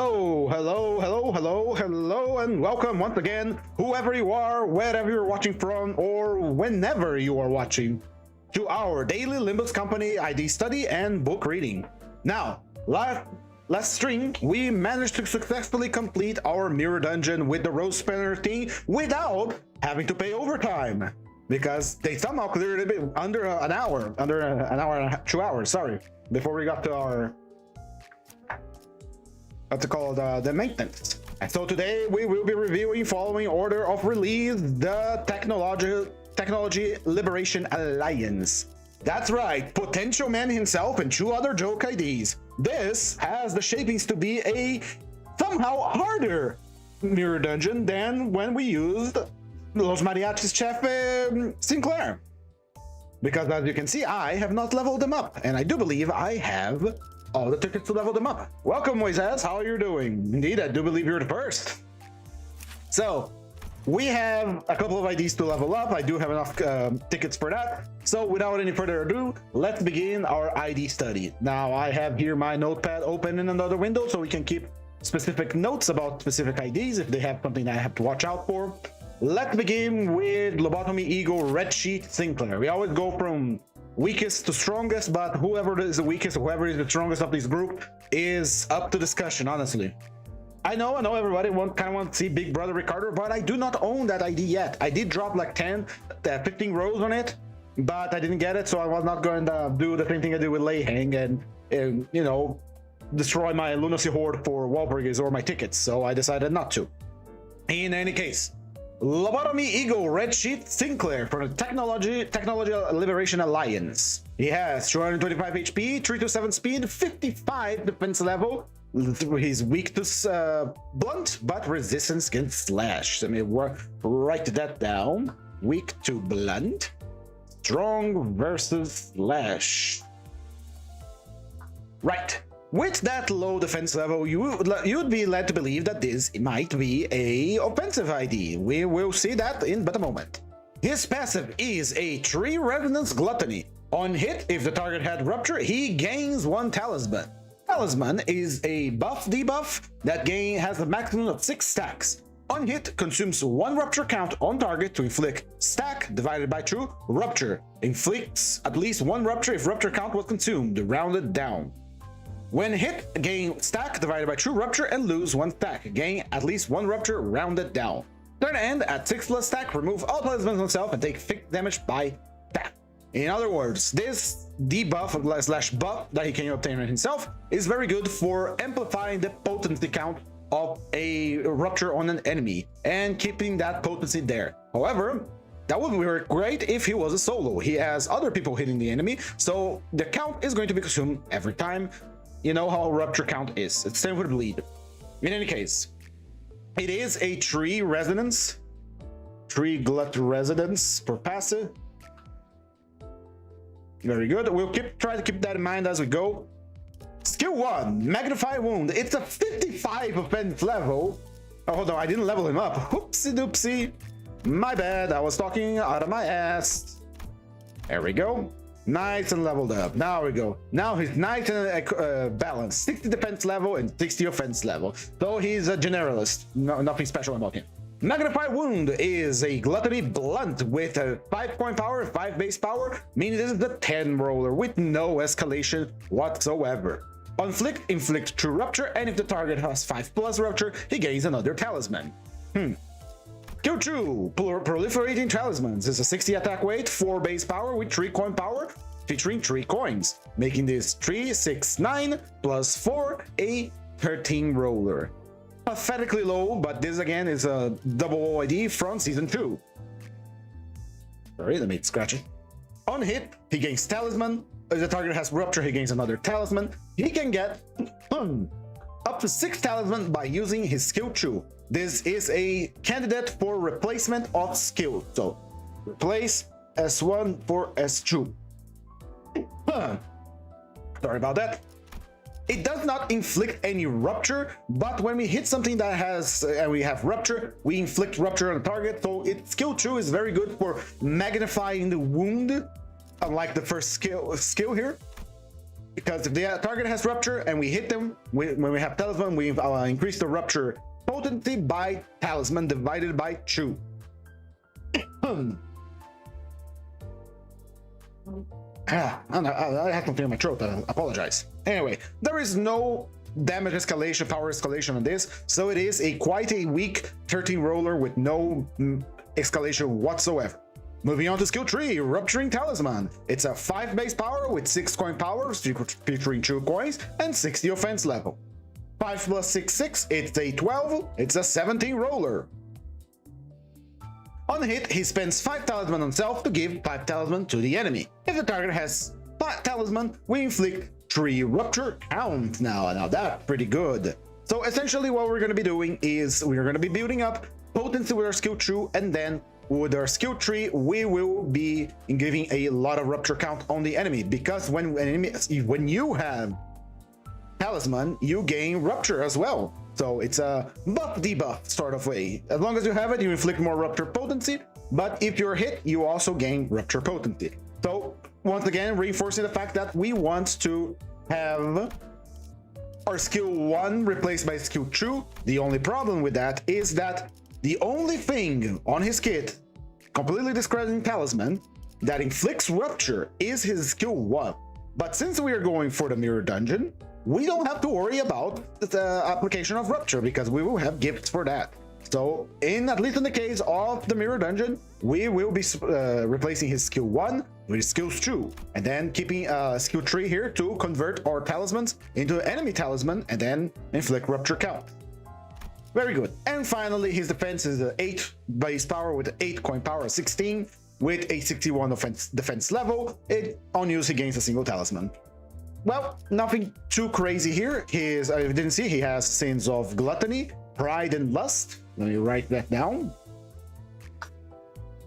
Hello, and welcome once again, whoever you are, wherever you're watching from, or whenever you are watching, to our daily Limbus company ID study and book reading. Now, last stream, we managed to successfully complete our mirror dungeon with the rose spinner thing without having to pay overtime, because they somehow cleared it under an hour and a half, 2 hours, sorry, before we got to our what's it called, the maintenance. And so today we will be reviewing, following order of release, the Technology Liberation Alliance. That's right, Potential Man himself and 2 other joke IDs. This has the shapings to be a somehow harder mirror dungeon than when we used Los Mariachis Chef Sinclair. Because as you can see, I have not leveled them up, and I do believe I have all the tickets to level them up. Welcome, Moises, how are you doing? Indeed, I do believe you're the first. So, we have a couple of IDs to level up. I do have enough tickets for that. So, without any further ado, let's begin our ID study. Now, I have here my notepad open in another window, so we can keep specific notes about specific IDs if they have something that I have to watch out for. Let's begin with Lobotomy Eagle Red Sheet Sinclair. We always go from weakest to strongest, but whoever is the weakest, whoever is the strongest of this group is up to discussion, honestly. I know everybody kind of wants to see Big Brother Ricardo, but I do not own that ID yet. I did drop like 15 rows on it, but I didn't get it, so I was not going to do the same thing I did with Layhang and you know, destroy my Lunacy Horde for Walpurgis or my tickets, so I decided not to. In any case, Lobotomy Eagle Red Sheet Sinclair from the Technology Liberation Alliance. He has 225 HP, 327 speed, 55 defense level. He's weak to blunt, but resistance against slash. Let me write that down. Weak to blunt, strong versus slash. Right. With that low defense level, you'd be led to believe that this might be a offensive ID. We will see that in but a moment. His passive is a Tree Resonance Gluttony. On hit, if the target had Rupture, he gains 1 Talisman. Talisman is a buff debuff that has a maximum of 6 stacks. On hit, consumes 1 Rupture count on target to inflict stack divided by 2 Rupture. Inflicts at least 1 Rupture if Rupture count was consumed, rounded down. When hit, gain stack divided by 2 Rupture and lose 1 stack. Gain at least 1 Rupture rounded down. Turn end at 6+ stack, remove all talismans on himself and take fixed damage by that. In other words, this debuff / buff that he can obtain on himself is very good for amplifying the potency count of a Rupture on an enemy and keeping that potency there. However, that would work great if he was a solo. He has other people hitting the enemy, so the count is going to be consumed every time. You know how Rupture count is. It's same with bleed. In any case, it is a Tree Resonance. Tree Glut Resonance for passive. Very good. We'll try to keep that in mind as we go. Skill 1, Magnify Wound. It's a 55 offense level. Oh, hold on, I didn't level him up. Whoopsie doopsie. My bad, I was talking out of my ass. There we go. Nice and leveled up. Now we go. Now he's nice and balanced. 60 defense level and 60 offense level. So he's a generalist. Nothing special about him. Magnify Wound is a Gluttony Blunt with a 5 point power, 5 base power, meaning this is the 10 roller with no escalation whatsoever. On Flick, inflict true Rupture, and if the target has 5+ Rupture, he gains another Talisman. Skill 2, Proliferating Talismans. It's a 60 attack weight, 4 base power with 3 coin power, featuring 3 coins, making this 3, 6, 9 plus 4, a 13 roller. Pathetically low, but this again is a double OID from season 2. Sorry, let me scratch it. On hit, he gains Talisman. If the target has Rupture, he gains another Talisman. He can get up to 6 Talisman by using his skill 2. This is a candidate for replacement of skill. So, replace S1 for S2. Sorry about that. It does not inflict any Rupture, but when we hit something that has, we have Rupture, we inflict Rupture on the target. So, skill 2 is very good for magnifying the wound, unlike the first skill here. because if the target has rupture and we hit them, when we have talisman, we increase the rupture potency by talisman divided by 2. I have something in my throat. I apologize. Anyway, there is no damage escalation, power escalation on this, so it is quite a weak 13 roller with no escalation whatsoever. Moving on to skill 3, Rupturing Talisman. It's a 5 base power with 6 coin power, featuring 2 coins and 60 offense level. 5 plus 6, 6, it's a 12, it's a 17 roller. On hit, he spends 5 talisman on himself to give 5 talisman to the enemy. If the target has 5 talisman, we inflict 3 rupture count. Now that's pretty good. So essentially what we're going to be doing is we're going to be building up potency with our skill 2, and then with our skill 3 we will be giving a lot of rupture count on the enemy, because when you have talisman you gain rupture as well. So it's a buff debuff sort of way. As long as you have it, you inflict more rupture potency, but if you're hit, you also gain rupture potency. So once again, reinforcing the fact that we want to have our skill 1 replaced by skill 2. The only problem with that is that the only thing on his kit, completely discrediting talisman, that inflicts rupture is his skill 1. But since we are going for the mirror dungeon, we don't have to worry about the application of rupture, because we will have gifts for that. So at least in the case of the mirror dungeon, we will be replacing his skill 1 with skills 2, and then keeping skill 3 here to convert our talismans into enemy talisman and then inflict rupture count. Very good. And finally, his defense is 8 base power with 8 coin power, 16 with a 61 defense level. On use, he gains a single talisman. Well, nothing too crazy here. I didn't see he has sins of gluttony, pride, and lust. Let me write that down.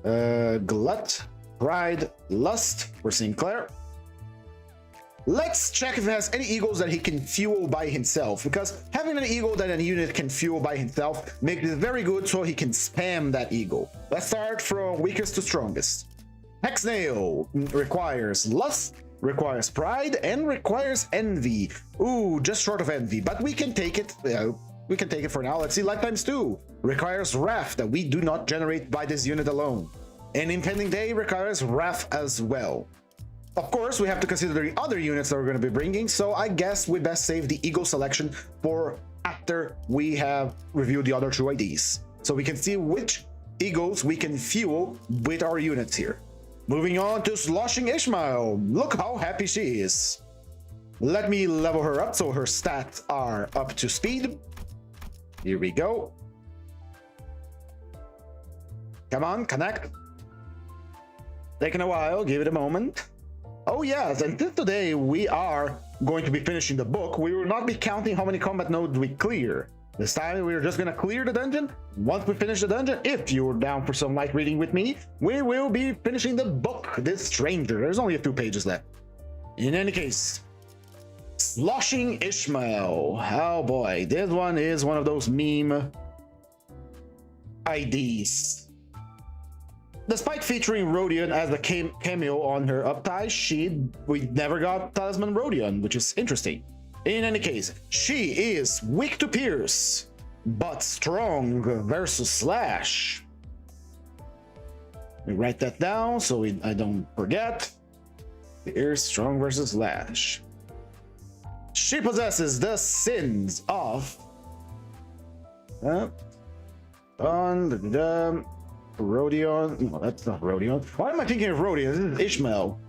Glut, pride, lust for Sinclair. Let's check if he has any eagles that he can fuel by himself, because having an eagle that a unit can fuel by himself makes it very good, so he can spam that eagle. Let's start from weakest to strongest. Hexnail requires lust, requires pride, and requires envy. Ooh, just short of envy, but we can take it. We can take it for now. Let's see. Lifetimes 2 requires wrath that we do not generate by this unit alone, and Impending Day requires wrath as well. Of course, we have to consider the other units that we're going to be bringing, so I guess we best save the eagle selection for after we have reviewed the other 2 IDs, so we can see which eagles we can fuel with our units here. Moving on to Sloshing Ishmael. Look how happy she is. Let me level her up so her stats are up to speed. Here we go. Come on, connect. Taking a while, give it a moment. Oh yes, and since today we are going to be finishing the book, we will not be counting how many combat nodes we clear. This time we're just gonna clear the dungeon. Once we finish the dungeon, if you're down for some light reading with me, we will be finishing the book, This Stranger. There's only a few pages left. In any case, Sloshing Ishmael. Oh boy, this one is one of those meme IDs. Despite featuring Rodion as a cameo on her uptie, we never got Talisman Rodion, which is interesting. In any case, she is weak to pierce, but strong versus slash. Let me write that down so I don't forget. Pierce, strong versus slash. She possesses the sins of Rodion. No, that's not Rodion. Why am I thinking of Rodion? This is Ishmael.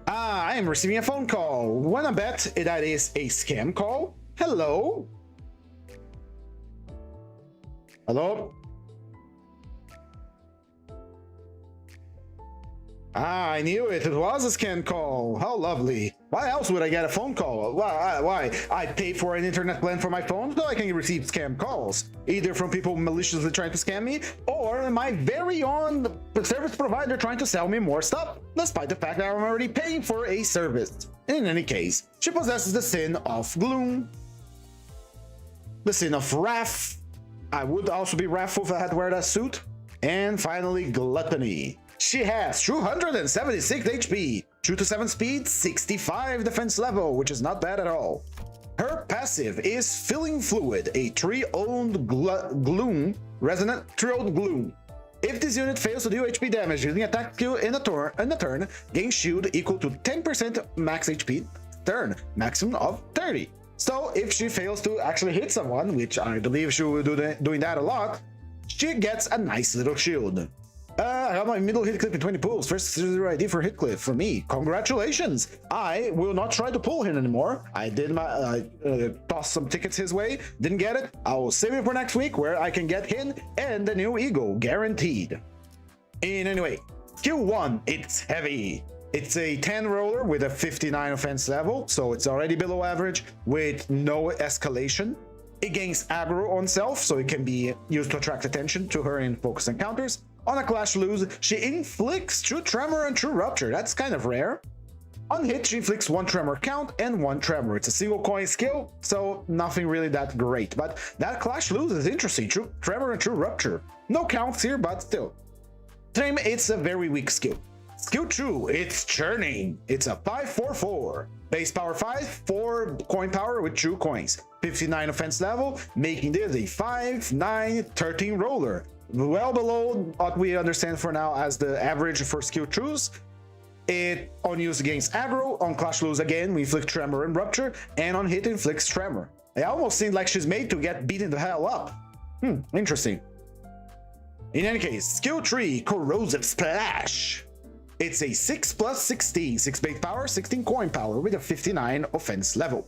I am receiving a phone call. Wanna bet that is a scam call? Hello? Hello? I knew it. It was a scam call. How lovely. Why else would I get a phone call? Why? I pay for an internet plan for my phone so I can receive scam calls. Either from people maliciously trying to scam me, or my very own service provider trying to sell me more stuff, despite the fact that I'm already paying for a service. In any case, she possesses the sin of gloom, the sin of wrath. I would also be wrathful if I had to wear that suit. And finally, gluttony. She has 276 HP, 2 to 7 speed, 65 defense level, which is not bad at all. Her passive is Filling Fluid, a tree-owned gloom, resonant tree-owned gloom. If this unit fails to deal HP damage using attack skill in a turn, gain shield equal to 10% max HP turn, maximum of 30. So if she fails to actually hit someone, which I believe she will do doing that a lot, she gets a nice little shield. I got my middle hit clip in 20 pulls. First 0 ID for hit clip for me. Congratulations! I will not try to pull him anymore. I did my toss some tickets his way, didn't get it. I will save it for next week where I can get him and the new Eagle, guaranteed. In anyway, skill 1, it's heavy. It's a 10 roller with a 59 offense level, so it's already below average with no escalation. It gains aggro on self, so it can be used to attract attention to her in focus encounters. On a clash lose, she inflicts True Tremor and True Rupture. That's kind of rare. On hit, she inflicts 1 Tremor count and 1 Tremor. It's a single coin skill, so nothing really that great. But that clash lose is interesting. True Tremor and True Rupture. No counts here, but still. Tame, it's a very weak skill. Skill 2, it's Churning. It's a 5/4/4. Base power 5, 4 coin power with 2 coins. 59 offense level, making this a 5, 9, 13 roller. Well below what we understand for now as the average for skill 2s. It on use against aggro, on clash lose again we inflict Tremor and Rupture, and on hit inflicts Tremor. It almost seems like she's made to get beaten the hell up. Interesting. In any case, skill 3, Corrosive Splash. It's a 6 plus 16, 6 base power, 16 coin power with a 59 offense level.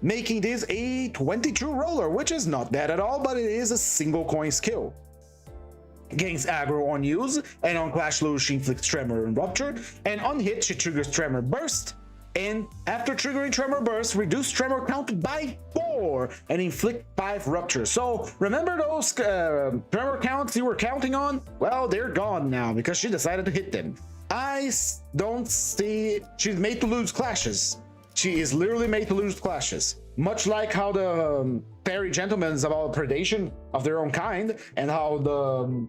Making this a 22 roller, which is not bad at all, but it is a single coin skill. Gains aggro on use, and on clash lose she inflicts Tremor and Rupture, and on hit she triggers Tremor Burst, and after triggering Tremor Burst, reduce Tremor count by 4 and inflict 5 Rupture. So remember those Tremor counts you were counting on? Well, they're gone now because she decided to hit them. I don't see... She's made to lose clashes. She is literally made to lose clashes. Much like how the Fairy Gentleman is about predation of their own kind, and how the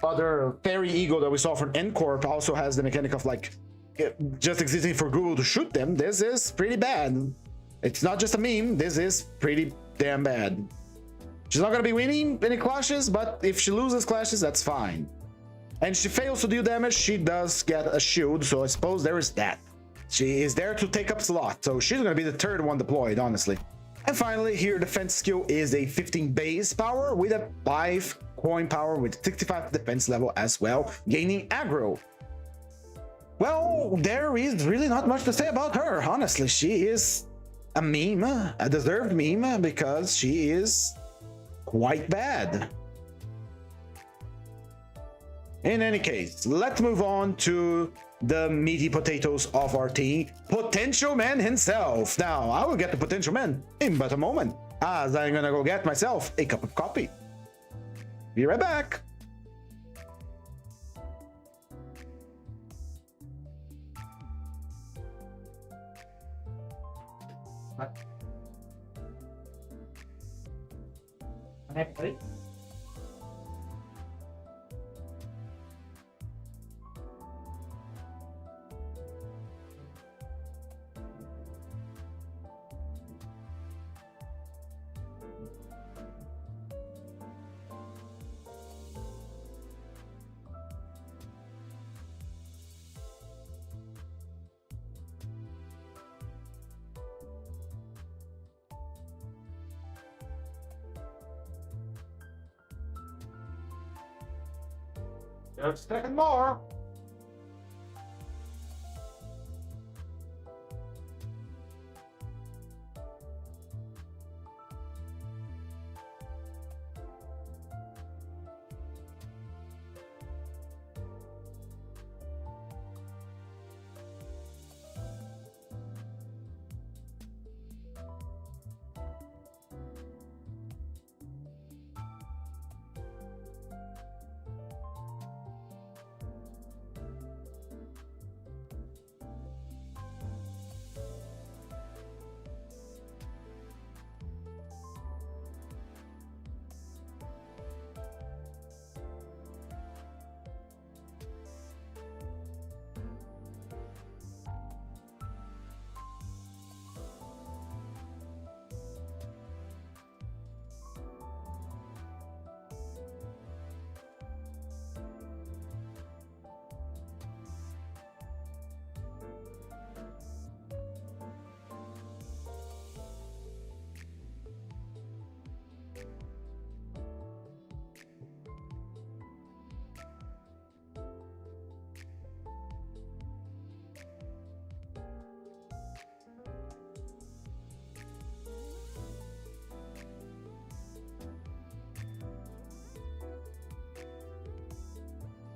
other Fairy Eagle that we saw from N-Corp also has the mechanic of like just existing for Google to shoot them. This is pretty bad. It's not just a meme. This is pretty damn bad. She's not going to be winning any clashes, but if she loses clashes, that's fine. And she fails to deal damage, she does get a shield, so I suppose there is that. She is there to take up slot, so she's going to be the third one deployed, honestly. And finally, here defense skill is a 15 base power with a 5 coin power with 65 defense level as well, gaining aggro. Well, there is really not much to say about her, honestly. She is a meme, a deserved meme, because she is quite bad. In any case, let's move on to the meaty potatoes of our team, Potential Man himself. Now, I will get the Potential Man in but a moment, as I'm gonna go get myself a cup of coffee. Be right back. What? Just a second more.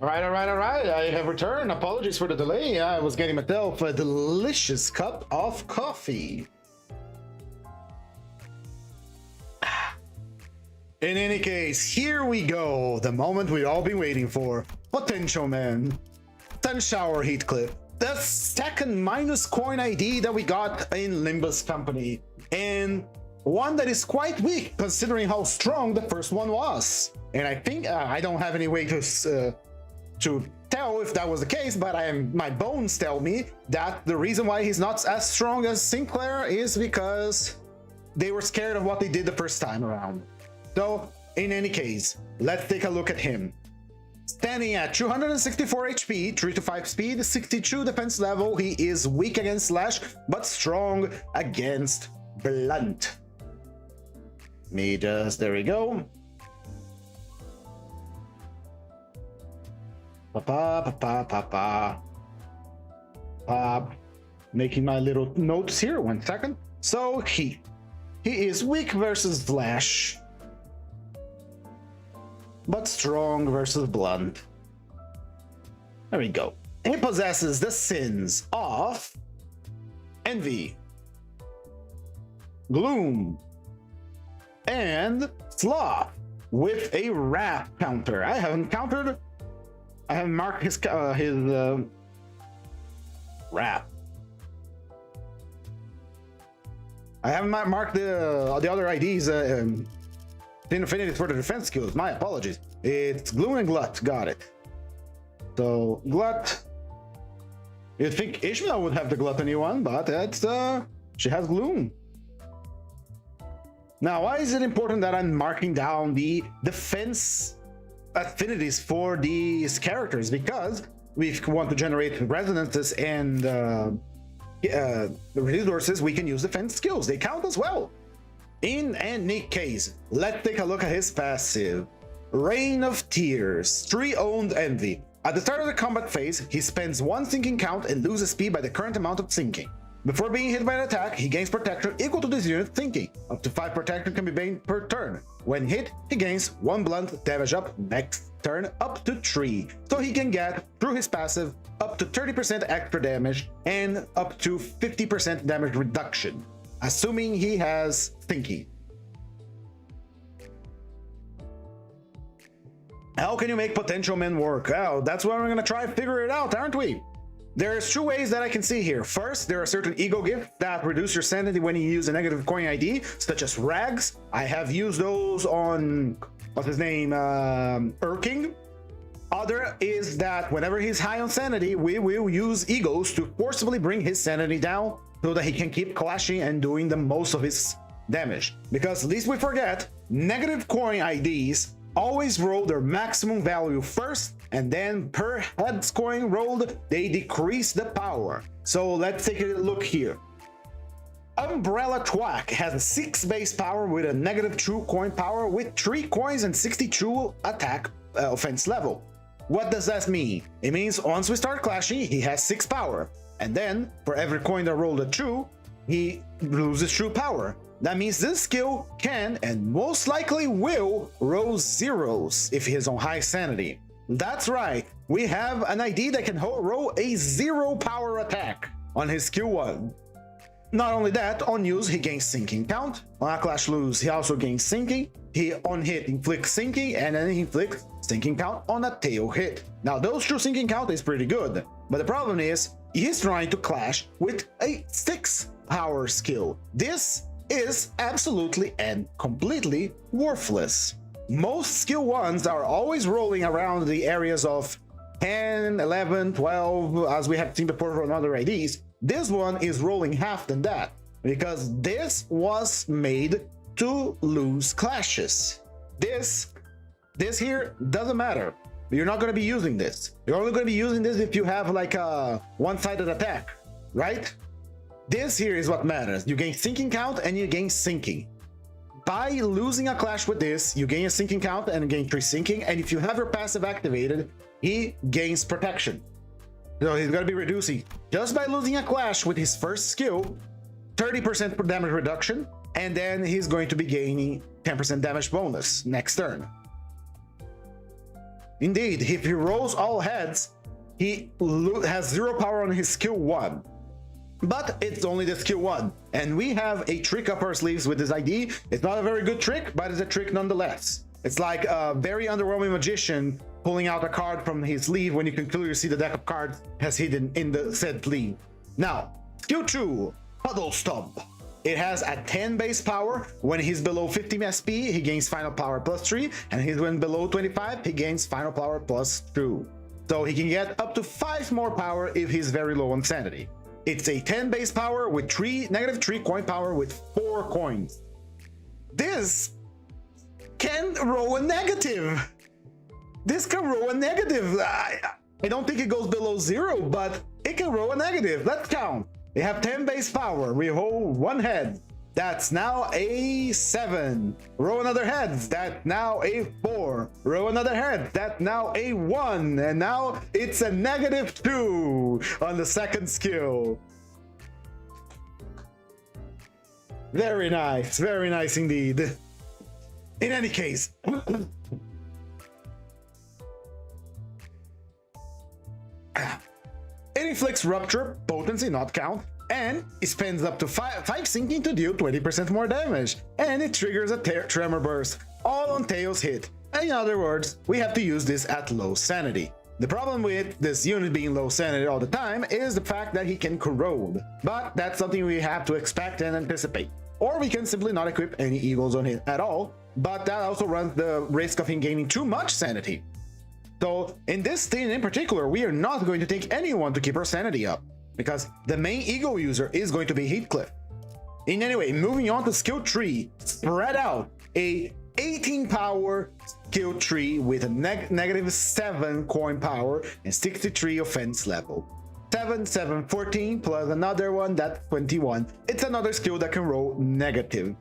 All right. I have returned. Apologies for the delay. I was getting myself a delicious cup of coffee. In any case, here we go. The moment we've all been waiting for. Potential Man. Sun Shower Heathcliff. The second minus coin ID that we got in Limbus company. And one that is quite weak considering how strong the first one was. And I think I don't have any way to tell if that was the case, but my bones tell me that the reason why he's not as strong as Sinclair is because they were scared of what they did the first time around. So in any case, let's take a look at him. Standing at 264 HP, 3 to 5 speed, 62 defense level, he is weak against slash but strong against blunt. There we go. Making my little notes here, 1 second. So he is weak versus slash, but strong versus blunt. There we go. He possesses the sins of envy, gloom, and sloth with a wrath counter. I haven't marked his wrath. I haven't marked the other IDs in Infinity for the defense skills. My apologies. It's Gloom and Glut. Got it. So Glut. You'd think Ishmael would have the Gluttony one, but that's she has Gloom. Now, why is it important that I'm marking down the defense affinities for these characters? Because we want to generate resonances and the resources, we can use defense skills. They count as well. In any case, let's take a look at his passive. Rain of Tears, 3 owned envy. At the start of the combat phase, he spends 1 sinking count and loses speed by the current amount of sinking. Before being hit by an attack, he gains protection equal to this unit's sinking. Up to 5 protection can be gained per turn. When hit, he gains 1 blunt damage up next turn up to 3. So he can get, through his passive, up to 30% extra damage and up to 50% damage reduction, assuming he has thinking. How can you make Potential Men work? Oh, that's what we're gonna try to figure it out, aren't we? There's 2 ways that I can see here. First, there are certain ego gifts that reduce your sanity when you use a negative coin ID, such as Rags. I have used those on, what's his name, Erking. Other is that whenever he's high on sanity, we will use egos to forcibly bring his sanity down so that he can keep clashing and doing the most of his damage. Because lest we forget, negative coin IDs always roll their maximum value first, and then per heads coin rolled, they decrease the power. So let's take a look here. Umbrella Twack has a 6 base power with a -2 coin power with 3 coins and 62 attack offense level. What does that mean? It means once we start clashing, he has 6 power, and then for every coin that rolled a 2, he loses true power. That means this skill can and most likely will roll zeros if he is on high sanity. That's right, we have an ID that can roll a 0 power attack on his skill 1. Not only that, on use he gains sinking count. On a clash lose, he also gains sinking. He on hit inflicts sinking, and then he inflicts sinking count on a tail hit. Now those 2 sinking count is pretty good, but the problem is he's trying to clash with a 6 power skill. This is absolutely and completely worthless. Most skill 1s are always rolling around the areas of 10, 11, 12, as we have seen before from other IDs. This one is rolling half than that, because this was made to lose clashes. This here doesn't matter. You're not going to be using this. You're only going to be using this if you have like a one-sided attack, right? This here is what matters. You gain sinking count and you gain sinking. By losing a clash with this, you gain a sinking count and gain 3 sinking, and if you have your passive activated, he gains protection. So he's going to be reducing, just by losing a clash with his first skill, 30% damage reduction, and then he's going to be gaining 10% damage bonus next turn. Indeed, if he rolls all heads, he has 0 power on his skill 1. But it's only the skill 1, and we have a trick up our sleeves with this ID. It's not a very good trick, but it's a trick nonetheless. It's like a very underwhelming magician pulling out a card from his sleeve when you can clearly see the deck of cards has hidden in the said sleeve. Now, skill 2, Puddle Stomp. It has a 10 base power. When he's below 50 SP, he gains final power +3, and when below 25, he gains final power +2. So he can get up to 5 more power if he's very low on sanity. It's a 10 base power with -3 coin power with 4 coins. This can roll a negative. This can roll a negative. I don't think it goes below 0, but it can roll a negative. Let's count. We have 10 base power. We roll 1 head. That's now a 7. Roll another head. That's now a 4. Roll another head. That's now a 1. And now it's a -2 on the second skill. Very nice indeed. In any case, it inflicts rupture, potency, not count, and it spends up to 5 sinking to deal 20% more damage, and it triggers a tremor burst, all on Tails hit. In other words, we have to use this at low sanity. The problem with this unit being low sanity all the time is the fact that he can corrode, but that's something we have to expect and anticipate. Or we can simply not equip any eagles on him at all, but that also runs the risk of him gaining too much sanity. So in this thing in particular, we are not going to take anyone to keep our sanity up, because the main eagle user is going to be Heathcliff. In any way, moving on to skill 3, Spread Out, a 18 power skill tree with a -7 coin power and 63 offense level. 7, 7, 14 plus another one, that's 21. It's another skill that can roll negative.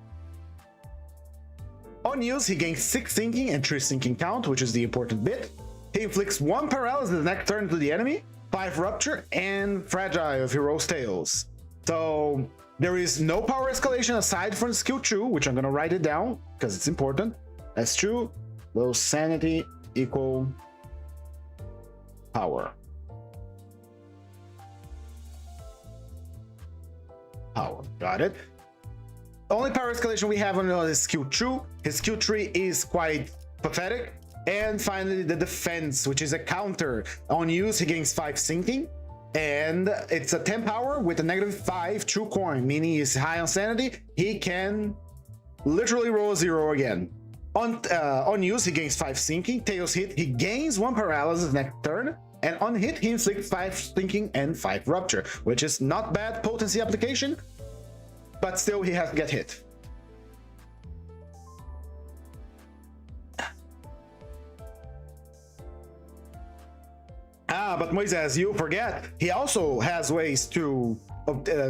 On use, he gains 6 sinking and 3 sinking count, which is the important bit. He inflicts 1 paralysis the next turn to the enemy, 5 rupture, and fragile if he rolls tails. So there is no power escalation aside from skill 2, which I'm gonna write it down because it's important. That's true. Low sanity equal power. Got it. Only power escalation we have on his skill 2. His skill 3 is quite pathetic. And finally, the defense, which is a counter. On use, he gains 5 sinking, and it's a 10 power with a -5 true coin, meaning he's high on sanity. He can literally roll 0 again. On use, he gains 5 sinking. Tails hit, he gains 1 paralysis next turn, and on hit, he inflicts 5 sinking and 5 rupture, which is not bad potency application, but still he has to get hit. But Moises, you forget, he also has ways to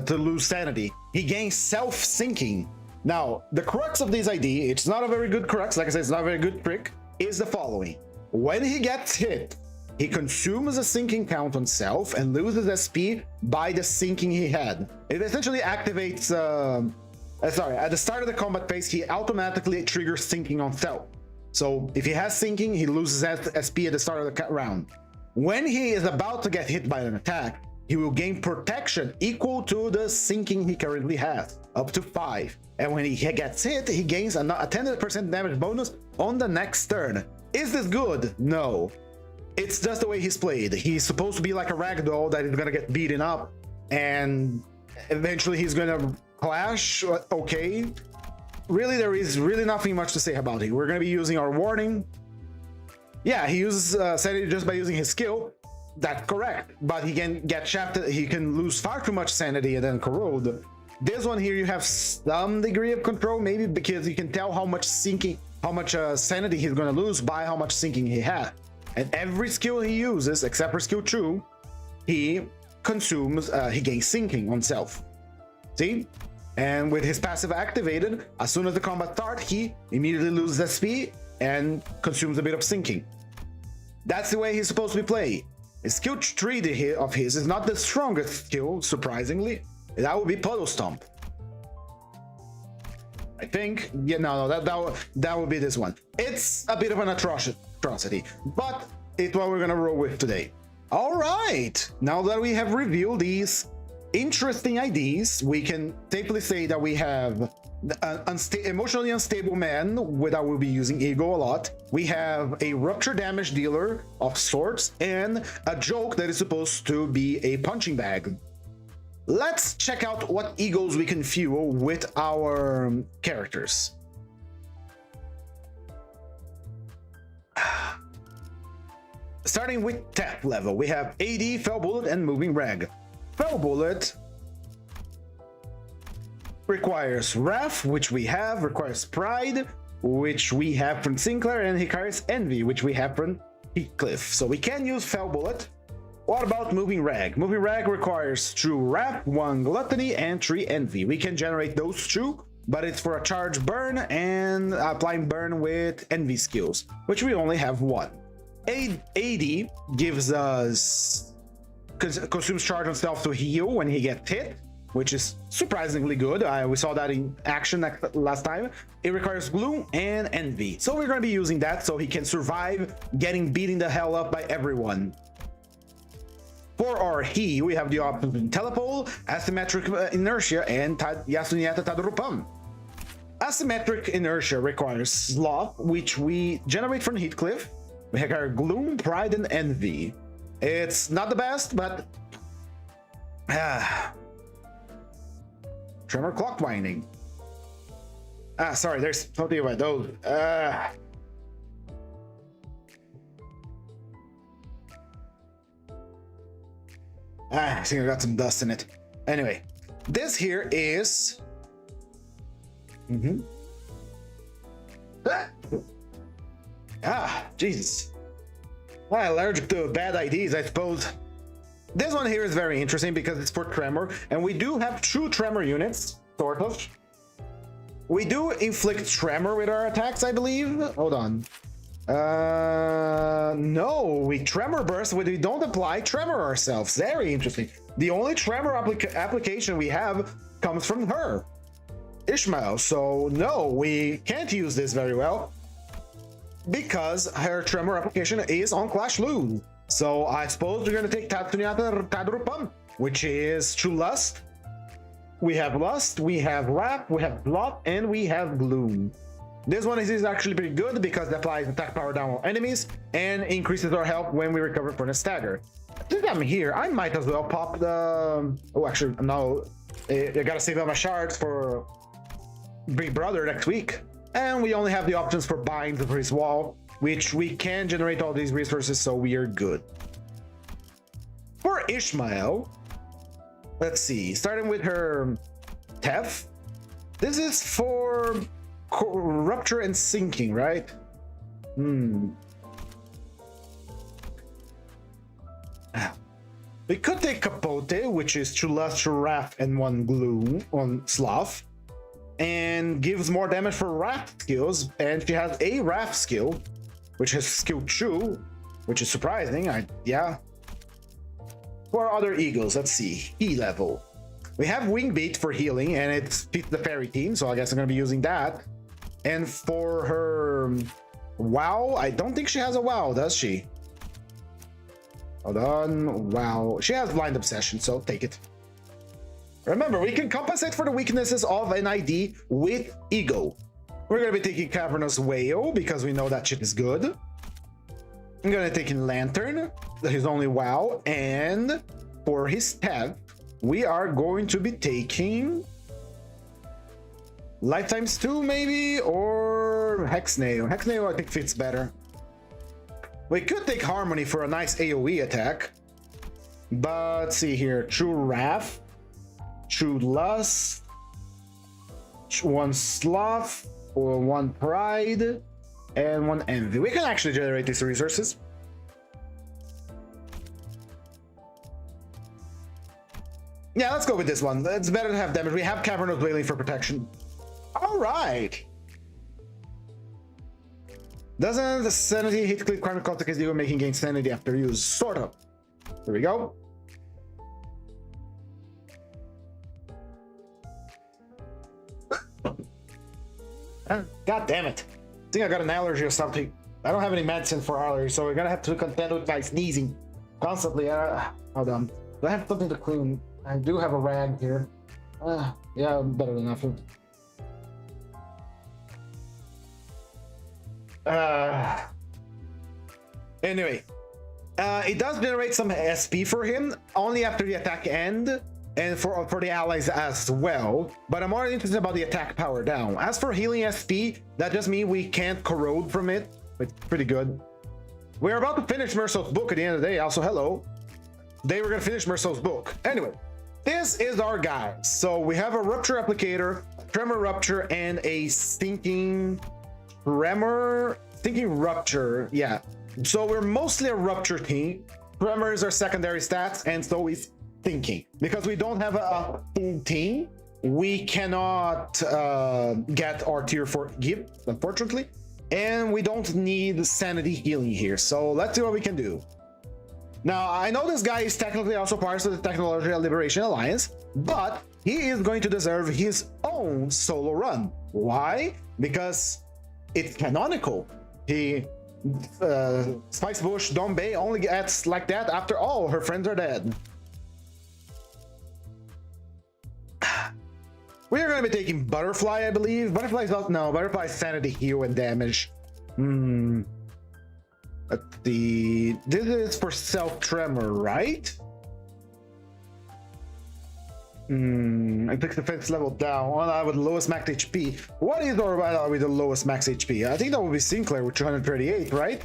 lose sanity. He gains self-sinking. Now, the crux of this ID, it's not a very good crux, like I said, it's not a very good trick, is the following. When he gets hit, he consumes a sinking count on self and loses SP by the sinking he had. It essentially activates, at the start of the combat phase, he automatically triggers sinking on self. So if he has sinking, he loses SP at the start of the round. When he is about to get hit by an attack, he will gain protection equal to the sinking he currently has, up to 5. And when he gets hit, he gains a 10% damage bonus on the next turn. Is this good? No. It's just the way he's played. He's supposed to be like a ragdoll that is gonna get beaten up, and eventually he's gonna clash. Okay. Really, there is really nothing much to say about it. We're gonna be using our warning. Yeah, he uses sanity just by using his skill. That's correct, but he can get shafted. He can lose far too much sanity and then corrode. This one here, you have some degree of control, maybe because you can tell how much sinking, how much sanity he's gonna lose by how much sinking he had. And every skill he uses, except for skill 2, he consumes, he gains sinking on self. See? And with his passive activated, as soon as the combat starts, he immediately loses SP and consumes a bit of sinking. That's the way he's supposed to be played. His skill 3 of his is not the strongest skill, surprisingly. That would be Puddle Stomp. I think, yeah, no, that would be this one. It's a bit of an atrocity, but it's what we're gonna roll with today. All right, now that we have revealed these interesting IDs, we can safely say that we have an emotionally unstable man, that will be using ego a lot. We have a rupture damage dealer of sorts, and a joke that is supposed to be a punching bag. Let's check out what egos we can fuel with our characters. Starting with tap level, we have AD, Fell Bullet, and Moving Rag. Fell Bullet requires Wrath, which we have, requires Pride, which we have from Sinclair, and requires Envy, which we have from Heathcliff. So we can use Fell Bullet. What about Moving Rag? Moving Rag requires 2 Wrath, 1 Gluttony, and 3 Envy. We can generate those 2, but it's for a charge burn and applying burn with Envy skills, which we only have 1. AD gives us consumes charge on stealth to heal when he gets hit, which is surprisingly good. We saw that in action last time. It requires Gloom and Envy, so we're going to be using that so he can survive getting beaten the hell up by everyone. For our he, we have the option Telepole, Asymmetric Inertia, and Yasunyata Tadrupam. Asymmetric Inertia requires Sloth, which we generate from Heathcliff. We have our Gloom, Pride, and Envy. It's not the best, but Tremor Clock Winding. Sorry, there's something about those. I think I got some dust in it. Anyway, this here is Jesus. Well, allergic to bad IDs, I suppose. This one here is very interesting because it's for Tremor, and we do have 2 Tremor units, sort of. We do inflict Tremor with our attacks, I believe. Hold on. No, we Tremor Burst, but we don't apply Tremor ourselves. Very interesting. The only Tremor application we have comes from her, Ishmael. So no, we can't use this very well, because her Tremor application is on Clash Loon. So I suppose we're going to take Tatsunyata Tadrupam, which is True Lust. We have Lust, we have Wrath, we have Blot, and we have Gloom. This one is actually pretty good because it applies attack power down on enemies and increases our health when we recover from a stagger. Since I'm here, I might as well pop the... Oh, actually, no. I gotta save up my shards for Big Brother next week. And we only have the options for Bind for his wall, which we can generate all these resources, so we are good. For Ishmael, let's see, starting with her Tef. This is for Rupture and Sinking, right? We could take Capote, which is True Lust, True Wrath, and 1 Gloom on Sloth, and gives more damage for Wrath skills, and she has a Wrath skill, which has skill 2, which is surprising. Yeah. For our other eagles, let's see, E level. We have Wing Beat for healing, and it fits the fairy team, so I guess I'm gonna be using that. And for her WoW, I don't think she has a WoW, does she? Hold on, WoW. She has Blind Obsession, so take it. Remember, we can compensate for the weaknesses of an ID with Ego. We're gonna be taking Cavernous Whale because we know that shit is good. I'm gonna be taking Lantern, his only WoW, and for his tab, we are going to be taking Lifetimes 2 maybe, or Hexnail. Hexnail I think fits better. We could take Harmony for a nice AoE attack, but let's see here, True Wrath, True Lust, 1 Sloth, or 1 Pride, and 1 Envy. We can actually generate these resources. Yeah, let's go with this one. It's better to have damage. We have Cavern of Wailing for protection. All right. Doesn't the sanity hit click crime contact is you making gain sanity after use? Sort of. Here we go. God damn it. I think I got an allergy or something. I don't have any medicine for allergies, so we're gonna have to contend with my sneezing constantly. Hold on. Do I have something to clean? I do have a rag here. Yeah, better than nothing. Anyway, it does generate some SP for him only after the attack end, and for the allies as well. But I'm more interested about the attack power down. As for healing SP, that just means we can't corrode from it. It's pretty good. We're about to finish Merso's book at the end of the day. Also, hello. Today we're gonna finish Merso's book. Anyway, this is our guys. So we have a rupture applicator, tremor rupture, and a stinking rupture. Yeah. So we're mostly a rupture team. Tremor is our secondary stats, and so is thinking. Because we don't have a full team, we cannot get our tier 4 gift, unfortunately. And we don't need sanity healing here. So let's see what we can do. Now, I know this guy is technically also part of the Technological Liberation Alliance, but he is going to deserve his own solo run. Why? Because it's canonical. He, Spicebush Dombay only gets like that after all her friends are dead. We are going to be taking Butterfly, I believe. Butterfly is no, Butterfly is sanity heal and damage. This is for self-tremor, right? I pick defense level down. On with the lowest max HP. What is our with the lowest max HP? I think that would be Sinclair with 238, right?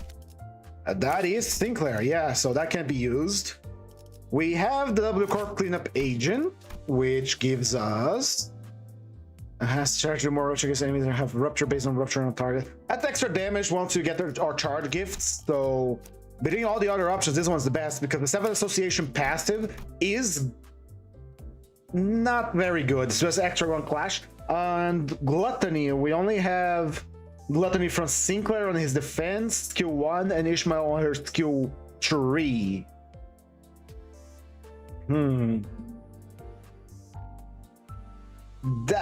That is Sinclair, yeah, so that can be used. We have the W Corp Cleanup Agent, which gives us has charge to more rupture against enemies that have rupture based on rupture on target. That's extra damage once you get our charge gifts. So between all the other options, this one's the best because the 7 Association passive is not very good. It's just extra on Clash. And Gluttony, we only have Gluttony from Sinclair on his defense, skill 1, and Ishmael on her skill 3.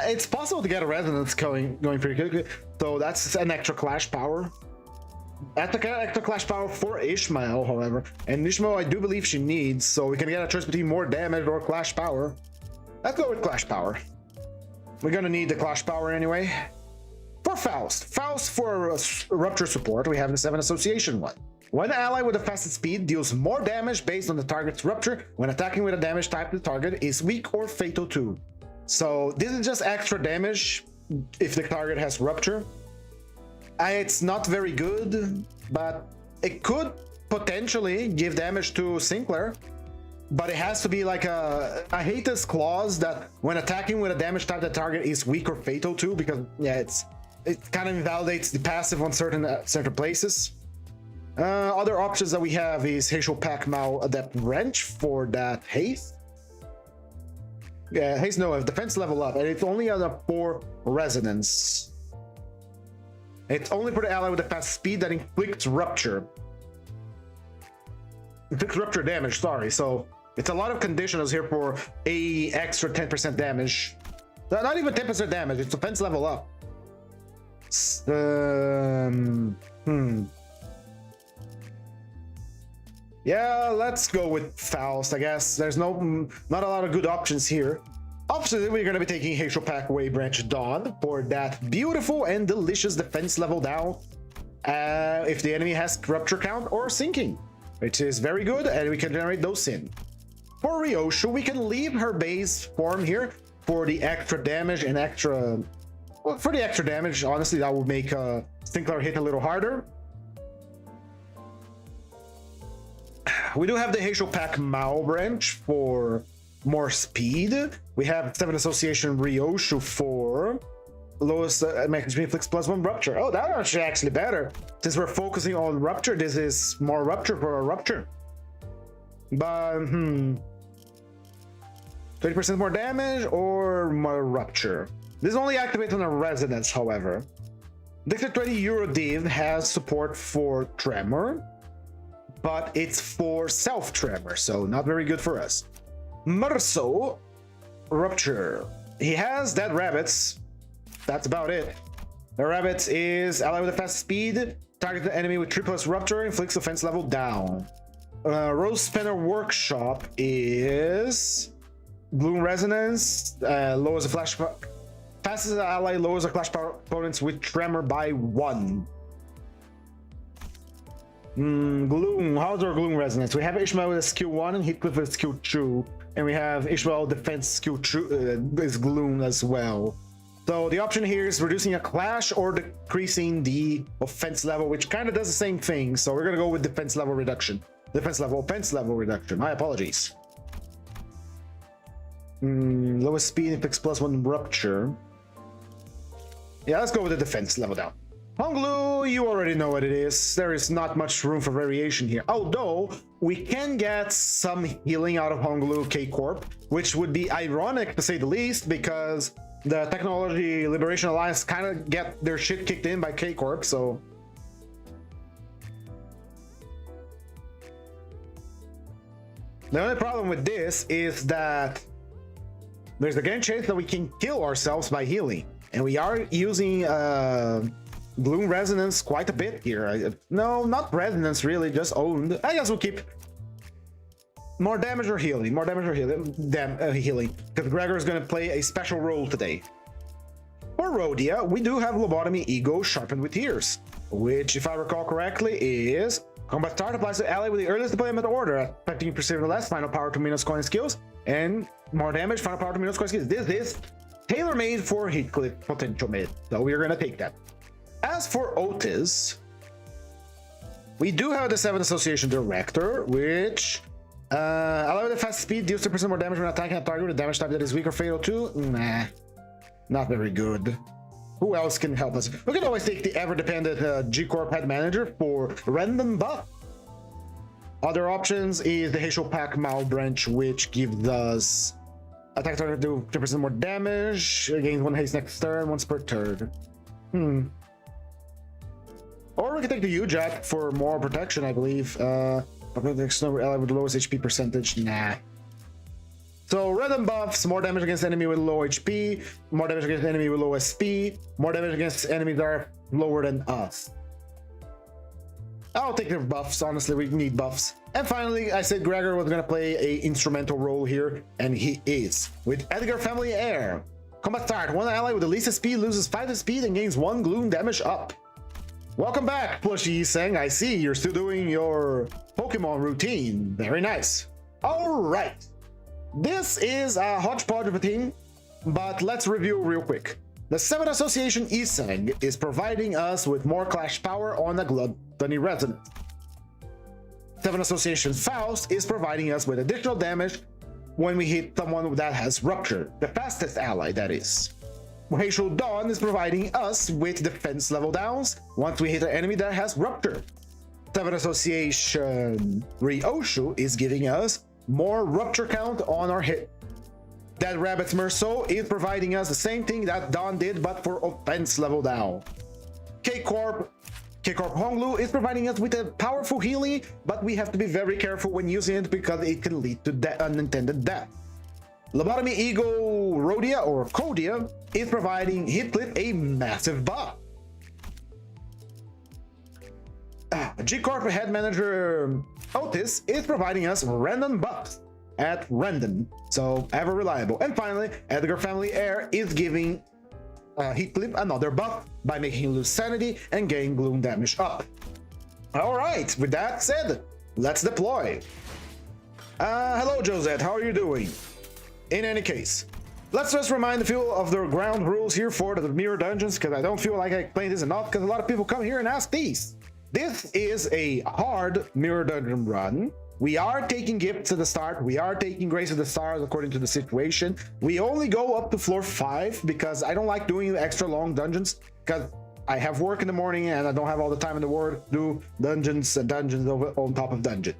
It's possible to get a resonance going pretty quickly, so that's an extra clash power. That's an extra clash power for Ishmael, however, and Ishmael I do believe she needs, so we can get a choice between more damage or clash power. Let's go with clash power. We're gonna need the clash power anyway. For Faust for rupture support, we have the 7 Association one. When an ally with a fastest speed deals more damage based on the target's rupture, when attacking with a damage type the target is weak or fatal to. So this is just extra damage if the target has rupture. It's not very good, but it could potentially give damage to Sinclair. But it has to be like I hate this clause that when attacking with a damage type the target is weak or fatal to, because yeah, it kind of invalidates the passive on certain places. Other options that we have is Hazel Pack Mal Adept Wrench for that haste. Yeah, haste no, defense level up, and it's only on a 4 resonance. It's only for the ally with a fast speed that inflicts rupture. Inflicts rupture damage, sorry. So it's a lot of conditionals here for a extra 10% damage. Not even 10% damage, it's defense level up. Yeah, let's go with Faust, I guess. There's not a lot of good options here. Obviously, we're going to be taking Hazel Pack Way Branch Dawn for that beautiful and delicious defense level down. If the enemy has rupture count or sinking, which is very good, and we can generate those in. For Ryoshu, we can leave her base form here for the extra damage and extra... Well, for the extra damage, honestly, that would make Sinclair hit a little harder. We do have the Hazel Pack Mao branch for more speed. We have 7 Association Ryoshu for lowest max inflicts +1 rupture. Oh, that's actually better. Since we're focusing on rupture, this is more rupture for a rupture. But 30% more damage or more rupture. This is only activated on a resonance, however. Dexter 20 Euro Div has support for Tremor, but it's for self-tremor, so not very good for us. Merso Rupture. He has Dead Rabbits. That's about it. The Rabbits is ally with a fast speed. Target the enemy with 3+ rupture, inflicts offense level down. Rose Spinner Workshop is Gloom Resonance, lowers the flash. Fastest ally lowers the clash power opponents with tremor by 1. Gloom. How's our Gloom Resonance? We have Ishmael with a skill 1 and Heathcliff with a skill 2. And we have Ishmael defense skill 2 is Gloom as well. So the option here is reducing a clash or decreasing the offense level, which kind of does the same thing. So we're going to go with defense level reduction. Defense level, offense level reduction. My apologies. Lowest speed inflicts +1 rupture. Yeah, let's go with the defense level down. Honglu, you already know what it is. There is not much room for variation here. Although, we can get some healing out of Honglu K-Corp, which would be ironic to say the least, because the Technology Liberation Alliance kind of get their shit kicked in by K-Corp, so... The only problem with this is that there's again chance that we can kill ourselves by healing. And we are using Gloom Resonance quite a bit here. No, not Resonance really, just owned. I guess we'll keep more damage or healing. More damage or healing. Because Gregor is going to play a special role today. For Rhodia, we do have Lobotomy Ego sharpened with Tears, which, if I recall correctly, is combat start applies to ally with the earliest deployment order at 15% or less, final power to minus coin skills, and more damage, final power to minus coin skills. This is tailor-made for Heathcliff potential mid, so we're gonna take that. As for Otis, we do have the 7 Association Director, which allow the fast speed deals 2% more damage when attacking a target with a damage type that is weak or fatal to. Nah, not very good. Who else can help us? We can always take the ever-dependent G-Corp Head Manager for random buff. Other options is the Hazel Pack Mal Branch, which gives us attack target do 2% more damage, gains 1 haste next turn, once per turn. Or we can take the U-Jack for more protection, I believe. Ally with the lowest HP percentage. Nah. So random buffs, more damage against enemy with low HP, more damage against enemy with low SP, more damage against enemies that are lower than us. I'll take the buffs, honestly, we need buffs. And finally, I said Gregor was gonna play a instrumental role here, and he is. With Edgar Family Heir. Combat start, one ally with the least speed loses 5 speed and gains 1 gloom damage up. Welcome back, Plushy Sang. I see you're still doing your Pokemon routine. Very nice. Alright. This is a hodgepodge of a thing, but let's review real quick. The 7 Association Iseng is providing us with more clash power on the Gluttony Resonance. 7 Association Faust is providing us with additional damage when we hit someone that has Rupture, the fastest ally that is. Hazel Dawn is providing us with defense level downs once we hit an enemy that has Rupture. 7 Association Ryoshu is giving us more Rupture count on our hit. That Rabbit's Merceau is providing us the same thing that Dawn did, but for offense level down. K-Corp Honglu is providing us with a powerful healing, but we have to be very careful when using it because it can lead to unintended death. Lobotomy Ego Rhodia or Kodia is providing Heathcliff a massive buff. G-Corp Head Manager Otis is providing us random buffs at random, so ever reliable. And finally, Edgar Family Heir is giving Heathcliff another buff by making him lose sanity and gain gloom damage up. All right, with that said, let's deploy. Hello, Josette, how are you doing? In any case, let's just remind a few of the ground rules here for the mirror dungeons, because I don't feel like I explained this enough, because a lot of people come here and ask these. This is a hard mirror dungeon run. We are taking gifts at the start. We are taking Grace of the Stars according to the situation. We only go up to floor 5 because I don't like doing extra long dungeons, because I have work in the morning and I don't have all the time in the world to do dungeons and dungeons on top of dungeon.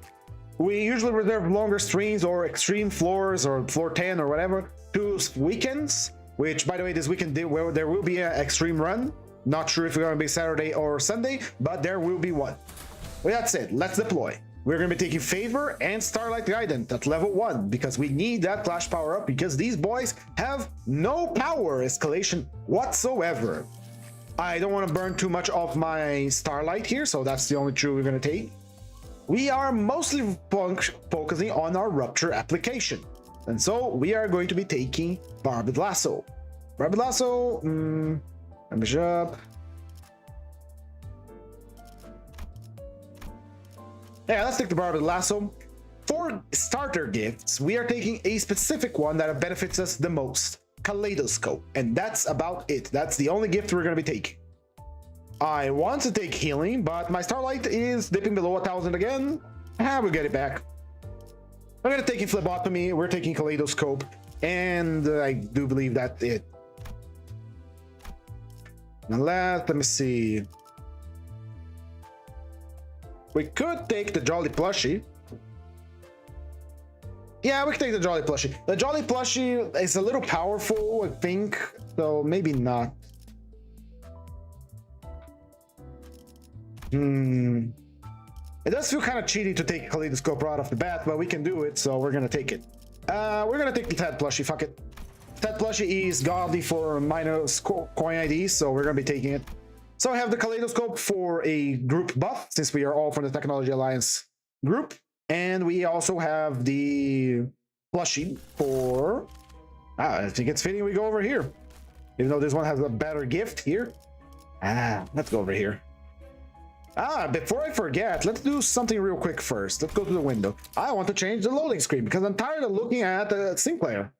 We usually reserve longer streams or extreme floors or floor 10 or whatever to weekends, which, by the way, this weekend there will be an extreme run. Not sure if it's going to be Saturday or Sunday, but there will be one. With that said, let's deploy. We're going to be taking Favor and Starlight Guidance at level 1 because we need that Clash power up because these boys have no power escalation whatsoever. I don't want to burn too much of my Starlight here, so that's the only true we're going to take. We are mostly focusing on our Rupture application. And so we are going to be taking Barbed Lasso. Barbed Lasso, Bishop. Yeah, let's take the Barbed Lasso. For starter gifts, we are taking a specific one that benefits us the most. Kaleidoscope, and that's about it. That's the only gift we're going to be taking. I want to take healing, but my Starlight is dipping below 1,000 again. We'll get it back. I'm going to take phlebotomy, we're taking Kaleidoscope, and I do believe that's it. Now let me see. We could take the Jolly Plushie. Yeah, we can take the Jolly Plushie. The Jolly Plushie is a little powerful, I think, so maybe not. It does feel kind of cheaty to take Kaleidoscope right off the bat, but we can do it, so we're gonna take it. We're gonna take the Ted Plushie, fuck it. Ted Plushie is godly for minus coin IDs, so we're gonna be taking it. So I have the Kaleidoscope for a group buff, since we are all from the Technology Alliance group. And we also have the Plushie for... I think it's fitting we go over here. Even though this one has a better gift here. Let's go over here. Before I forget, let's do something real quick first. Let's go to the window. I want to change the loading screen because I'm tired of looking at Sinclair.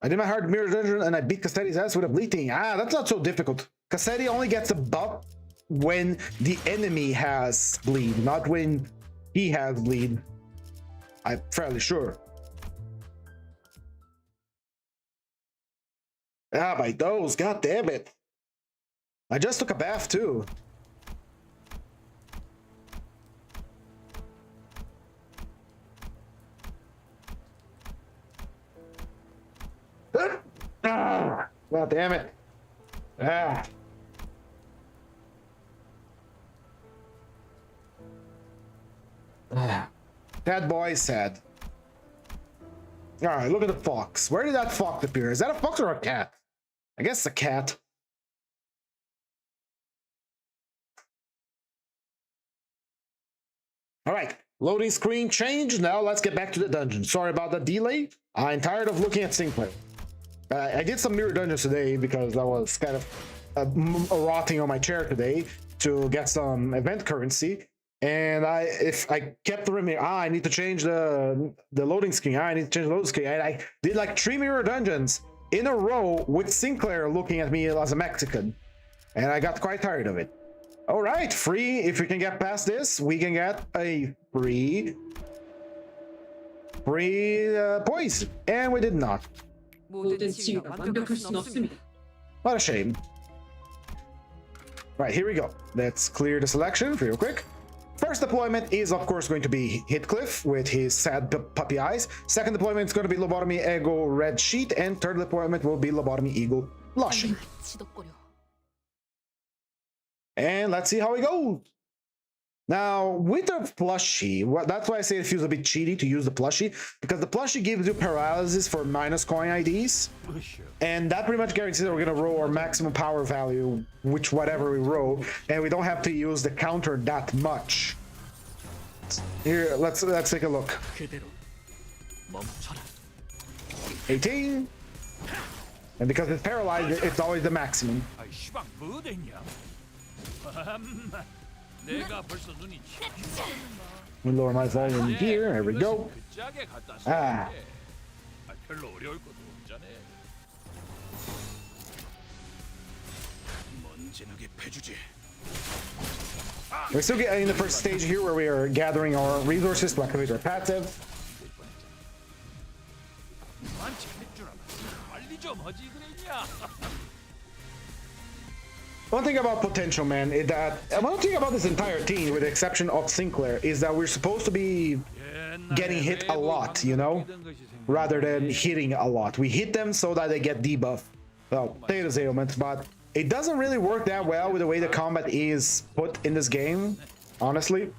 I did my hard mirror dungeon and I beat Cassetti's ass with a bleeding. That's not so difficult. Cassetti only gets a buff when the enemy has bleed, not when he has bleed. I'm fairly sure. My nose, god damn it. I just took a bath too. God damn it. That boy is sad. Alright, look at the fox. Where did that fox appear? Is that a fox or a cat? I guess a cat. Alright, loading screen changed. Now let's get back to the dungeon. Sorry about the delay. I'm tired of looking at Sinclair. I did some mirror dungeons today because I was kind of rotting on my chair today to get some event currency. And if I kept the mirror, I need to change the loading screen. I need to change the loading screen. And I did like 3 mirror dungeons in a row with Sinclair looking at me as a Mexican. And I got quite tired of it. All right, free. If we can get past this, we can get a free poison. And we did not. What a shame. Right, here we go. Let's clear the selection real quick. First deployment is, of course, going to be Heathcliff with his sad puppy eyes. Second deployment is going to be Lobotomy Ego Red Sheet. And third deployment will be Lobotomy Eagle Blushing. And let's see how it goes. Now, with the plushie, that's why I say it feels a bit cheaty to use the plushie, because the plushie gives you paralysis for minus coin IDs, and that pretty much guarantees that we're gonna roll our maximum power value, whatever we roll, and we don't have to use the counter that much. Here, let's take a look. 18, and because it's paralyzed, it's always the maximum. We lower my volume here. There we go. We're still getting in the first stage here where we are gathering our resources to activate our passive. One thing about Potential Man is that one thing about this entire team, with the exception of Sinclair, is that we're supposed to be getting hit a lot, you know, rather than hitting a lot. We hit them so that they get debuff, well, status ailments, but it doesn't really work that well with the way the combat is put in this game, honestly.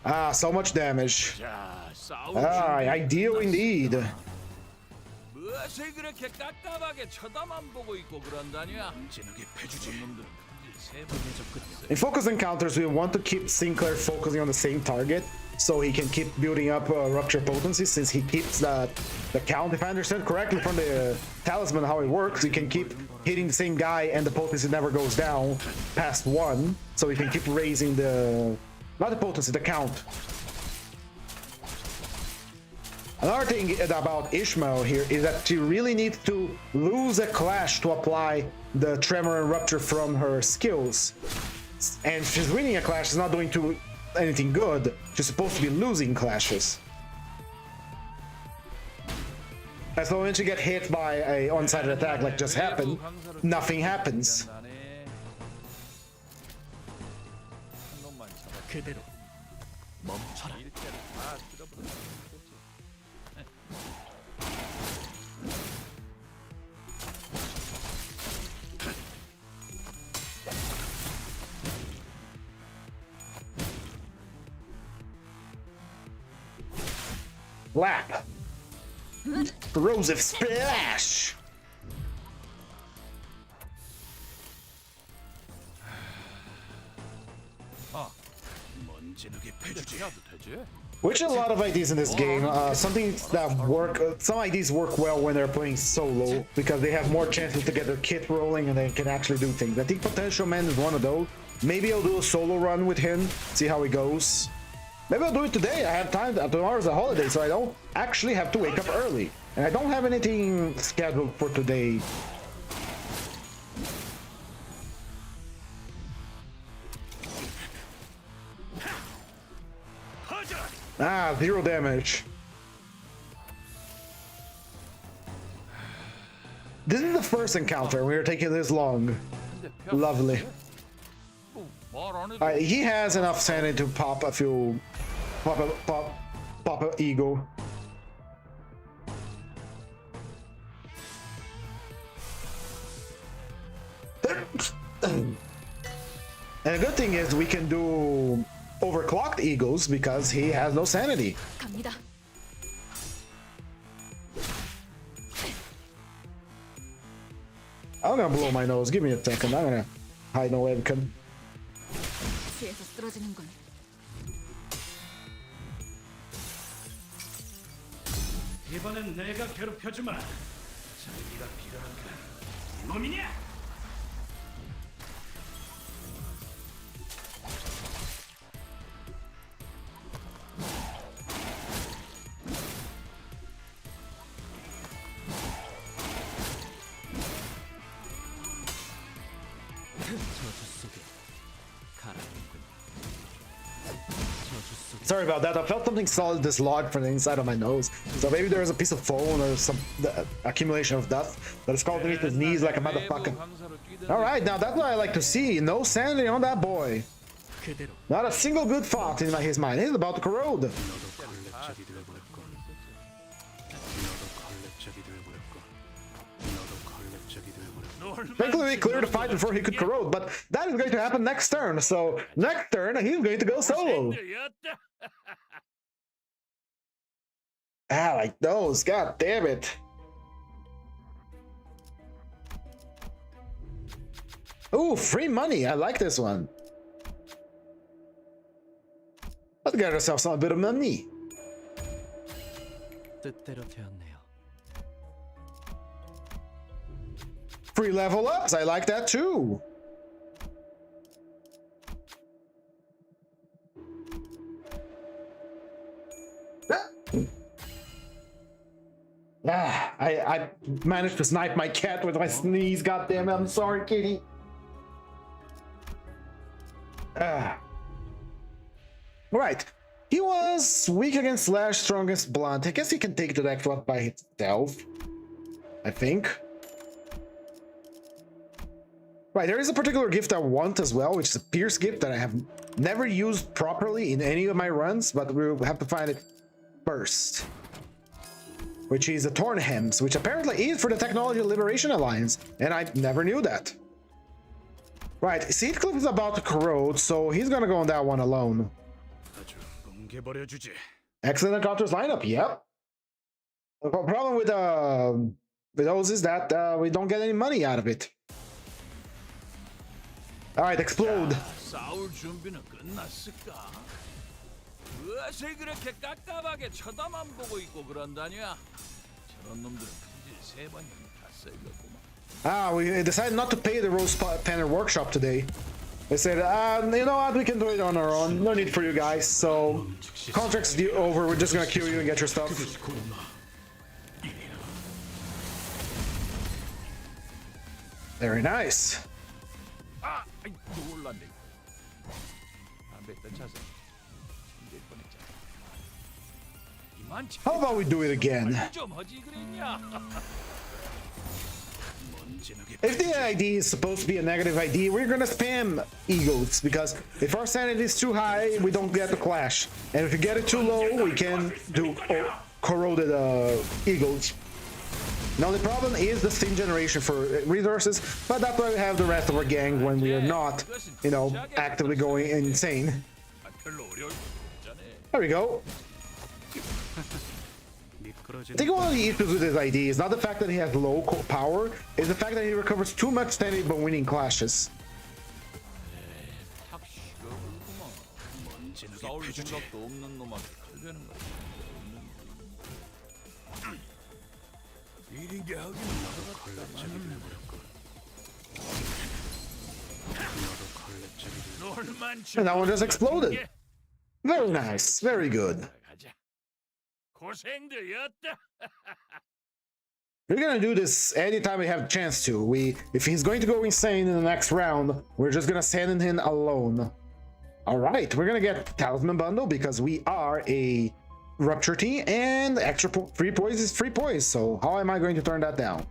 Ah, so much damage. Ah, ideal indeed. 무엇을 그렇게 깝깝하게 쳐다만 보고 있고 그런다냐? 진흙에 패주지. 세 번에 접근했어. In focus encounters, we want to keep Sinclair focusing on the same target, so he can keep building up rupture potency. Since he keeps the count, if I understand correctly from the talisman how it works, you can keep hitting the same guy and the potency never goes down past 1, so we can keep raising the not the potency, the count. Another thing about Ishmael here is that she really needs to lose a clash to apply the Tremor and Rupture from her skills. And if she's winning a clash, she's not doing anything good. She's supposed to be losing clashes. And so when she gets hit by a one-sided attack like just happened, nothing happens. 그대로 멈춰라. Lap. Corrosive splash. Which a lot of ideas in this game, something that work, some ideas work well when they're playing solo because they have more chances to get their kit rolling and they can actually do things. I think Potential Man is one of those. Maybe I'll do a solo run with him, see how he goes. Maybe I'll do it today. I have time. Tomorrow's a holiday, so I don't actually have to wake up early. And I don't have anything scheduled for today. Ah, 0 damage. This is the first encounter. We are taking this long. Lovely. He has enough sanity to pop a few, pop a ego. And the good thing is we can do overclocked egos because he has no sanity. I'm gonna blow my nose. Give me a second. I'm gonna hide no webcam. 이번엔 내가 괴롭혀주마. 자기가 필요한가? 놈이냐? Sorry about that. I felt something solid dislodge from the inside of my nose. So maybe there was a piece of phone or some accumulation of dust that is crawled beneath his knees like a motherfucker. Alright, now that's what I like to see. No sanity on that boy. Not a single good thought in his mind. He's about to corrode. Thankfully, we cleared the fight before he could corrode, but that is going to happen next turn. So next turn, he's going to go solo. Ah, like those. God damn it. Ooh, free money. I like this one. Let's get ourselves a bit of money. Free level ups. I like that too. I managed to snipe my cat with my sneeze. God damn it! I'm sorry, kitty. Right. He was weak against slash, strong against blunt. I guess he can take the next one by himself. I think. Right, there is a particular gift I want as well, which is a Pierce gift that I have never used properly in any of my runs, but we'll have to find it first. Which is the Torn Hems, which apparently is for the Technology Liberation Alliance, and I never knew that. Right, Seedcliff is about to corrode, so he's gonna go on that one alone. 먹여주지. Excellent encounters lineup. Yep. The problem with those is that we don't get any money out of it. All right, explode. 싸울 준비는 끝났을까? 무엇을 그렇게 깝깝하게 쳐다만 보고 있고 그런다냐? 저런 놈들은 품질 세 번이나 다 쓸겠구만. We decided not to pay the Rose Tanner Workshop today. They said, you know what, we can do it on our own. No need for you guys. So, contract's due over. We're just gonna kill you and get your stuff. Very nice. 아, 놀랐네. 안 뱉다 차서 이길 뻔했잖아. 이만 How about we do it again? 좀 하지 그랬냐? If the ID is supposed to be a negative ID, we're gonna spam egos, because if our sanity is too high, we don't get the clash. And if you get it too low, we can do corroded egos. Now the problem is the steam generation for resources, but that's why we have the rest of our gang when we are not, you know, actively going insane. There we go. I think one of the issues with his ID is not the fact that he has low power, it's the fact that he recovers too much sanity by winning clashes. 싸울 생각도 없는 놈한테 칼대는 거야. 이런 게 하긴 And that one just exploded. Very nice, very good. 고생들이었다. We're gonna do this anytime we have a chance to. If he's going to go insane in the next round, we're just gonna send him alone. All right, we're gonna get Talisman Bundle because we are a Rupture team, and extra free poise is free poise. So how am I going to turn that down?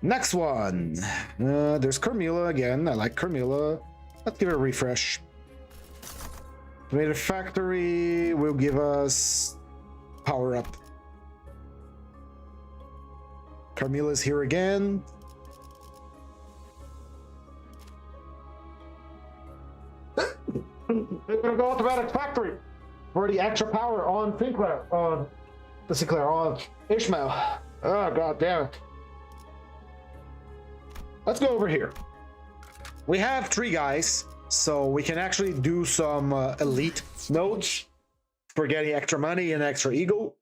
Next one. There's Carmilla again. I like Carmilla. Let's give it a refresh. Tomato Factory will give us power up. Carmilla's here again. We're gonna go automatic factory for the extra power on Sinclair, on Ishmael. Oh, god damn it. Let's go over here. We have 3 guys, so we can actually do some elite nodes for getting extra money and extra ego.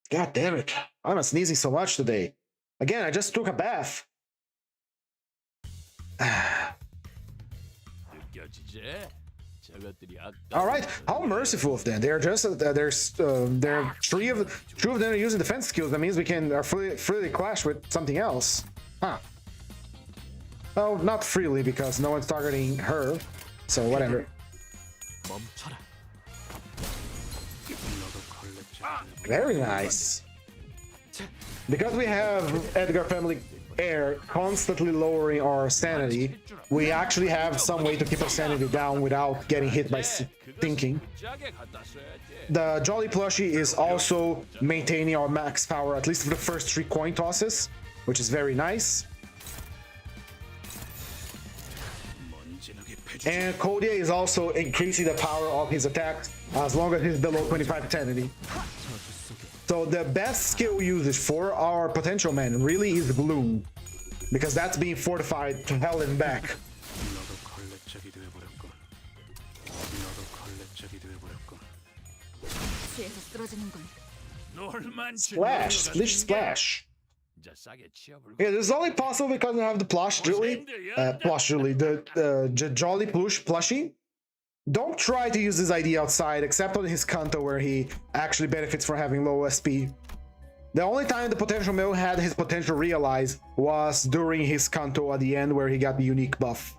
God damn it. I'm sneezing so much today. Again, I just took a bath. All right, how merciful of them. They're just there's 2 of them are using defense skills. That means we can freely clash with something else. Huh. Well, not freely because no one's targeting her. So whatever. Very nice. Because we have Edgar family heir constantly lowering our sanity, we actually have some way to keep our sanity down without getting hit by thinking. The Jolly Plushie is also maintaining our max power, at least for the first 3 coin tosses, which is very nice. And Kodia is also increasing the power of his attacks as long as he's below 25 sanity. So the best skill usage for our potential man really is Bloom, because that's being fortified to hell and back. Splash, splish, splash. Yeah, this is only possible because we have the the Jolly Plushie. Don't try to use this ID outside, except on his Kanto, where he actually benefits from having low SP. The only time the potential male had his potential realized was during his Kanto at the end, where he got the unique buff.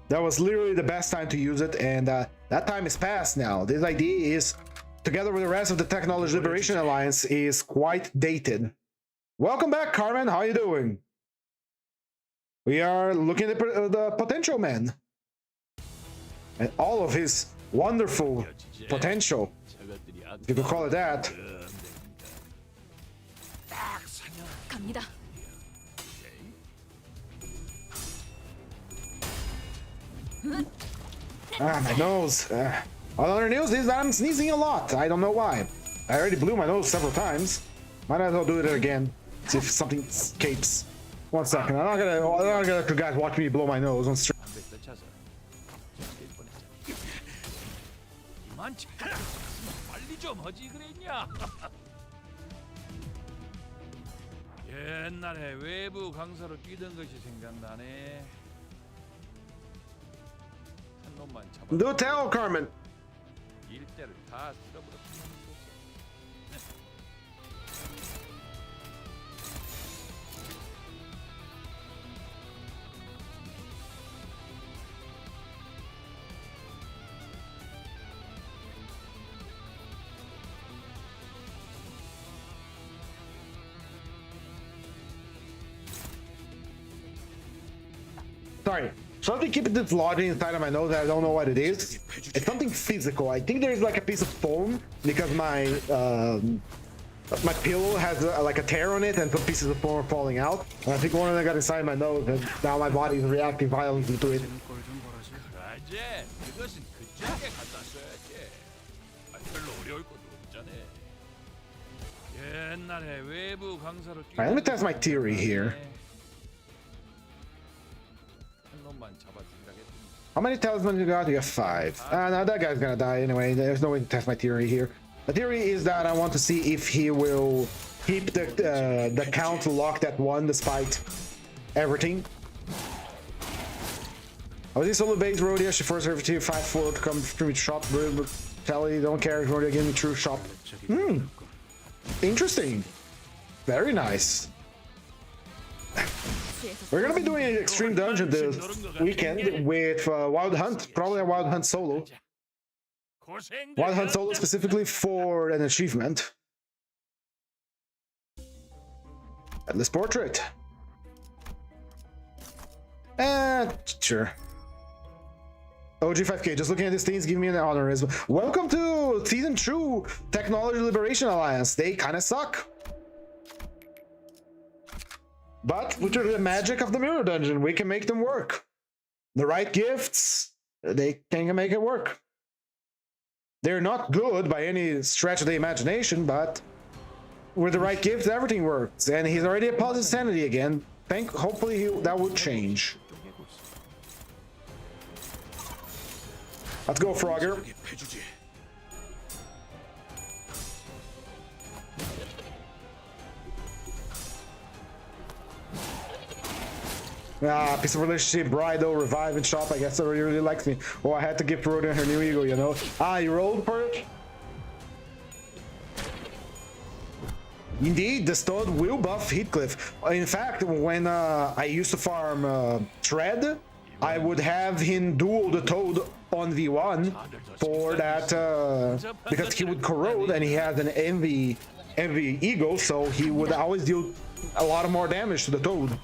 That was literally the best time to use it, and that time is past now. This ID is, together with the rest of the Technology Liberation Alliance, is quite dated. Welcome back, Carmen. How are you doing? We are looking at the potential man and all of his wonderful potential, if you could call it that. Ah, my nose. Other news is that I'm sneezing a lot. I don't know why. I already blew my nose several times. Might as well do it again. See if something escapes. 1 second. I'm not gonna let you guys watch me blow my nose on stream. 빨리 좀 하지 그랬냐? 옛날에 외부 강사로 뛰던 것이 생각나네. 한 놈만 잡아. Do tell, Carmen. 일대를 다 쓸어버렸구만. Sorry. Something keeping this lodging inside of my nose. I don't know what it is. It's something physical. I think there's like a piece of foam because my pillow has like a tear on it and some pieces of foam are falling out. And I think one of them got inside my nose and now my body is reacting violently to it. 그것은 그쪽에 갖다 써야지. 별로 어려울 것도 없잖아. 옛날에 외부 강사로 뛰던. Alright, let me test my theory here. How many talismans you got? You got 5. No, that guy's gonna die anyway. There's no way to test my theory here. The theory is that I want to see if he will keep the count locked at 1 despite everything. I was in solo base Rhodia. She forced her to 5-4 to come through shop. Tally, don't care. Rhodia gave me true shop. Interesting. Very nice. We're gonna be doing an extreme dungeon this weekend with Wild Hunt, probably a Wild Hunt solo. Wild Hunt solo specifically for an achievement. Atlas portrait. Sure. OG5K, just looking at these things, give me an honor as well. Welcome to Season 2 Technology Liberation Alliance. They kinda suck. But with the magic of the mirror dungeon, we can make them work. The right gifts, they can make it work. They're not good by any stretch of the imagination, but with the right gifts, everything works. And he's already at positive sanity again. Hopefully that would change. Let's go, Frogger. Piece of relationship, bridal, revive and shop. I guess everybody really likes me. Oh, I had to give Rhoda her new ego, you know. You rolled for it? Indeed, the Toad will buff Heathcliff. In fact, when I used to farm Tread, I would have him duel the Toad on V1 for that, because he would corrode and he has an envy ego, so he would always deal a lot of more damage to the Toad.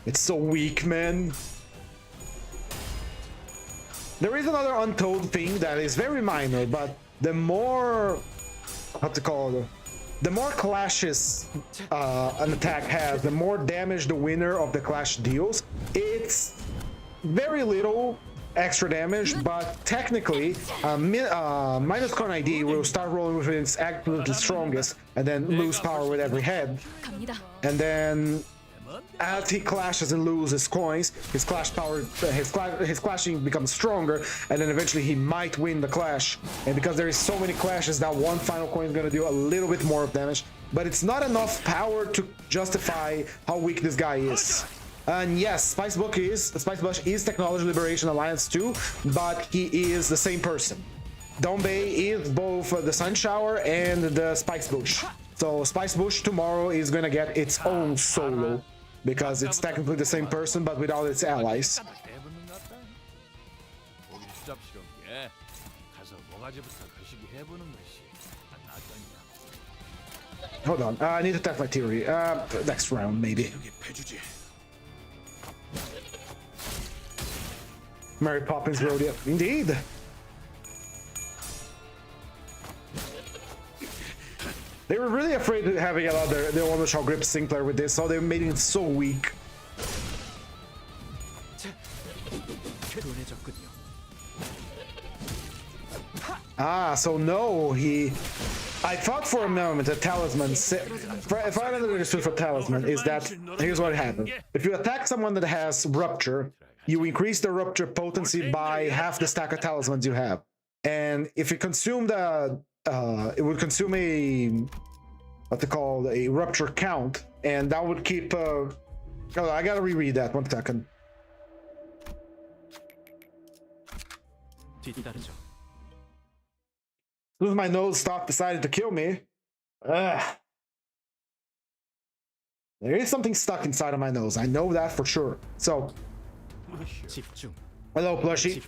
It's so weak, man. There is another untold thing that is very minor, but the more, the more clashes an attack has, the more damage the winner of the clash deals. It's very little extra damage, but technically, minus con ID will start rolling with its absolutely strongest, and then lose power with every head, and then as he clashes and loses coins, his clash power, his clashing becomes stronger, and then eventually he might win the clash. And because there is so many clashes, that one final coin is going to do a little bit more of damage, but it's not enough power to justify how weak this guy is. And yes, Spicebush is Technology Liberation Alliance too, but he is the same person. Donbei is both the Sun Shower and the Spicebush. So Spicebush tomorrow is going to get its own solo, because it's technically the same person but without its allies. Hold on, I need to test my theory. Next round, maybe. Mary Poppins Rodeo, indeed. They were really afraid of having their Wondershall Grip Sinclair with this, so they made it so weak. Ah, so no, I thought for a moment that talisman. If I understood for talisman, is that here's what happened. If you attack someone that has rupture, you increase the rupture potency by half the stack of talismans you have. And if you consume it would consume a what they call a rupture count, and that would keep. Oh, I gotta reread that 1 second. As my nose stopped, decided to kill me. Ugh. There is something stuck inside of my nose. I know that for sure. So, hello, plushie.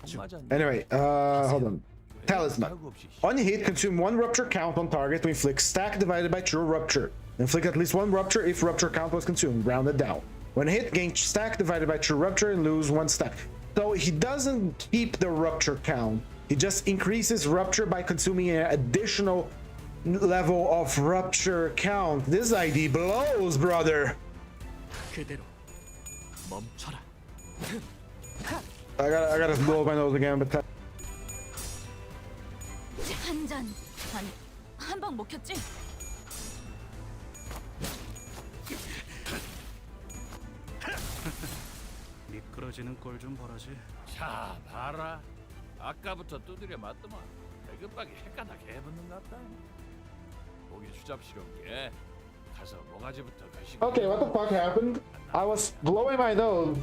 Anyway, hold on. Talisman. On hit, consume 1 rupture count on target to inflict stack divided by true rupture. Inflict at least 1 rupture if rupture count was consumed, rounded down. When hit, gain stack divided by true rupture and lose 1 stack. So he doesn't keep the rupture count. He just increases rupture by consuming an additional level of rupture count. This ID blows, brother. I gotta blow my nose again, but 한방 먹혔지? 미끄러지는 꼴 좀 보라지. 자, 봐라. 아까부터 두드려 맞더만 배급박이 헷가닥 해붙는 것 같다. 고기 수잡스럽게 가서 모가지부터 가시고. okay, what the fuck happened? I was blowing my nose,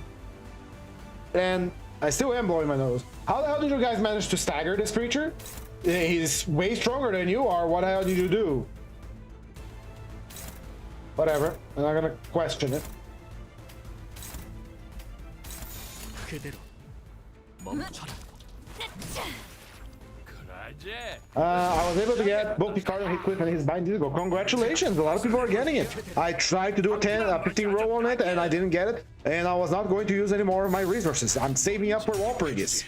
and I still am blowing my nose. How the hell did you guys manage to stagger this creature? He's way stronger than you are. What the hell did you do? Whatever. I'm not gonna question it. 그대로 멈춰라. I was able to get both Picard and Heathcliff and his bind go. Congratulations, a lot of people are getting it. I tried to do a 15 roll on it and I didn't get it, and I was not going to use any more of my resources. I'm saving up for Walpurgis.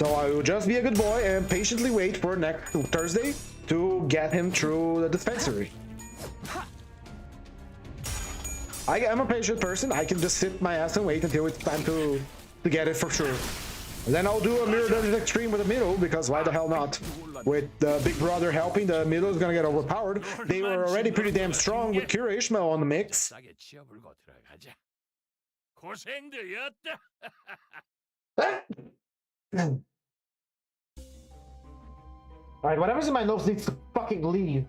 So I will just be a good boy and patiently wait for next Thursday to get him through the dispensary. I am a patient person. I can just sit my ass and wait until it's time to get it for sure. And then I'll do a Mirror Dungeon Extreme with the middle, because why the hell not? With the Big Brother helping, the middle is gonna get overpowered. They were already pretty damn strong with Kira Ishmael on the mix. Alright, whatever's in my nose needs to fucking leave.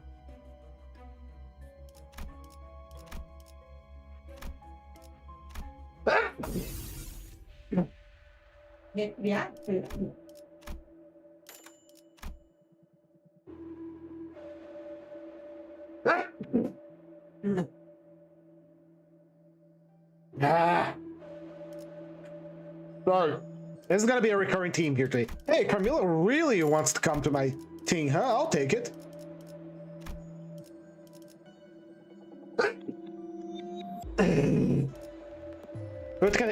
Sorry. This is gonna be a recurring theme here today. Hey, Carmilla really wants to come to my team, huh? I'll take it.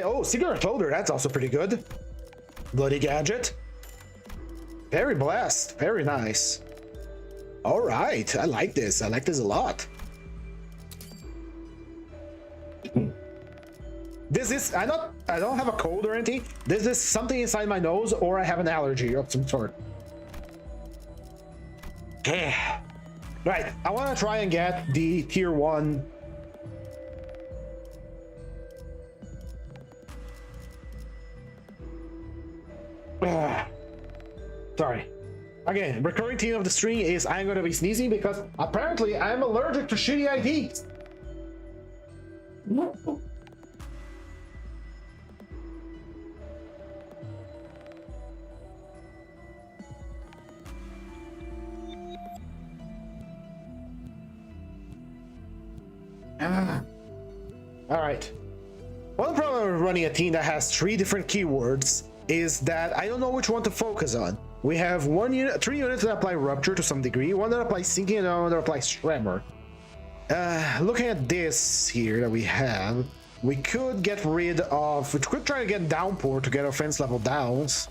Oh, Cigarette Holder, that's also pretty good. Bloody Gadget. Very blessed. Very nice. Alright, I like this. I like this a lot. This is, I don't have a cold or anything. This is something inside my nose, or I have an allergy of some sort. Right, I want to try and get the tier 1. Sorry. Again, recurring theme of the stream is I'm gonna be sneezing because apparently I'm allergic to shitty IDs. Alright. One problem with running a team that has 3 different keywords is that I don't know which one to focus on. We have 3 units that apply Rupture to some degree, one that applies Sinking, and one that applies Tremor. Looking at this here that we have, we could get rid of... We could try to get Downpour to get offense level downs.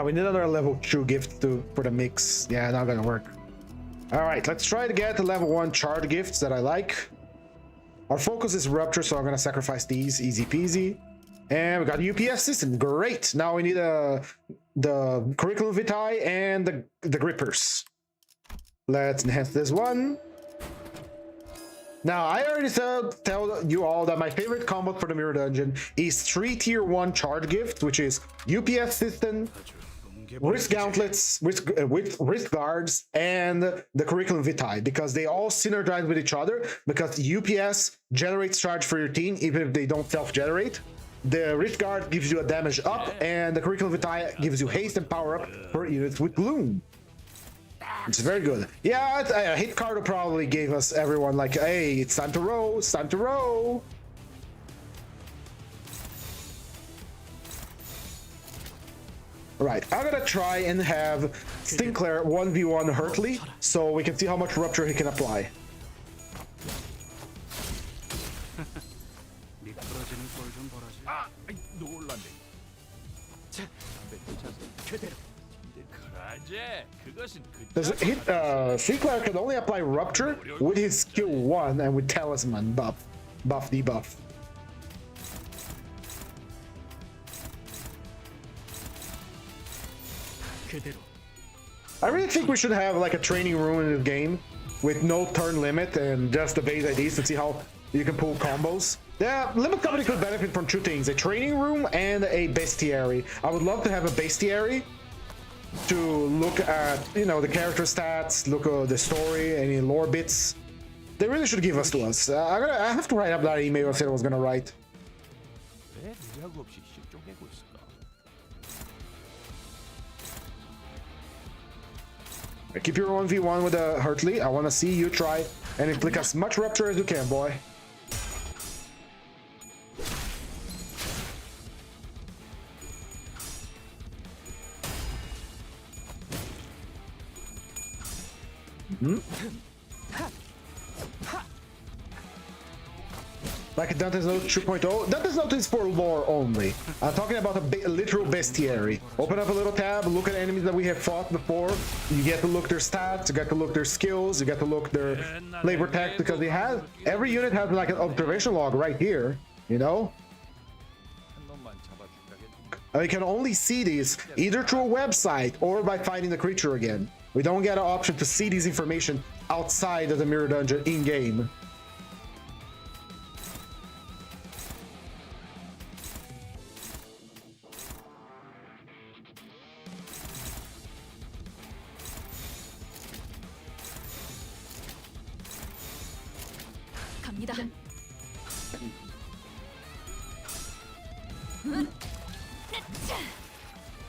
We need another level 2 gift for the mix. Yeah, not gonna work. All right, let's try to get the level 1 charge gifts that I like. Our focus is Rupture, so I'm gonna sacrifice these. Easy peasy. And we got UPS system. Great. Now we need the curriculum vitae and the grippers. Let's enhance this one. Now, I already tell you all that my favorite combo for the Mirror Dungeon is 3 tier 1 charge gifts, which is UPS system, wrist gauntlets, wrist guards, and the curriculum vitae, because they all synergize with each other, because UPS generates charge for your team even if they don't self-generate. The wrist guard gives you a damage up, and the curriculum vitae gives you haste and power up for units with gloom. It's very good. Yeah, Hit Cardo probably gave us everyone like, hey, it's time to row, it's time to row. Right, I'm gonna try and have Sinclair 1v1 Hurtley so we can see how much Rupture he can apply. 아, 놀랐네. 그대로. 그것은 Sinclair can only apply Rupture with his skill 1 and with Talisman buff, debuff. I really think we should have like a training room in this game with no turn limit and just the base IDs to see how you can pull combos. Yeah, Limbus Company could benefit from 2 things: a training room and a bestiary. I would love to have a bestiary to look at, you know, the character stats, look at the story, any lore bits. They really should give us to us. I have to write up that email I said I was gonna write. Keep your 1v1 with the Hurtley. I want to see you try and inflict as much Rupture as you can, boy. Like Dante's Note 2.0. Dante's Note is for lore only. I'm talking about a literal bestiary. Open up a little tab, look at enemies that we have fought before. You get to look their stats, you get to look their skills, you get to look their labor tech, because they have, every unit has like an observation log right here, you know? And we can only see these either through a website or by fighting the creature again. We don't get an option to see these information outside of the Mirror Dungeon in-game.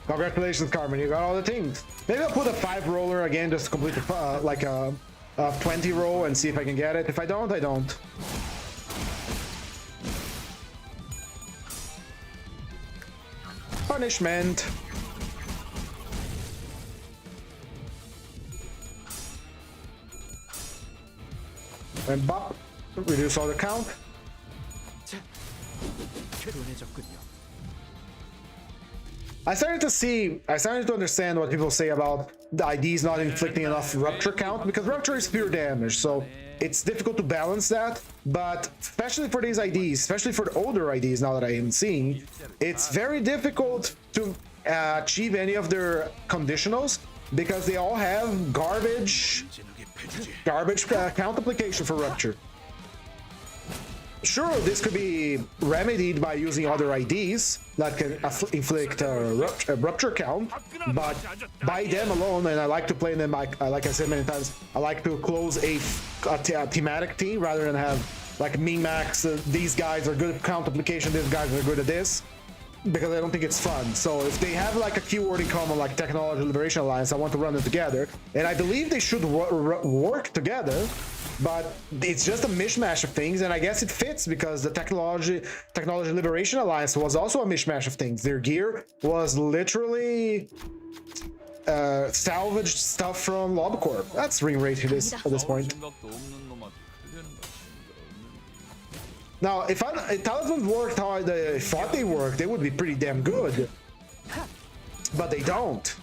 Congratulations, Carmen, you got all the things. Maybe I'll put a 5 roller again just to complete the, like a 20 roll and see if I can get it. If I don't, I don't. Punishment. And bop, reduce all the count. I started to understand what people say about the IDs not inflicting enough Rupture count, because Rupture is pure damage, so it's difficult to balance that. But especially for these IDs, especially for the older IDs now that I am seeing, it's very difficult to achieve any of their conditionals, because they all have garbage count application for Rupture. Sure, this could be remedied by using other IDs that can inflict a Rupture count, but by them alone, and I like to play them, like I said many times, I like to close a thematic team rather than have like min-max, these guys are good at count application, these guys are good at this, because I don't think it's fun. So if they have like a keyword in common like Technology Liberation Alliance, I want to run them together, and I believe they should work together. But it's just a mishmash of things, and I guess it fits because the Technology Liberation Alliance was also a mishmash of things. Their gear was literally salvaged stuff from LobCorp. That's ring rate at this point. Now, if talismans worked how I thought they worked, they would be pretty damn good. But they don't.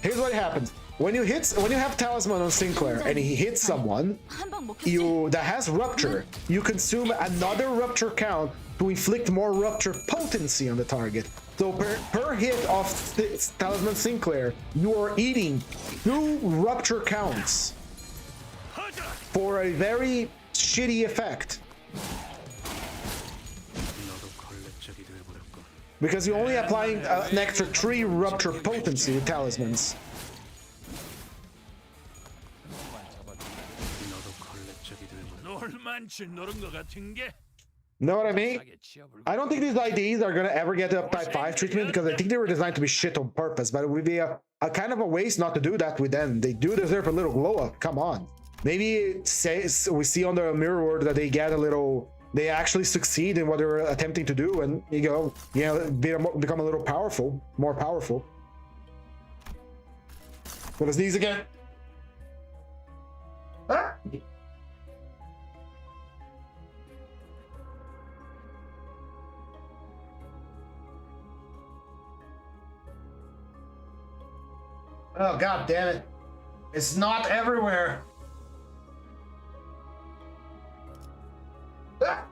Here's what happens. When you have talisman on Sinclair and he hits someone that has rupture, you consume another rupture count to inflict more rupture potency on the target. So per hit of talisman Sinclair, you are eating 2 rupture counts for a very shitty effect. Because you're only applying an extra 3 rupture potency with talismans. Know what I mean? I don't think these IDs are gonna ever get the type 5 treatment because I think they were designed to be shit on purpose, but it would be a kind of a waste not to do that with them. They do deserve a little glow up. Come on. Maybe we see on the mirror world that they get a little, they actually succeed in what they're attempting to do, and become a little powerful, more powerful. What is these again? Ah! Oh, god damn it. It's not everywhere. Ah.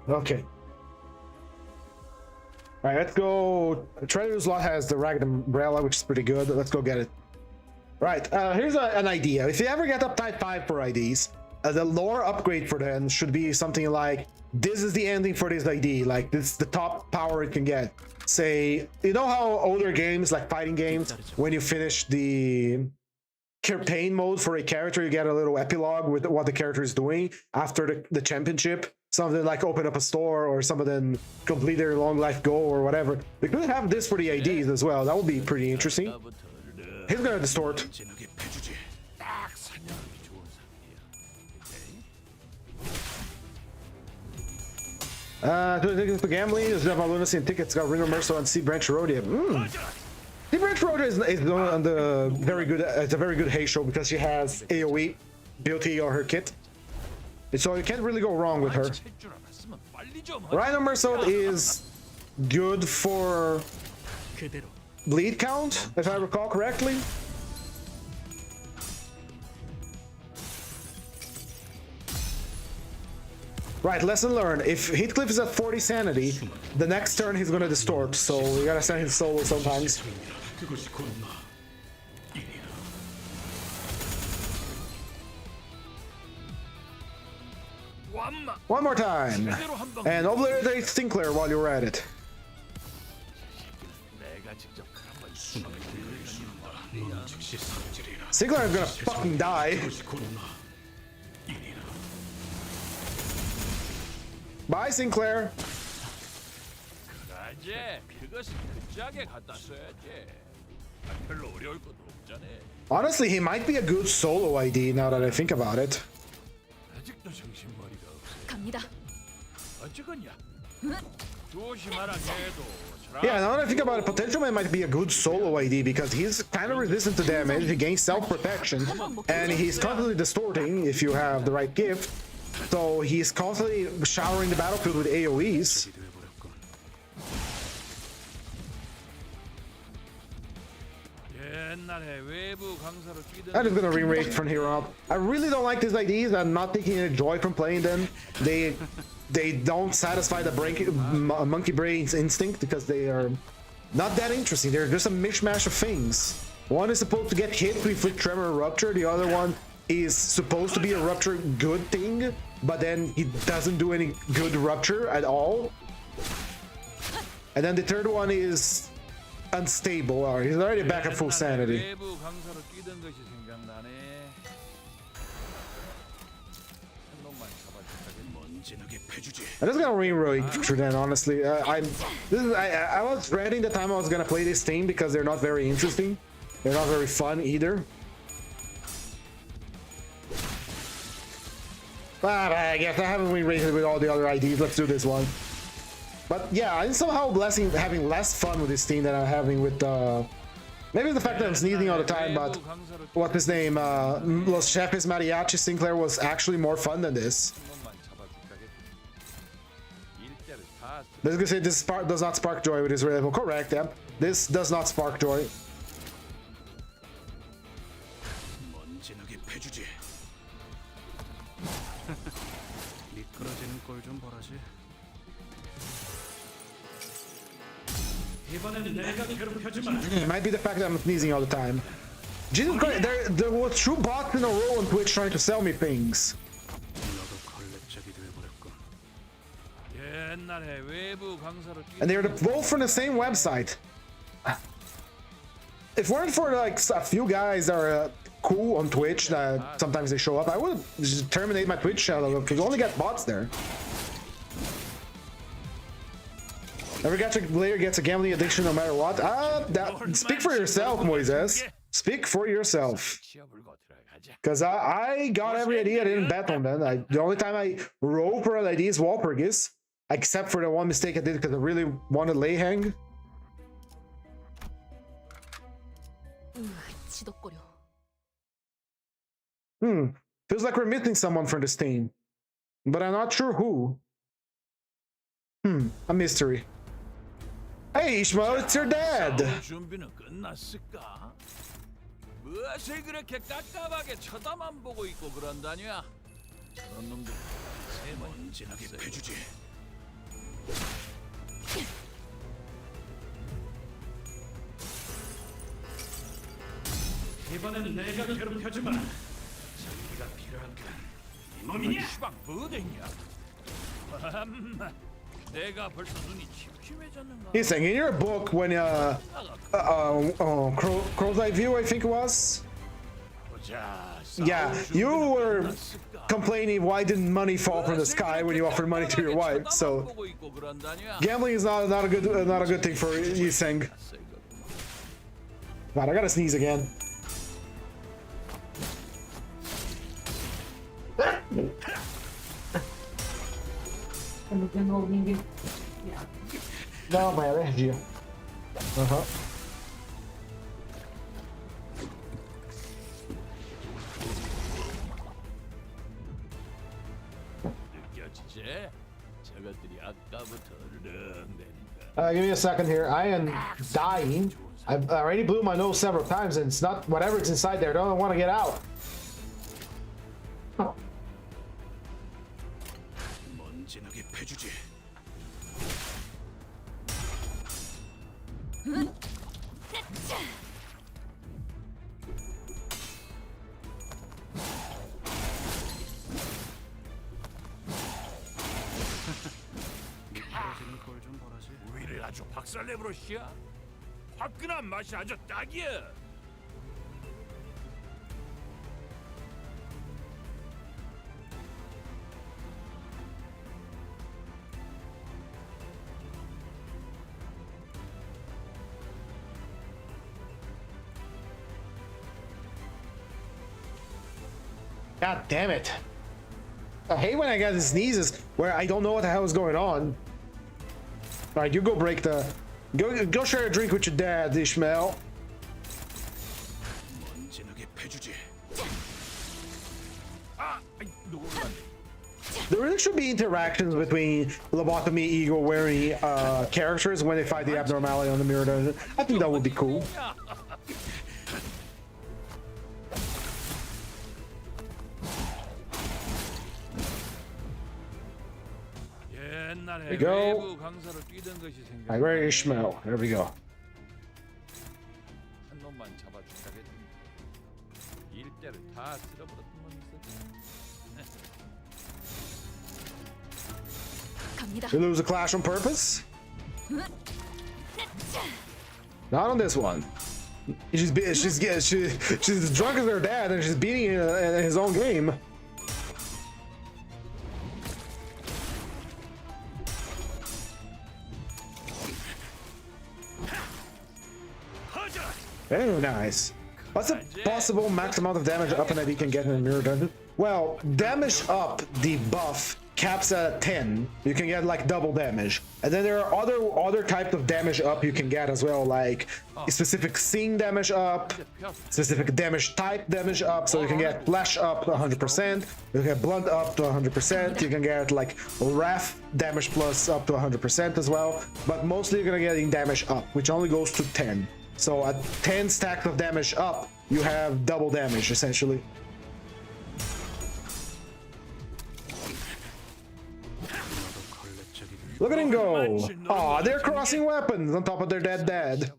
Okay. Alright, let's go. Treasure's Lot has the Ragged Umbrella, which is pretty good. Let's go get it. Right, here's an idea. If you ever get up type 5 for IDs, the lore upgrade for them should be something like, this is the ending for this ID, like this is the top power it can get. Say, you know how older games, like fighting games, when you finish the campaign mode for a character, you get a little epilogue with what the character is doing after the championship. Some of them like open up a store, or some of them complete their long life goal or whatever. They could have this for the IDs as well. That would be pretty interesting. He's gonna distort. Tickets for gambling, there's Devil Lunacy and tickets got Ring Mercer and Sea Branch Rodia. Sea Branch Rodia is on the very good. It's a very good hay show because she has AOE built on her kit, so you can't really go wrong with her. Rhino Mercer is good for bleed count, if I recall correctly. Right, lesson learned. If Heathcliff is at 40 sanity, the next turn he's gonna distort, so you gotta send him solo sometimes. One more time, and obliterate Sinclair while you're at it. Sinclair is gonna fucking die. Bye, Sinclair. Honestly, he might be a good solo ID now that I think about it. Yeah, now that I think about it, Potential Man might be a good solo ID because he's kind of resistant to damage, he gains self-protection, and he's constantly distorting if you have the right gift. So he's constantly showering the battlefield with AoEs. I'm just gonna re-rate from here on up. I really don't like these IDs. I'm not taking any joy from playing them. They don't satisfy the monkey brain's instinct because they are not that interesting. They're just a mishmash of things. One is supposed to get hit to inflict tremor or rupture. The other one is supposed to be a rupture good thing, but then he doesn't do any good rupture at all. And then the third one is unstable. Alright, he's already back at full sanity. I'm just gonna re-rate through that, honestly. I was dreading the time I was gonna play this team because they're not very interesting. They're not very fun either. But I guess I haven't been rated with all the other IDs. Let's do this one. But yeah, I'm somehow having less fun with this team than I'm having with maybe the fact that I'm sneezing all the time, but what's his name? Los Chefes Mariachi Sinclair was actually more fun than this. Let's go say this does not spark joy with his level. Correct, yeah. This does not spark joy. It might be the fact that I'm sneezing all the time. Jesus Christ, there were 2 bots in a row on Twitch trying to sell me things. And they're both from the same website. If it weren't for like a few guys that are cool on Twitch that sometimes they show up, I would just terminate my Twitch channel because you only get bots there. Every player gets a gambling addiction no matter what. Speak for yourself, Moises. Speak for yourself. Because I got every idea, I didn't bet on them. The only time I roll for an idea is Walpurgis. Except for the one mistake I did because I really wanted lay hang. Feels like we're missing someone from this team. But I'm not sure who. A mystery. Hey Ishmael, it's your dad! 무엇을 그렇게 깝깝하게 쳐다만 보고 있고 그런다냐? 저런 놈들 세 번 진하게 패주지. 이번엔 내가 괴롭혀주마. 자기가 필요한 건 이놈이냐? 시방 뭐되냐? 내가 벌써 눈이 침침해졌는가? He's saying in your book when Crow's Eye View, I think it was. Yeah, you were complaining why didn't money fall from the sky when you offered money to your wife. So gambling is not a good thing for you, Seng. God, I gotta sneeze again. No, my allergy. Give me a second here. I am dying. I've already blew my nose several times, and it's not whatever's inside there. I don't want to get out. Oh. 우리를 아주 박살내버렸시야. 화끈한 맛이 아주 딱이야. God damn it. I hate when I get sneezes where I don't know what the hell is going on. Alright, you go break the... Go share a drink with your dad, Ishmael. There really should be interactions between Lobotomy, Ego wearing characters when they fight the abnormality on the mirror dungeon. I think that would be cool. There we go. Alright, where is Ishmael? There we go. You lose a clash on purpose? Not on this one. She's drunk as her dad and she's beating in his own game. Very nice. What's the possible max amount of damage up and that he can get in a mirror dungeon? Well, damage up, the buff caps at 10. You can get like double damage, and then there are other types of damage up you can get as well, like specific scene damage up, specific damage type damage up. So you can get flash up to 100%, you can get blunt up to 100%, you can get like wrath damage plus up to 100% as well, but mostly you're gonna get in damage up, which only goes to 10. So at 10 stacks of damage up, you have double damage essentially. Look at him go! Aw, they're crossing weapons on top of their dead dad.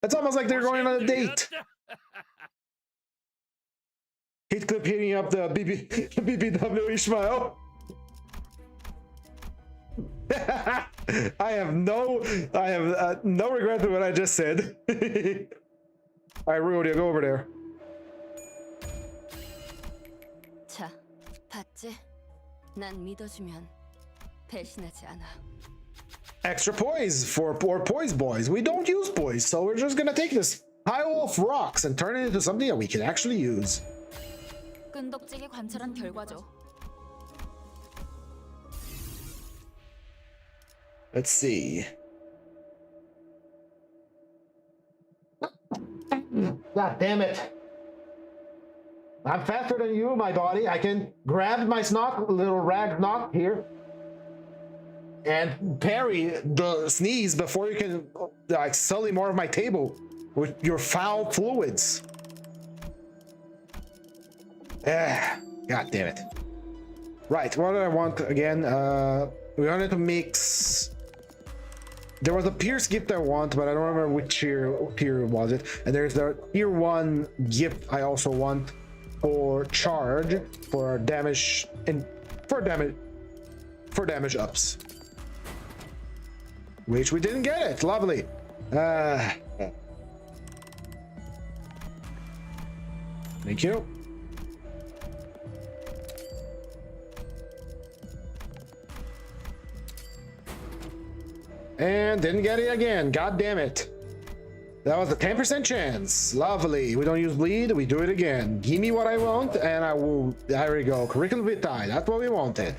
It's almost like they're going on a date. Heathcliff hitting up the BBW Ishmael. I have no regret to what I just said. Alright, Rudy, go over there. 자, 봤지? 난 믿어주면 배신하지 않아. Extra poise for poise boys. We don't use poise, so we're just gonna take this pile of rocks and turn it into something that we can actually use. 끈덕지게 관찰한 결과죠. Let's see. God damn it. I'm faster than you, my body. I can grab my snot, little rag knot here, and parry the sneeze before you can like sully more of my table with your foul fluids. God damn it. Right, what did I want again? We wanted to mix. There was a Pierce gift I want, but I don't remember which tier was it. And there's the tier 1 gift I also want for charge, for damage, and for damage ups. Which we didn't get it. Lovely. Thank you. And didn't get it again. God damn it. That was a 10% chance. Lovely. We don't use bleed. We do it again. Give me what I want and I will. There we go. Curriculum vitae. That's what we wanted.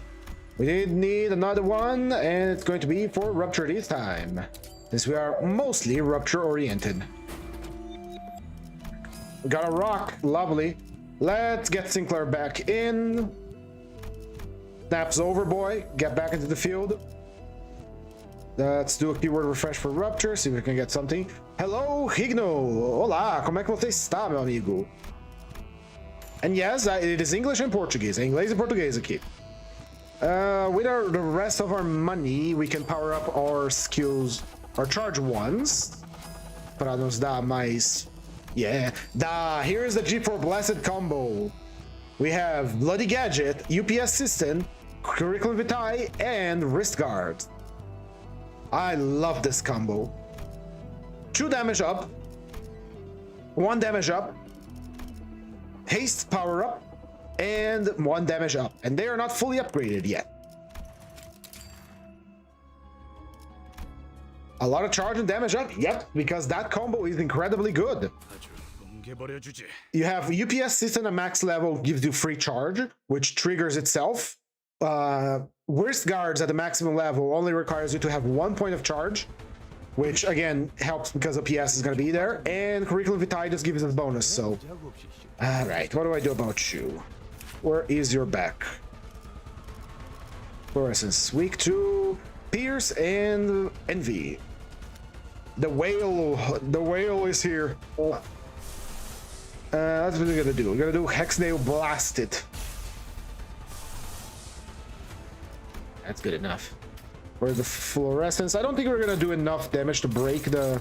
We did need another one, and it's going to be for rupture this time, since we are mostly rupture oriented. We got a rock. Lovely. Let's get Sinclair back in. Snaps over, boy. Get back into the field. Let's do a keyword refresh for rupture, see if we can get something. Hello, Higno! Olá, como é que você está, meu amigo? And yes, it is English and Portuguese. Inglês e português aqui. With the rest of our money, we can power up our skills, our charge ones, para nos dar mais. Yeah, here is the G4 Blessed combo. We have Bloody Gadget, UPS System, Curriculum Vitae, and Wrist Guard. I love this combo. 2 damage up, 1 damage up, haste power up, and 1 damage up. And they are not fully upgraded yet. A lot of charge and damage up? Yep, because that combo is incredibly good. You have UPS System at max level, gives you free charge, which triggers itself. Wrist Guards at the maximum level only requires you to have 1 point of charge, which again helps because OPS is going to be there, and Curriculum Vitae just gives us bonus. So all right, what do I do about you? Where is your back? Fluorescence, weak to Pierce and Envy. The whale is here. That's what we're gonna do. We're gonna do Hexnail Blast it. That's good enough. For the fluorescence, I don't think we're gonna do enough damage to break the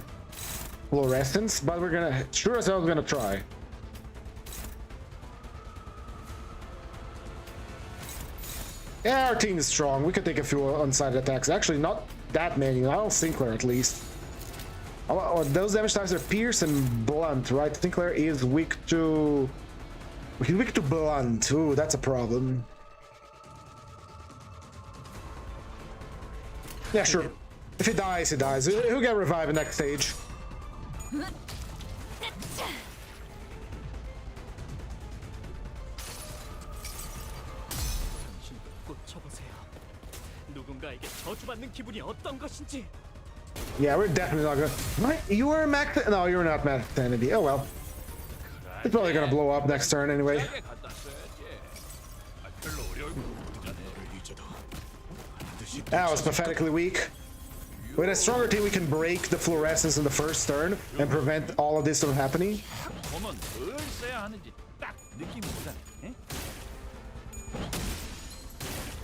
fluorescence, but we're gonna sure as hell gonna try. Yeah, our team is strong. We could take a few unsighted attacks. Actually, not that many. I don't Sinclair at least. Oh, those damage types are Pierce and Blunt, right? Sinclair is weak to. He's weak to Blunt. Ooh, that's a problem. Yeah, sure. If he dies, he dies. He'll get revived next stage. 저주받는 기분이 어떤 것인지. Yeah, we're definitely not gonna. What? You were max. No, you're not max sanity. Oh well. It's probably gonna blow up next turn anyway. 세게 갖다 써야지. 아, 별로 어려울 거 없잖아. That was pathetically weak. With a stronger team, we can break the fluorescence in the first turn and prevent all of this from happening. 보면 뭘 써야 하는지 딱 느낌이 오잖아. 에?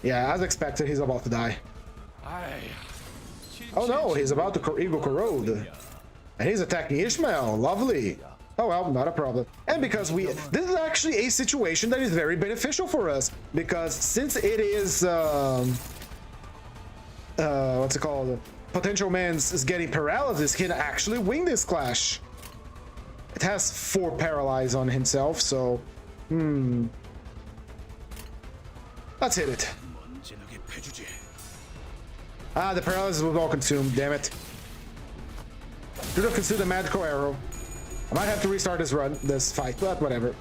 Yeah, as expected, he's about to die. 아이. Oh no, he's about to Eagle Corrode. And he's attacking Ishmael. Lovely. Oh well, not a problem. And because this is actually a situation that is very beneficial for us. Because since it is, what's it called? Potential Man's is getting paralysis, he can actually win this clash. It has 4 paralyze on himself, so, let's hit it. Ah, the paralysis was all consumed, damn it. Should have consumed the magical arrow. I might have to restart this fight, but whatever.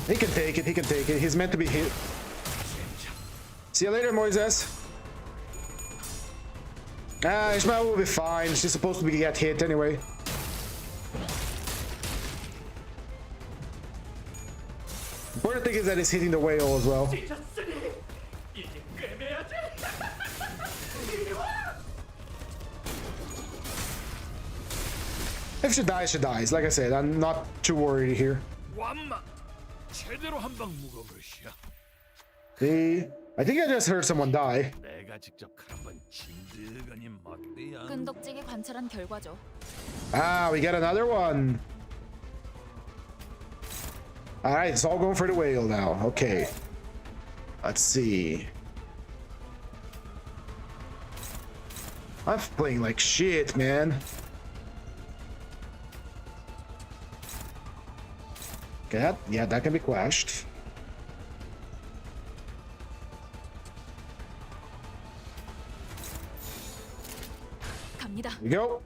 He can take it, he's meant to be hit. See you later, Moises. Ah, Ishmael will be fine, she's supposed to get hit anyway. Important thing is that he's hitting the whale as well. If she dies, she dies. Like I said, I'm not too worried here. 완마. 제대로 한 방 묵어보시오. I think I just heard someone die. 내가 직접 한번 진득하니 맛대야. 끈덕지게 관찰한 결과죠. Ah, we get another one. Alright, it's all going for the whale now. Okay. Let's see. I'm playing like shit, man. Okay, that can be quashed. 갑니다. Here we go.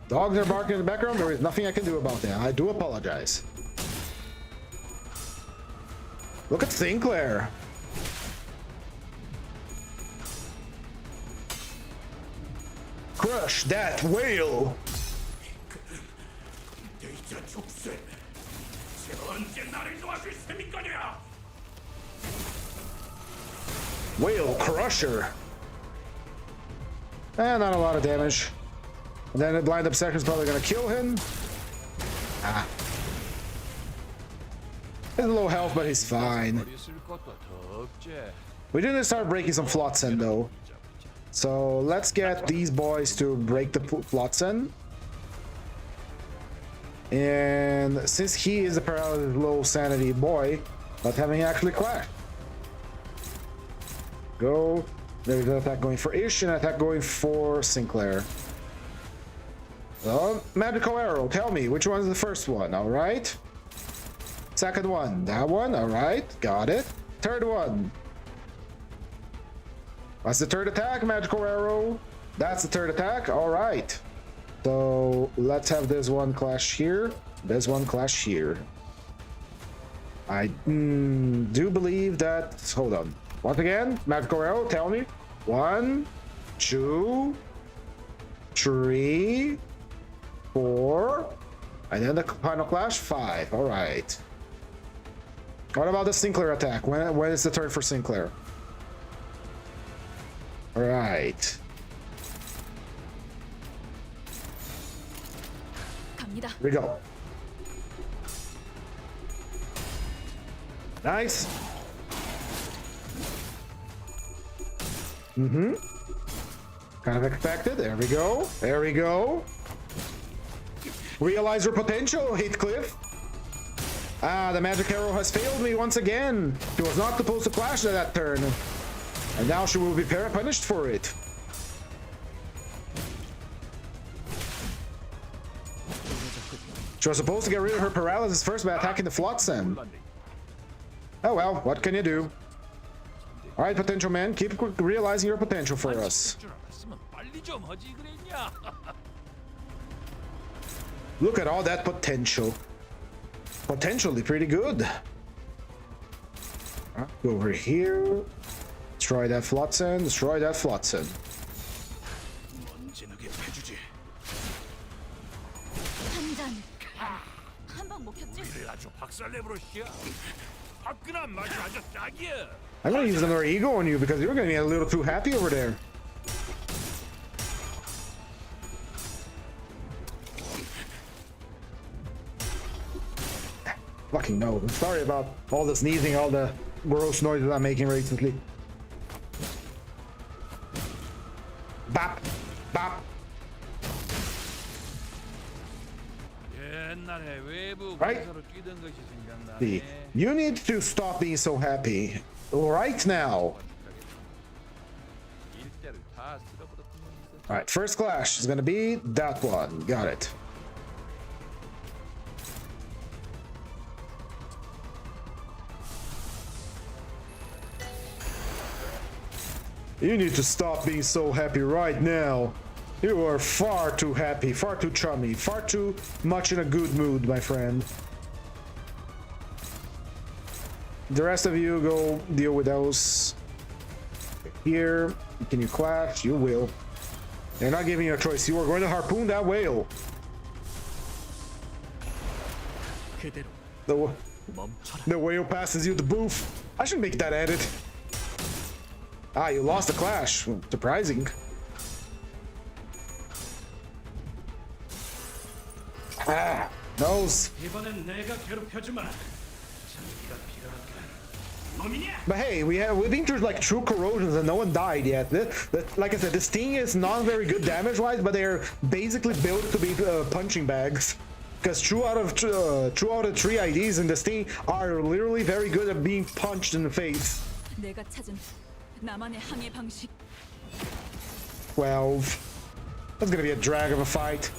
Dogs are barking in the background. There is nothing I can do about that. I do apologize. Look at Sinclair. Crush that whale. Whale crusher. And not a lot of damage. And then the blind obsession is probably gonna kill him. Ah. He's low health, but he's fine. We do need to start breaking some Flotsam though. So let's get these boys to break the Flotsam. And since he is a paralyzed low sanity boy, let's have him actually clash. Go. There's an attack going for Ish and an attack going for Sinclair. So, magical arrow, tell me, which one's the first one? Alright. Second one, that one, alright, got it. Third one. That's the third attack, magical arrow. That's the third attack, alright. So, let's have this one clash here, this one clash here. I do believe that, hold on. Once again, magical arrow, tell me. 1, 2, 3, 4, and then the final clash, 5. All right. What about the Sinclair attack? When is the turn for Sinclair? All right. 갑니다. Here we go. Nice. Kind of expected. There we go. There we go. Realize your potential, Heathcliff. Ah, the magic arrow has failed me once again. She was not supposed to flash at that turn. And now she will be punished for it. She was supposed to get rid of her paralysis first by attacking the Flotsam. Oh well, what can you do? Alright, potential man, keep realizing your potential for us. Look at all that potential. Potentially pretty good. Go over here. Destroy that Flotsam. Destroy that Flotsam. 먼지나게 패주지. 한방 먹혔지? 이를 아주 박살내버렸시야. 화끈한 맛이 아주 딱이야. I'm gonna use another ego on you because you're gonna get a little too happy over there. Fucking no. I'm sorry about all the sneezing, all the gross noises I'm making recently. Bop, bop. 옛날에 외부 Right. 공사로 뛰던 것이 생각나네. You need to stop being so happy right now. 일대를 다 쓸어버렸던 놈이었어. All right, first clash is gonna be that one. Got it. You need to stop being so happy right now. You are far too happy, far too chummy, far too much in a good mood, my friend. The rest of you go deal with those. Here, can you clash? You will. They're not giving you a choice. You are going to harpoon that whale. 그대로 The, 멈춰라. the whale passes you the booth. I should make that edit. Ah, you lost the clash. Surprising. Ah, nose. 이번엔 내가 괴롭혀주마. 장기가 필요할까? 놈이냐? But hey, we've been through like true corrosions and no one died yet. Like I said, this thing is not very good damage-wise, but they're basically built to be punching bags. Because two out of three IDs in this thing are literally very good at being punched in the face. 내가 찾은 나만의 항해 방식. 12. That's gonna be a drag of a fight.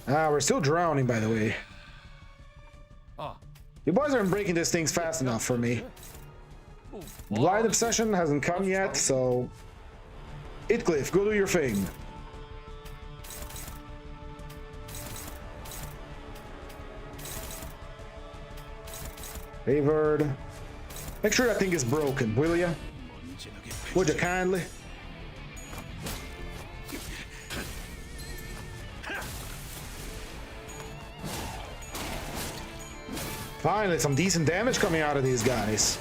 Ah, we're still drowning, by the way. 아, You boys aren't breaking these things fast enough for me. 뭐, Blind Obsession hasn't come yet, so... Itcliffe, go do your thing. Favored. Make sure that thing is broken, will ya? 먼지나게 Would you kindly? Finally, some decent damage coming out of these guys.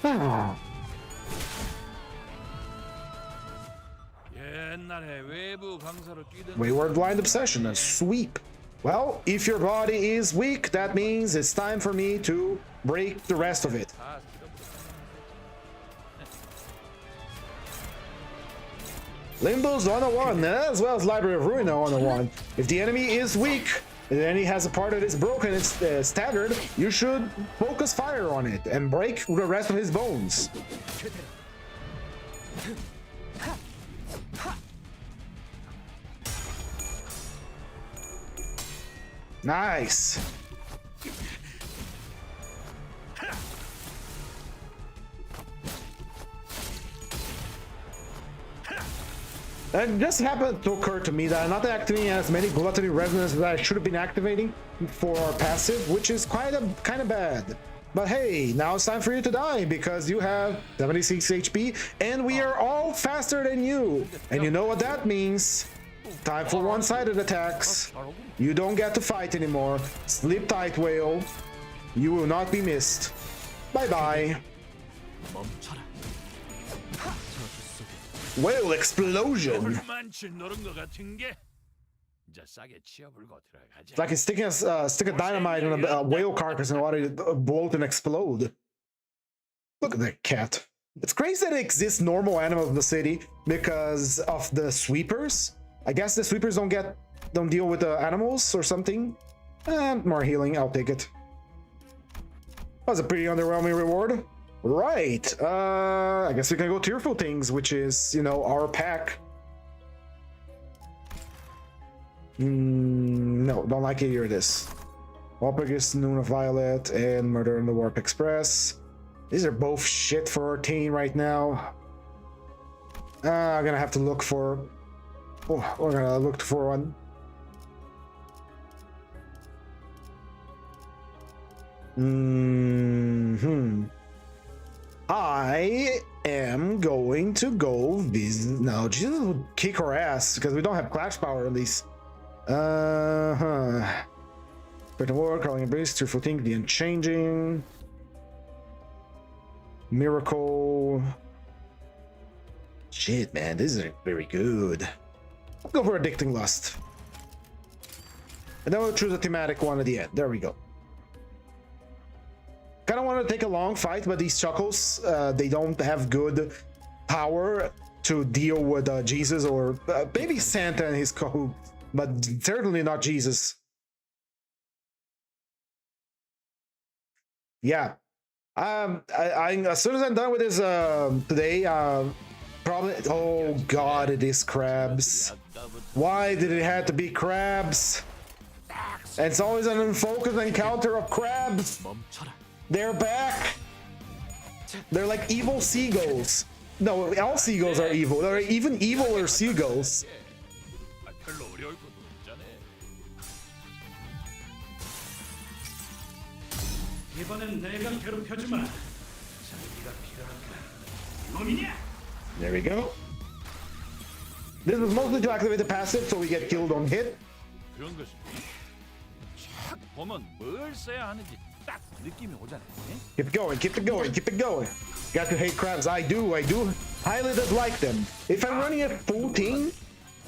Ah. 옛날에 외부 강사로 뛰던 Wayward Blind Obsession, a sweep. Well, if your body is weak, that means it's time for me to break the rest of it. 다 쓸어버렸던 Limbus 101, as well as Library of Ruin 101. If the enemy is weak, and the enemy has a part that is broken, it's staggered, you should focus fire on it and break the rest of his bones. Nice. It just happened to occur to me that I'm not activating as many gluttony resonance that I should have been activating for our passive, which is kind of bad. But hey, now it's time for you to die because you have 76 HP and we are all faster than you. And you know what that means? Time for one-sided attacks. You don't get to fight anymore. Sleep tight, whale. You will not be missed. Bye-bye. 멈춰라. Whale explosion. 얼만치 노른 것 같은 게 이제 싸게 치워불고 들어가자. It's like he's sticking a stick of dynamite in a whale carcass and want to blow it and explode. Look at that cat. It's crazy that it exists normal animals in the city because of the sweepers. I guess the sweepers don't deal with the animals or something. More healing, I'll take it. That was a pretty underwhelming reward. Right, I guess we can go tearful things, which is, you know, our pack. No, don't like it. Hear this. Opus Luna Violet and Murder in the Warp Express. These are both shit for Arcane right now. I'm gonna have to look for... Oh, we're gonna look for one. I am going to go visit... No, Jesus would kick our ass because we don't have Clash Power at least. Curtain War, Crawling Embrace, Tearful Think, The Unchanging, Miracle. Shit, man, this is very good. I'll go for Addicting Lust. And then we'll choose a thematic one at the end. There we go. Kind of want to take a long fight, but these Chuckles, they don't have good power to deal with Jesus or maybe Santa and his Kahoot, but certainly not Jesus. Yeah. As soon as I'm done with this today, probably... Oh god, it is crabs. Why did it have to be crabs? And it's always an unfocused encounter of crabs. They're back. They're like evil seagulls. No, all seagulls are evil. They're even eviler seagulls. There we go. This was mostly to activate the passive so we get killed on hit. Keep going, keep it going, keep it going. Got to hate crabs. I do highly dislike them. If I'm running a full team,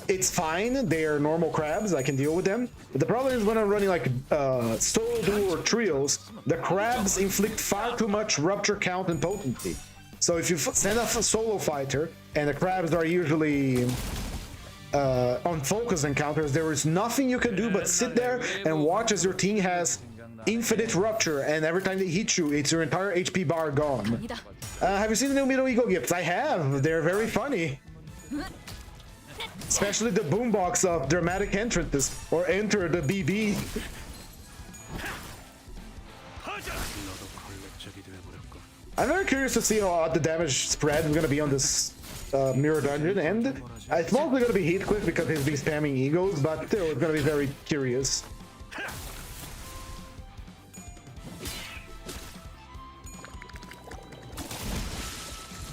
it's fine. They are normal crabs, I can deal with them. But the problem is when I'm running like solo duo or trios, the crabs inflict far too much rupture count and potency. So if you send off a solo fighter and the crabs are usually on focus encounters, there is nothing you can do but sit there and watch as your team has infinite rupture, and every time they hit you, it's your entire HP bar gone. Have you seen the new Middle Eagle gifts? I have. They're very funny. Especially the boombox of dramatic entrances, or enter the BB. I'm very curious to see how the damage spread is going to be on this mirror dungeon, and it's mostly going to be Heathcliff because he's been spamming Eagles, but still, it's going to be very curious.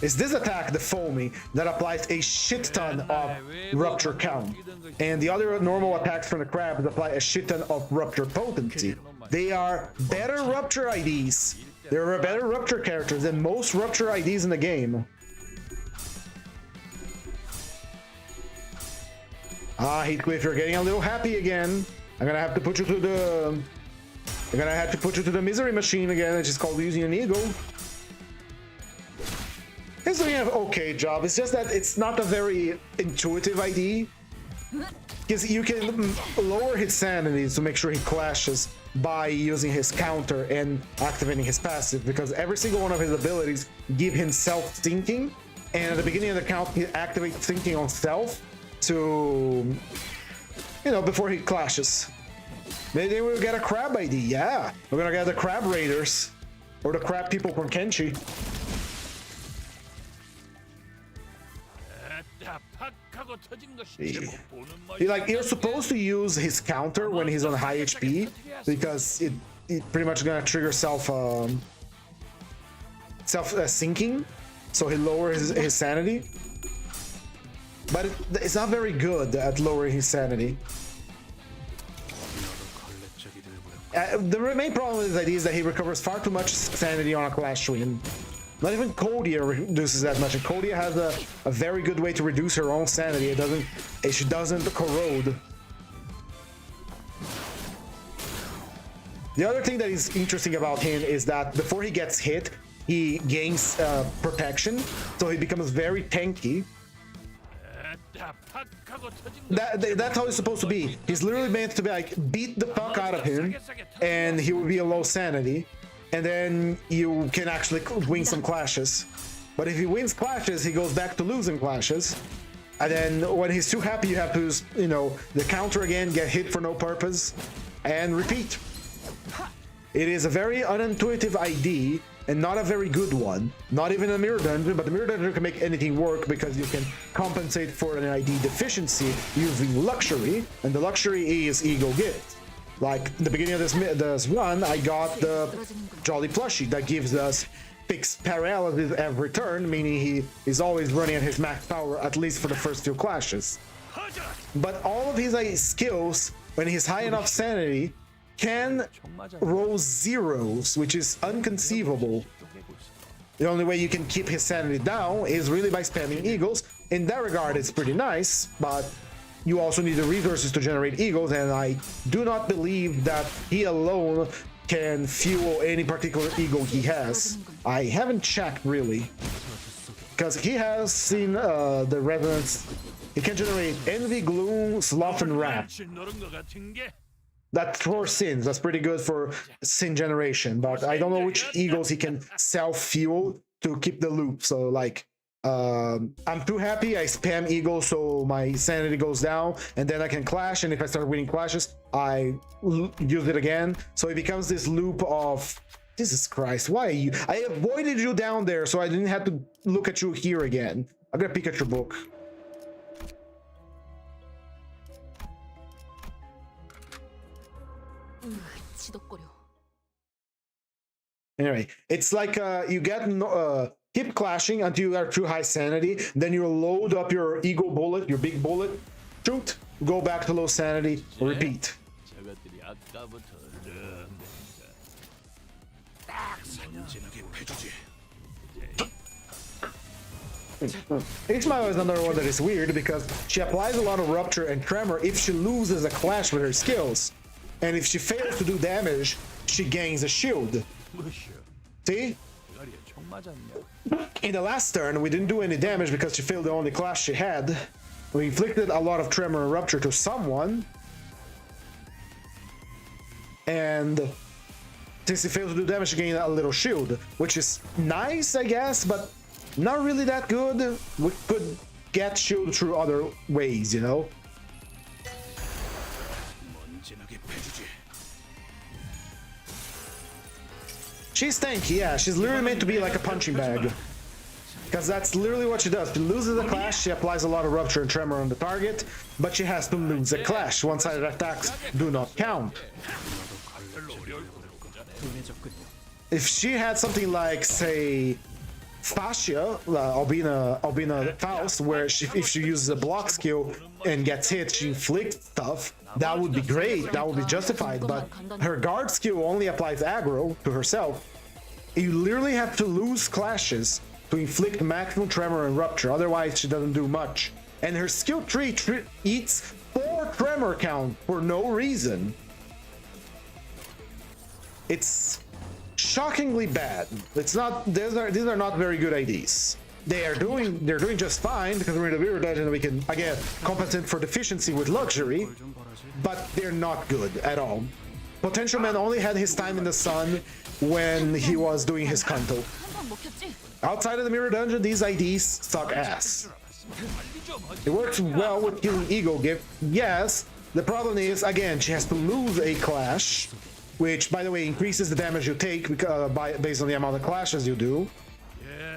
Is this attack, the foamy, that applies a shit ton of rupture count, and the other normal attacks from the crabs apply a shit ton of rupture potency. They are better rupture IDs. They're better rupture characters than most rupture IDs in the game. Ah, Heathcliff, you're getting a little happy again. I'm gonna have to put you to the... I'm gonna have to put you to the misery machine again, which is called using an eagle. He's doing an okay job. It's just that it's not a very intuitive ID. Because you can lower his sanity to make sure he clashes by using his counter and activating his passive, because every single one of his abilities give him self-thinking, and at the beginning of the count he activates thinking on self to, you know, before he clashes. Maybe we'll get a crab ID. Yeah, we're gonna get the crab raiders or the crab people from Kenshi. You're supposed to use his counter when he's on high HP, because it pretty much gonna trigger self sinking, so he lowers his sanity. But it's not very good at lowering his sanity. The main problem with this idea is that he recovers far too much sanity on a clash win. Not even Kodia reduces that much, and Kodia has a very good way to reduce her own sanity. She doesn't corrode. The other thing that is interesting about him is that before he gets hit, he gains protection, so he becomes very tanky. That's how it's supposed to be. He's literally meant to be like, beat the fuck out of him, and he will be a low sanity. And then you can actually win some clashes. But if he wins clashes, he goes back to losing clashes. And then when he's too happy, you have to use, you know, the counter again, get hit for no purpose, and repeat. It is a very unintuitive ID and not a very good one. Not even a mirror dungeon, but the mirror dungeon can make anything work because you can compensate for an ID deficiency using luxury, and the luxury is ego gift. Like in the beginning of this run, I got the Jolly Plushie that gives us fixed paralysis every turn, meaning he is always running at his max power, at least for the first few clashes. But all of his skills, when he's high enough sanity, can roll zeros, which is inconceivable. The only way you can keep his sanity down is really by spamming eagles. In that regard, it's pretty nice, but you also need the resources to generate eagles, and I do not believe that he alone can fuel any particular eagle he has. I haven't checked really, because he has seen the resonance. He can generate envy, gloom, sloth, and wrath. That's for sins. That's pretty good for sin generation, but I don't know which eagles he can self-fuel to keep the loop. So like, I'm too happy. I spam eagles so my sanity goes down, and then I can clash. And if I start winning clashes, I use it again. So it becomes this loop of, Jesus Christ, why are you? I avoided you down there so I didn't have to look at you here again. I'm gonna peek at your book. Anyway, it's like you get keep clashing until you are too high sanity, then you load up your ego bullet, your big bullet, shoot, go back to low sanity, repeat. Ishmael is another one that is weird because she applies a lot of rupture and tremor if she loses a clash with her skills, and if she fails to do damage, she gains a shield. See? In the last turn, we didn't do any damage because she failed the only clash she had. We inflicted a lot of tremor and rupture to someone, and since she failed to do damage, she gained a little shield, which is nice, I guess, but not really that good. We could get shield through other ways, you know? She's tanky, yeah. She's literally meant to be like a punching bag, because that's literally what she does. She loses a clash, she applies a lot of rupture and tremor on the target, but she has to lose a clash. One-sided attacks do not count. If she had something like, say, Fascia, Albina Faust, where if she uses a block skill and gets hit, she inflicts stuff, that would be great, that would be justified, but her guard skill only applies aggro to herself. You literally have to lose clashes to inflict maximum tremor and rupture, otherwise she doesn't do much. And her skill tree eats 4 tremor count for no reason. It's shockingly bad. It's not, these are not very good IDs. They're doing just fine because we're in the mirror dungeon and we can again compensate for deficiency with luxury, but they're not good at all. Potential Man only had his time in the sun when he was doing his kanto. Outside of the mirror dungeon, these IDs suck ass. It works well with killing ego gift, yes. The problem is, again, she has to lose a clash, which, by the way, increases the damage you take based on the amount of clashes you do.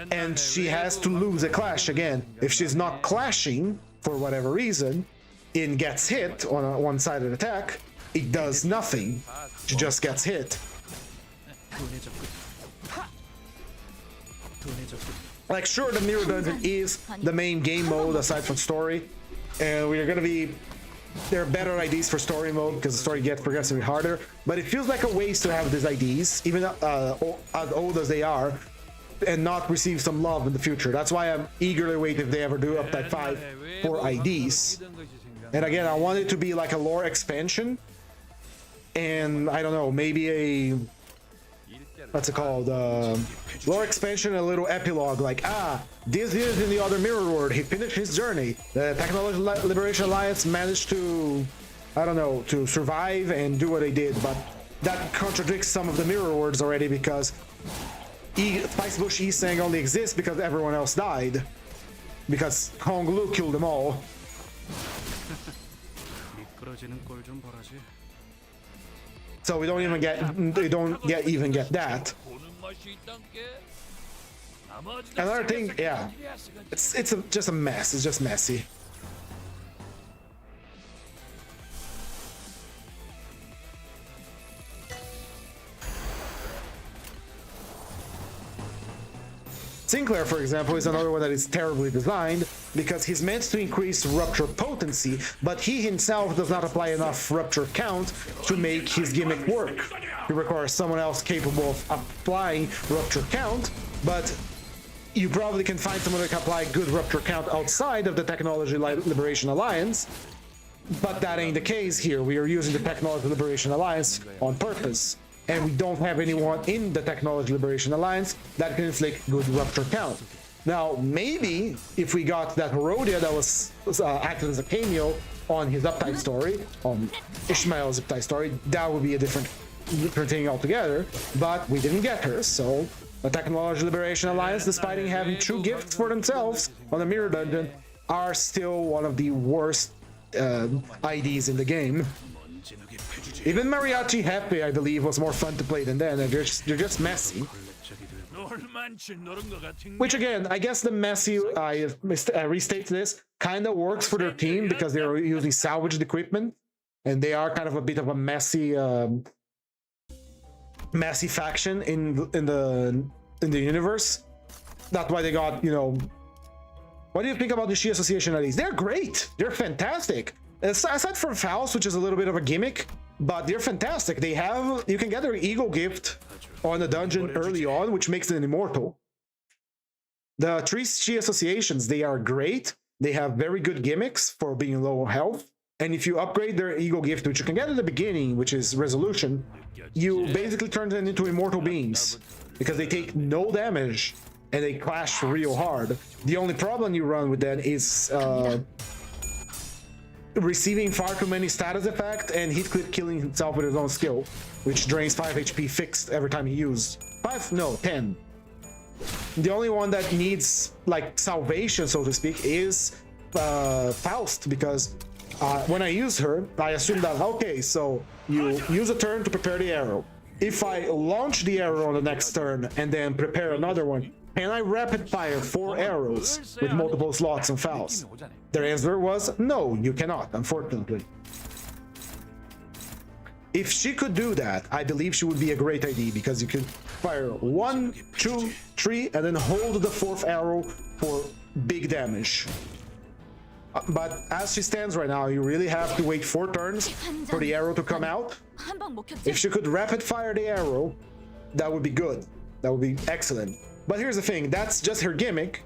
And she has to lose a clash again. If she's not clashing, for whatever reason, and gets hit on a one-sided attack, it does nothing. She just gets hit. Like, sure, the mirror dungeon is the main game mode aside from story, and we're gonna be... There are better IDs for story mode because the story gets progressively harder, but it feels like a waste to have these IDs, even as old as they are, and not receive some love in the future. That's why I'm eagerly waiting if they ever do Update 5 for IDs. And again, I want it to be like a lore expansion, and I don't know, maybe a... what's it called? Lore expansion and a little epilogue, like, this is in the other mirror world, he finished his journey. The Technology Liberation Alliance managed to, I don't know, to survive and do what they did, but that contradicts some of the mirror worlds already because Spicebush Eastsang only exists because everyone else died. Because Hong Lu killed them all. So we don't even get that. 보는 맛이 있단 게. 나머지 Another thing, yeah, it's just a mess. It's just messy. Sinclair, for example, is another one that is terribly designed because he's meant to increase rupture potency, but he himself does not apply enough rupture count to make his gimmick work. He requires someone else capable of applying rupture count, but you probably can find someone that can apply good rupture count outside of the Technology Liberation Alliance, but that ain't the case here. We are using the Technology Liberation Alliance on purpose. And we don't have anyone in the Technology Liberation Alliance that can inflict good rupture count. Now, maybe if we got that Herodia that was acting as a cameo on his Uptide story, on Ishmael's Uptide story, that would be a different thing altogether. But we didn't get her, so the Technology Liberation Alliance, despite having true gifts for themselves on the Mirror Dungeon, are still one of the worst IDs in the game. Even Mariachi Happy, I believe, was more fun to play than then, and they're just messy. Which again, I guess the messy, I restate this, kind of works for their team because they're using salvaged equipment, and they are kind of a bit of a messy faction in the universe. That's why they got, you know. What do you think about the Shi Association at least? They're great. They're fantastic. Aside from Faust, which is a little bit of a gimmick, but they're fantastic. You can get their Eagle gift on the dungeon early on, which makes them immortal. The three Shi Associations, they are great. They have very good gimmicks for being low health. And if you upgrade their Eagle gift, which you can get at the beginning, which is Resolution, you basically turn them into immortal beings because they take no damage and they clash real hard. The only problem you run with them is receiving far too many status effects and Heathcliff killing himself with his own skill, which drains 5 HP fixed every time he used 5, no, 10. The only one that needs like salvation, so to speak, is Faust, because when I use her, I assume that, okay, so you use a turn to prepare the arrow. If I launch the arrow on the next turn and then prepare another one, can I rapid fire 4 arrows with multiple slots and Faust? Their answer was no, you cannot, unfortunately. If she could do that, I believe she would be a great idea, because you could fire 1, 2, 3, and then hold the 4th arrow for big damage. But as she stands right now, you really have to wait 4 turns for the arrow to come out. If she could rapid fire the arrow, that would be good. That would be excellent. But here's the thing, that's just her gimmick.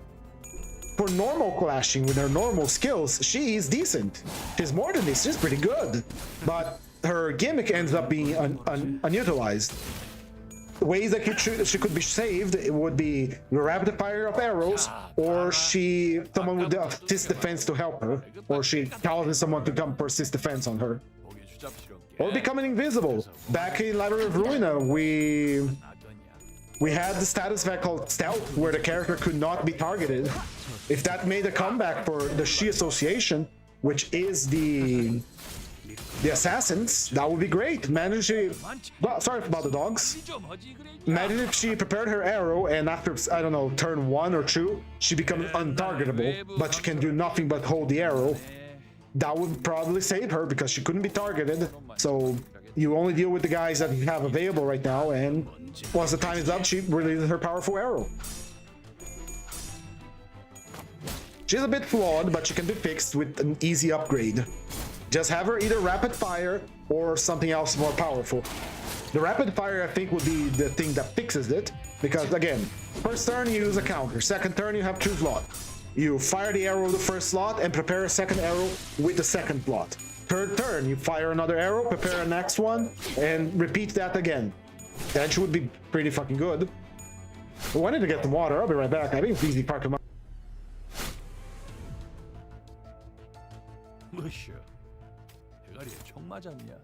For normal clashing with her normal skills, she is decent. She's more than this, she's pretty good. But her gimmick ends up being unutilized. Ways that she could be saved, it would be the rapid fire of arrows, or someone with the assist defense to help her, or she calls someone to come for assist defense on her, or becoming invisible. Back in Library of Ruina, we had the status effect called Stealth, where the character could not be targeted. If that made a comeback for the Shi Association, which is the assassins, that would be great. Imagine sorry about the dogs. Imagine if she prepared her arrow and after, I don't know, turn 1 or 2, she becomes untargetable, but she can do nothing but hold the arrow. That would probably save her because she couldn't be targeted. So you only deal with the guys that you have available right now, and once the time is up, she releases her powerful arrow. She's a bit flawed, but she can be fixed with an easy upgrade. Just have her either rapid fire or something else more powerful. The rapid fire, I think, would be the thing that fixes it, because again, first turn you use a counter, second turn you have 2 slots. You fire the arrow the first slot and prepare a second arrow with the second slot. Third turn, you fire another arrow, prepare a next one, and repeat that again. That should be pretty fucking good. I wanted to get some water, I'll be right back. I think it's easy part of my... 무엇이여? 대가리에 총 맞았냐?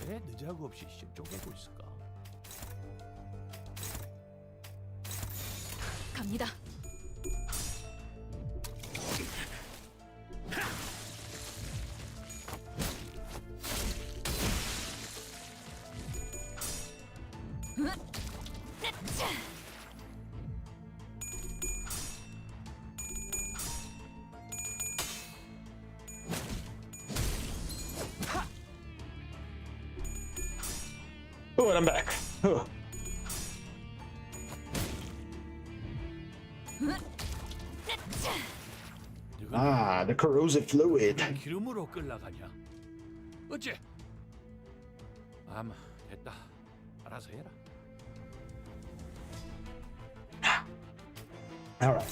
왜 늦자고 없이 쪼개고 있을까? 갑니다. Oh, and I'm back. Oh. Ah, the corrosive fluid. 기름으로 끌라가냐? 어째? 아마 됐다. 알아서 해라. Alright.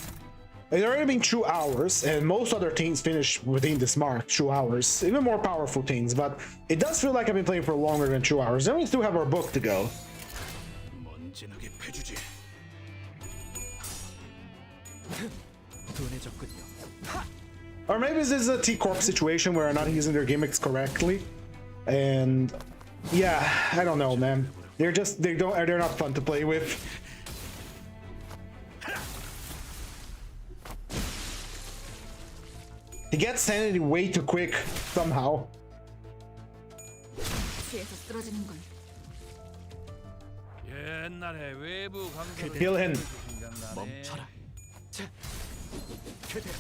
It's already been 2 hours, and most other teams finish within this mark, 2 hours. Even more powerful teams, but it does feel like I've been playing for longer than 2 hours. Then we still have our book to go. 먼지나게 패주지. 둔해졌군요. Or maybe this is a T-Corp situation where I'm not using their gimmicks correctly. And yeah, I don't know, man. They're not fun to play with. He gets sanity way too quick somehow. 지에서 쓰러지는 건 옛날에 외부 강도를 Kill him. 멈춰라. 그대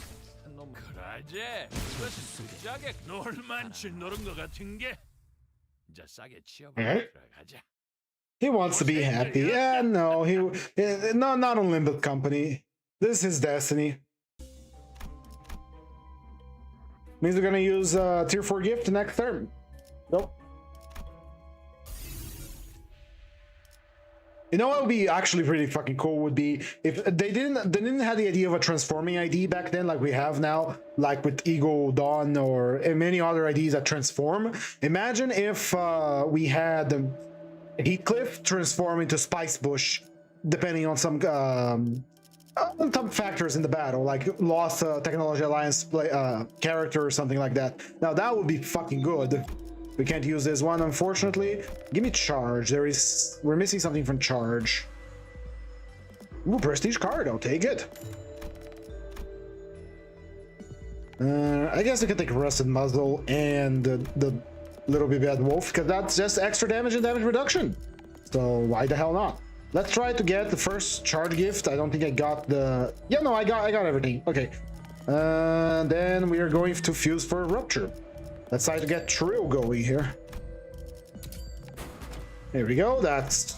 놈 그러지. 이것은 진작에 놀만치 노른 것 같은 게. 이제 싸게 치워버려 들어가자. He wants to be happy. Yeah, no, not on Limbus company. This is his destiny. Means we're gonna use tier 4 gift next turn. Nope. You know what would be actually really fucking cool would be if they didn't have the idea of a transforming ID back then like we have now, like with Eagle, Dawn, or many other IDs that transform. Imagine if we had Heathcliff transform into Spice Bush, depending on some factors in the battle, like lost Technology Alliance character or something like that. Now that would be fucking good. We can't use this one, unfortunately. Give me charge. We're missing something from charge. Ooh, prestige card. I'll take it. I guess we can take Rusted Muzzle and the Little Bit Bad Wolf, because that's just extra damage and damage reduction. So why the hell not? Let's try to get the first charge gift. I don't think I got the... Yeah, no, I got everything. Okay. Then we are going to fuse for Rupture. Let's try to get Trill going here. There we go. That's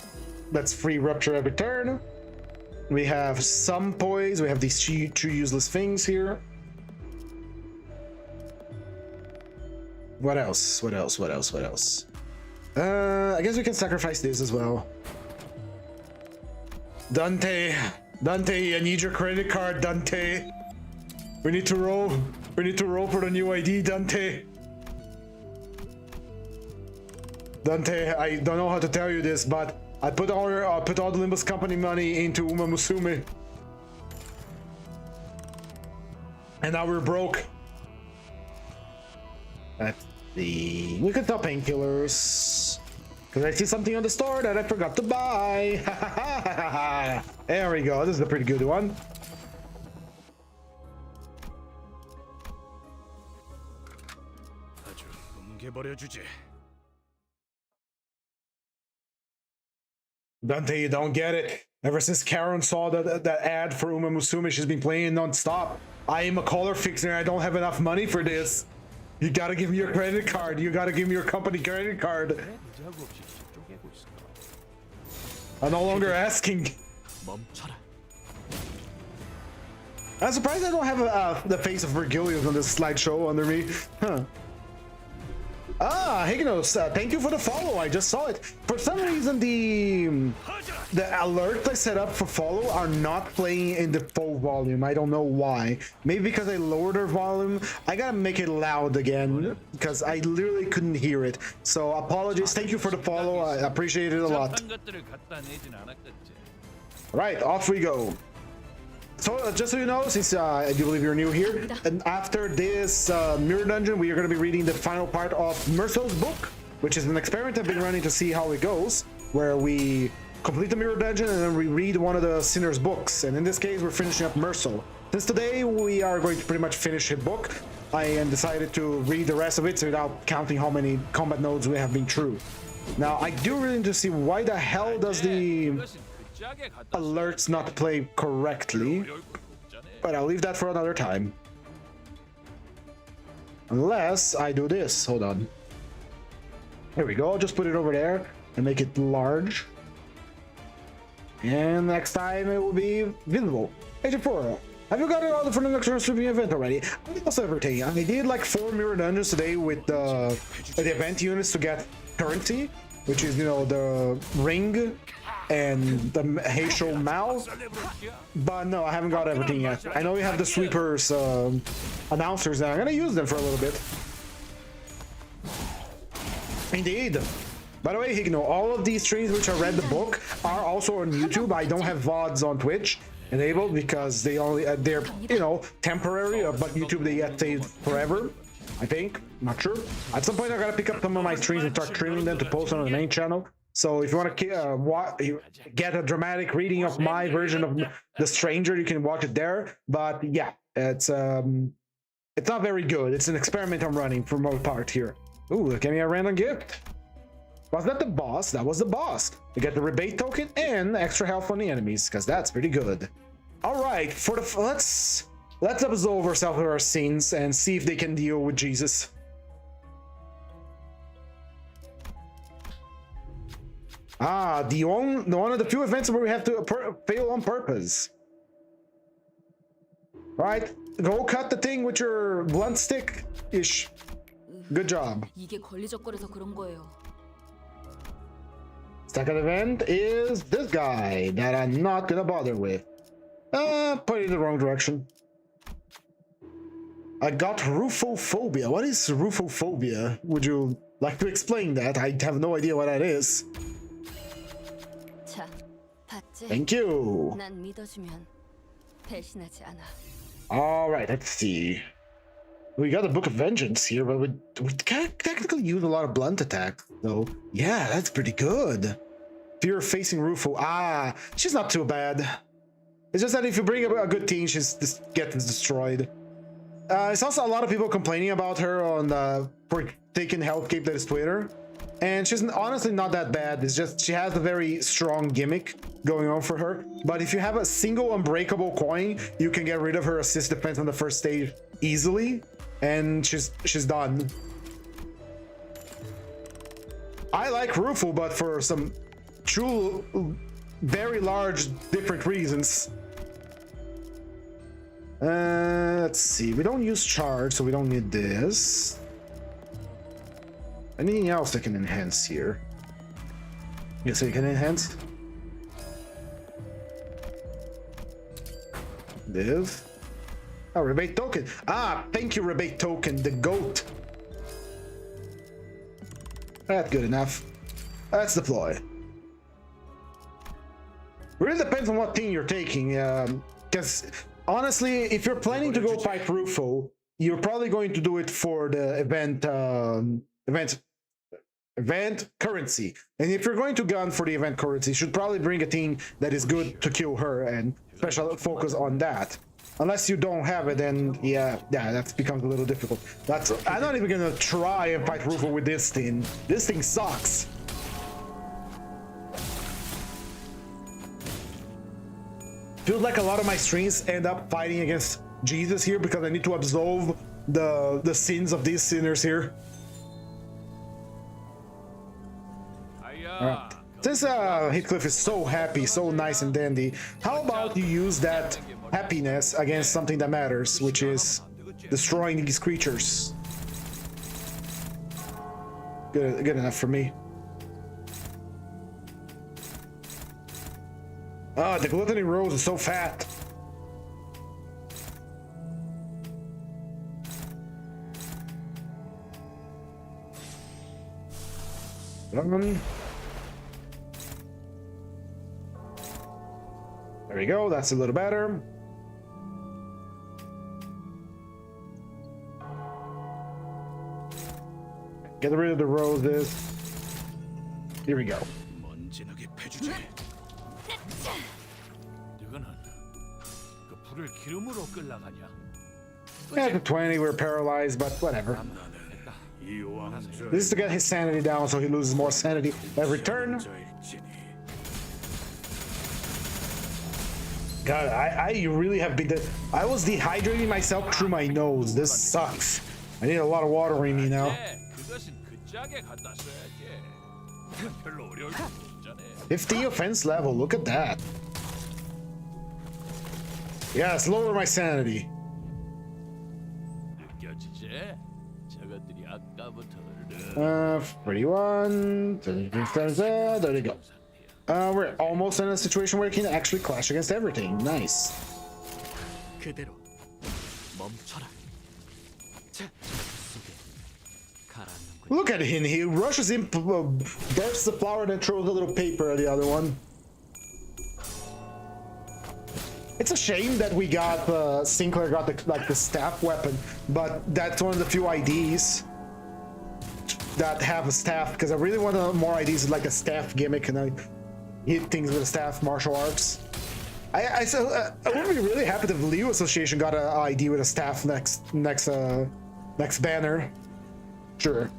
free Rupture every turn. We have some poise. We have these two useless things here. What else? What else? What else? What else? I guess we can sacrifice this as well. Dante, I need your credit card, Dante. We need to roll. We need to roll for the new ID, Dante. Dante, I don't know how to tell you this, but I put all the Limbus company money into Uma Musume, and now we're broke. Let's see. We could sell painkillers. Because I see something on the store that I forgot to buy. There we go. This is a pretty good one. 아주 뭉개버려주지. Dante, you don't get it. Ever since Karen saw that ad for Uma Musume, she's been playing non-stop. I am a color fixer and I don't have enough money for this. You gotta give me your credit card. You gotta give me your company credit card. I'm no longer asking. 멈춰라. I'm surprised I don't have the face of Virgilius on this slideshow under me. Huh. Ah, Hignos, thank you for the follow. I just saw it. For some reason, the alerts I set up for follow are not playing in the full volume. I don't know why. Maybe because I lowered their volume. I gotta make it loud again because I literally couldn't hear it. So apologies. Thank you for the follow. I appreciate it a lot. Right, off we go. So just so you know, since I do believe you're new here, and after this mirror dungeon, we are going to be reading the final part of Mercel's book, which is an experiment I've been running to see how it goes, where we complete the mirror dungeon and then we read one of the sinner's books. And in this case, we're finishing up Mercel. Since today we are going to pretty much finish his book, I decided to read the rest of it without counting how many combat nodes we have been through. Now, I do really need to see why the hell does the 짜게 갖다 alerts not to play correctly, 어려울 건 없잖아. but I'll leave that for another time. Unless I do this. Hold on. There we go. Just put it over there and make it large. And next time it will be visible. Agent 4, have you gotten all the for the next sweeping event already? I did also everything. I did like 4 mirror dungeons today with the event units to get currency, which is, you know, the ring and the Heisho Mao. But no, I haven't got everything yet. I know we have the sweepers announcers now. I'm gonna use them for a little bit. Indeed. By the way, Higno, all of these streams which I read the book are also on YouTube. I don't have VODs on Twitch enabled because they only they're, you know, temporary, but YouTube they get saved forever, I think. Not sure. At some point I gotta pick up some of my streams and start streaming them to post on the main channel. So if you want to get a dramatic reading of my version of The Stranger, you can watch it there. But yeah, it's not very good. It's an experiment I'm running for most part here. Ooh, give me a random gift. Was that the boss? That was the boss. You get the rebate token and extra health on the enemies, because that's pretty good. All right, for the let's absolve ourselves of our sins and see if they can deal with Jesus. Ah, the one of the few events where we have to fail on purpose. Right, go cut the thing with your blunt stick ish. Good job. 이게 걸리적거려서 그런 거예요. Second event is this guy that I'm not gonna bother with. Put it in the wrong direction. I got rufophobia. What is rufophobia? Would you like to explain that? I have no idea what that is. 자, 봤지? Thank you. 난 믿어주면 배신하지 않아. All right, let's see. We got the Book of Vengeance here, but we can't technically use a lot of blunt attack, though. Yeah, that's pretty good. Fear facing Rufo. Ah, she's not too bad. It's just that if you bring a good team, she's just gets destroyed. It's also a lot of people complaining about her on for taking health cape, that is Twitter. And she's honestly not that bad. It's just she has a very strong gimmick going on for her. But if you have a single unbreakable coin, you can get rid of her assist defense on the first stage easily. And she's done. I like Rufo, but for some true, very large, different reasons. Let's see. We don't use charge, so we don't need this. Anything else that can enhance here? Yes, so you can enhance. This. Oh, rebate token. Ah, thank you, rebate token. The goat. That's good enough. Let's deploy. Really depends on what team you're taking. Because honestly, if you're planning to go fight Rufo, you're probably going to do it for the event currency. And if you're going to gun for the event currency, you should probably bring a team that is good to kill her and special focus on that. Unless you don't have it, then yeah, that becomes a little difficult. I'm not even gonna try and fight Rufo with this thing. This thing sucks. Feels like a lot of my streams end up fighting against Jesus here because I need to absolve the sins of these sinners here. Alright. Since Heathcliff is so happy, so nice and dandy, how about you use that happiness against something that matters, which is destroying these creatures? Good enough for me. Ah, the gluttony rose is so fat. There we go, that's a little better. Get rid of the roses. Here we go. 먼지나게 패주지. 너는 그 불을 기름으로 끌라가냐? At the 20, we're paralyzed, but whatever. This is to get his sanity down so he loses more sanity every turn. God, I really have been. I was dehydrating myself through my nose. This sucks. I need a lot of water in me now. 그것은 그 짝에 갖다 써야지. 별로 어려울 게 없잖아. 50 offense level. Look at that. Yes, lower my sanity. 느껴지지? 저것들이 아까부터 31. There you go. We're almost in a situation where we can actually clash against everything. Nice. 그대로 멈춰라. 자, 속에 가라앉는 군. Look at him. He rushes in, bursts the flower, then throws a little paper at the other one. It's a shame that we got Sinclair got the staff weapon, but that's one of the few IDs that have a staff, because I really want more IDs with like a staff gimmick and I hit things with a staff martial arts. I would be really happy if Leo Association got an ID with a staff next banner. Sure.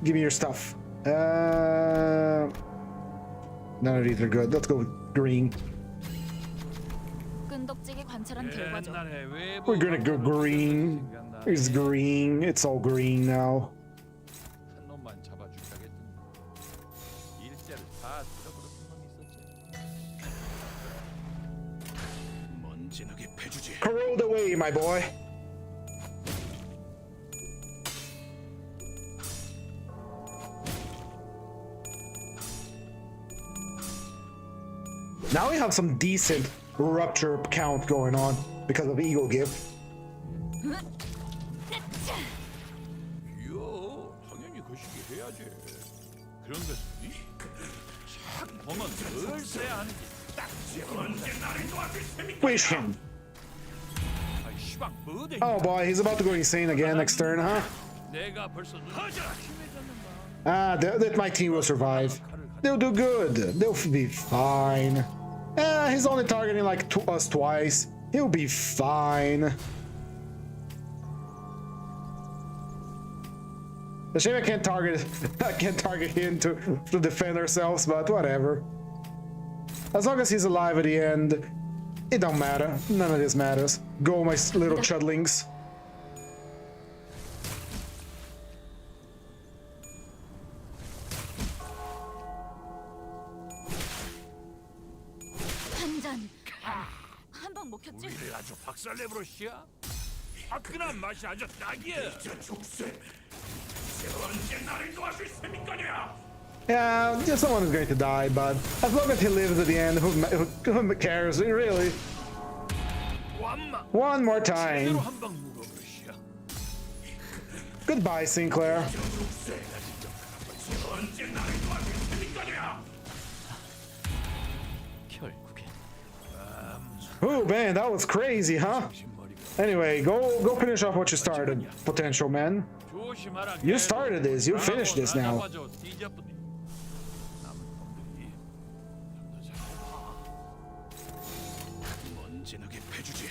Give me your stuff. None of these are good. Let's go with green. 끈덕지게 관찰한 결과죠. We're gonna go green. It's green. It's all green now. 한 놈만 잡아주셔야겠던데. 일자를 다 들어버렸던 놈이 있었지. 먼지나게 패주지. Corrode away, my boy. Now we have some decent rupture count going on because of Eagle Gift. 이야, 당연히 그 시기 해야지. 그런 것은 착 보면 늘 써야 하는 게딱 언제 나를 도와줄 셈이야. Wish him. 아이 시방 뭐대. Oh boy, he's about to go insane again next turn, huh? 내가 벌써 심해졌는가. Ah, that my team will survive. They'll do good. They'll be fine. He's only targeting like us twice. He'll be fine. The shame I can't target him to defend ourselves, but whatever. As long as he's alive at the end, it don't matter. None of this matters. Go, my little chudlings. 한방 먹혔지? 우리를 아주 박살내버렸시야. 화끈한 맛이 아주 딱이야. 저 족쇄. 언제 나를 도와줄 셈이거냐? Yeah, someone is going to die, but as long as he lives at the end, who cares, really? One more time. 한방 물어버렸시야. Goodbye, Sinclair. 언제 나를 도와줄 셈이거냐? 결국엔 Oh man, that was crazy, huh? Anyway, go finish off what you started, potential man. You started this, you finished this now. 먼지나게 패주지.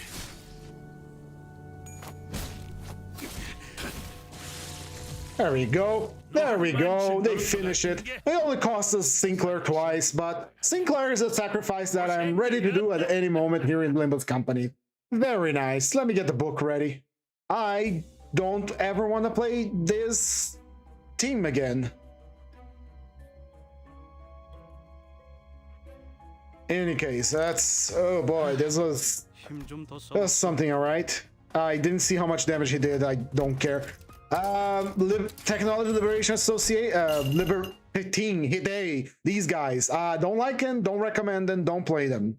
There we go. There we go. They finish it. It only cost us Sinclair twice, but Sinclair is a sacrifice that I'm ready to do at any moment here in Limbus Company. Very nice. Let me get the book ready. I don't ever want to play this team again. In any case, that's... Oh boy, this was something, alright. I didn't see how much damage he did. I don't care. Technology Liberation Associate, Liberating Hide, these guys. Don't like them, don't recommend them, don't play them.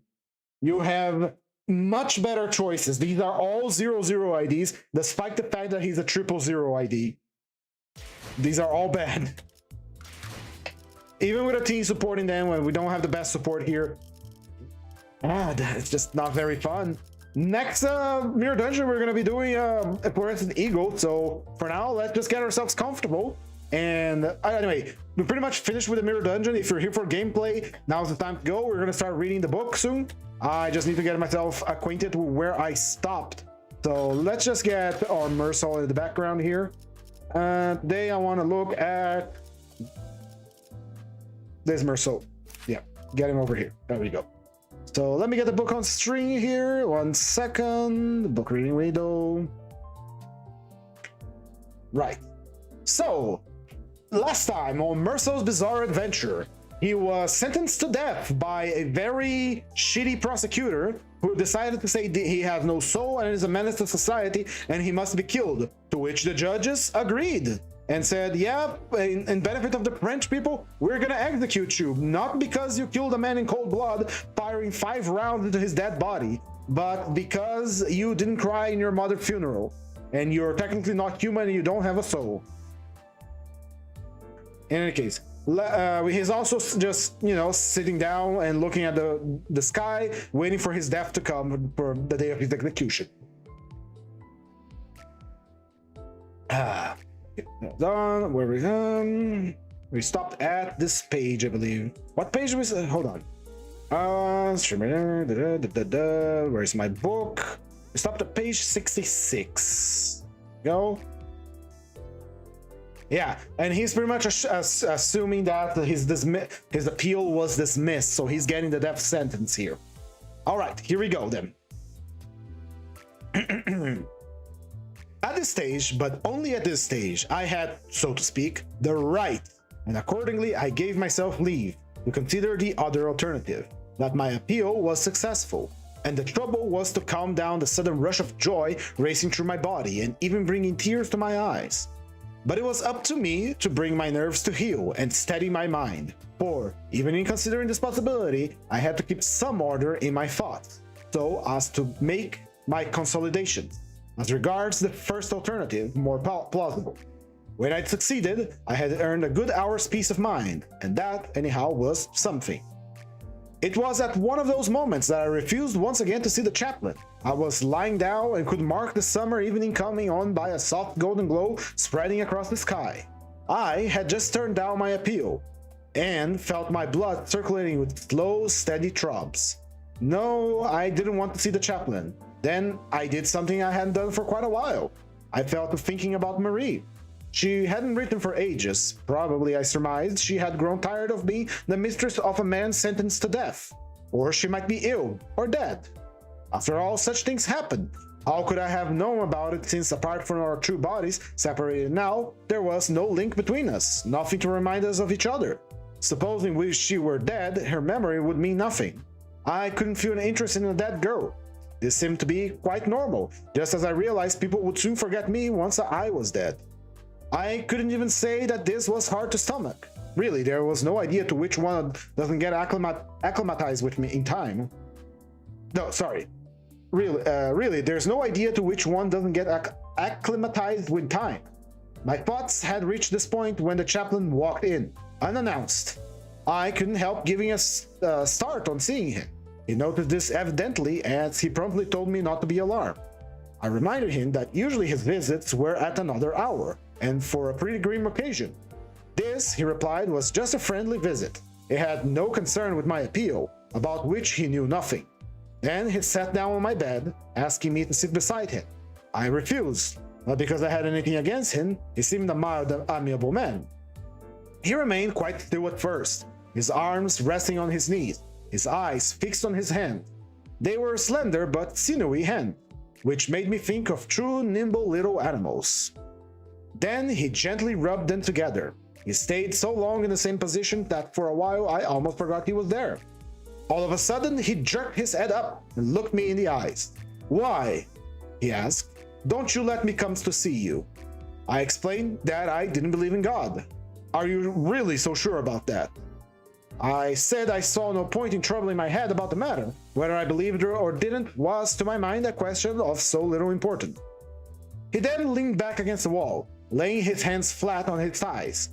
You have much better choices. These are all 0-0 IDs, despite the fact that he's a 0-0 ID. These are all bad. Even with a team supporting them, when we don't have the best support here, it's just not very fun. Next Mirror Dungeon, we're going to be doing a Fluorescent Eagle, so for now, let's just get ourselves comfortable. And anyway, we're pretty much finished with the Mirror Dungeon. If you're here for gameplay, now's the time to go. We're going to start reading the book soon. I just need to get myself acquainted with where I stopped. So let's just get our Mersal in the background here. Today I want to look at this Mersal. Yeah, get him over here. There we go. So let me get the book on string here. 1 second. Book reading window. Right. So, last time on Merso's Bizarre Adventure, he was sentenced to death by a very shitty prosecutor who decided to say he has no soul and is a menace to society and he must be killed. To which the judges agreed and said, yeah, in benefit of the French people, we're gonna execute you, not because you killed a man in cold blood, firing 5 rounds into his dead body, but because you didn't cry in your mother's funeral, and you're technically not human and you don't have a soul. In any case, he's also just, you know, sitting down and looking at the sky, waiting for his death to come for the day of his execution. Done. Where we stopped at this page, I believe. What page was? Hold on. Where's my book? We stopped at page 66. Go. Yeah, and he's pretty much assuming that his appeal was dismissed, so he's getting the death sentence here. All right, here we go then. At this stage, but only at this stage, I had, so to speak, the right, and accordingly I gave myself leave to consider the other alternative, that my appeal was successful, and the trouble was to calm down the sudden rush of joy racing through my body and even bringing tears to my eyes. But it was up to me to bring my nerves to heel and steady my mind, for, even in considering this possibility, I had to keep some order in my thoughts, so as to make my consolidations. As regards the first alternative, more plausible. When I'd succeeded, I had earned a good hour's peace of mind, and that, anyhow, was something. It was at one of those moments that I refused once again to see the chaplain. I was lying down and could mark the summer evening coming on by a soft golden glow spreading across the sky. I had just turned down my appeal, and felt my blood circulating with slow, steady throbs. No, I didn't want to see the chaplain. Then I did something I hadn't done for quite a while. I fell to thinking about Marie. She hadn't written for ages. Probably, I surmised, she had grown tired of being the mistress of a man sentenced to death. Or she might be ill, or dead. After all, such things happen. How could I have known about it since, apart from our two bodies, separated now, there was no link between us, nothing to remind us of each other. Supposing she were dead, her memory would mean nothing. I couldn't feel an interest in a dead girl. This seemed to be quite normal, just as I realized people would soon forget me once I was dead. I couldn't even say that this was hard to stomach. Really, there was no idea to which one doesn't get acclimatized with me in time. No, sorry. Really, there's no idea to which one doesn't get acclimatized with time. My thoughts had reached this point when the chaplain walked in, unannounced. I couldn't help giving a start on seeing him. He noticed this evidently, as he promptly told me not to be alarmed. I reminded him that usually his visits were at another hour, and for a pretty grim occasion. This, he replied, was just a friendly visit. It had no concern with my appeal, about which he knew nothing. Then he sat down on my bed, asking me to sit beside him. I refused, not because I had anything against him. He seemed a mild and amiable man. He remained quite still at first, his arms resting on his knees, his eyes fixed on his hand. They were slender but sinewy hands, which made me think of true nimble little animals. Then he gently rubbed them together. He stayed so long in the same position that for a while I almost forgot he was there. All of a sudden, he jerked his head up and looked me in the eyes. "Why?" he asked. "Don't you let me come to see you?" I explained that I didn't believe in God. "Are you really so sure about that?" I said I saw no point in troubling my head about the matter. Whether I believed or didn't was, to my mind, a question of so little importance. He then leaned back against the wall, laying his hands flat on his thighs.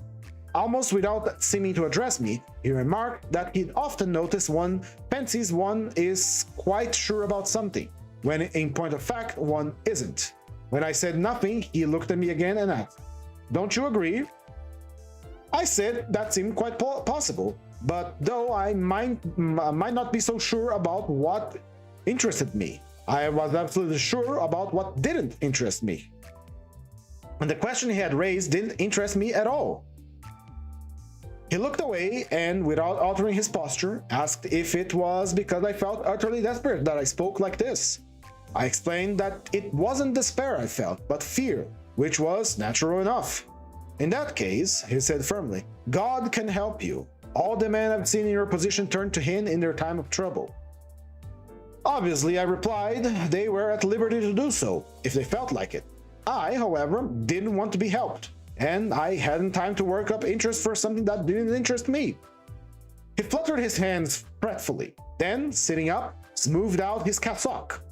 Almost without seeming to address me, he remarked that he'd often noticed one fancies one is quite sure about something, when in point of fact one isn't. When I said nothing, he looked at me again and asked, "Don't you agree?" I said that seemed quite possible, but though I might not be so sure about what interested me, I was absolutely sure about what didn't interest me. And the question he had raised didn't interest me at all. He looked away and, without altering his posture, asked if it was because I felt utterly desperate that I spoke like this. I explained that it wasn't despair I felt, but fear, which was natural enough. In that case, he said firmly, God can help you. All the men I've seen in your position turn to him in their time of trouble. Obviously, I replied, they were at liberty to do so, if they felt like it. I, however, didn't want to be helped, and I hadn't time to work up interest for something that didn't interest me. He fluttered his hands fretfully, then, sitting up, smoothed out his cassock.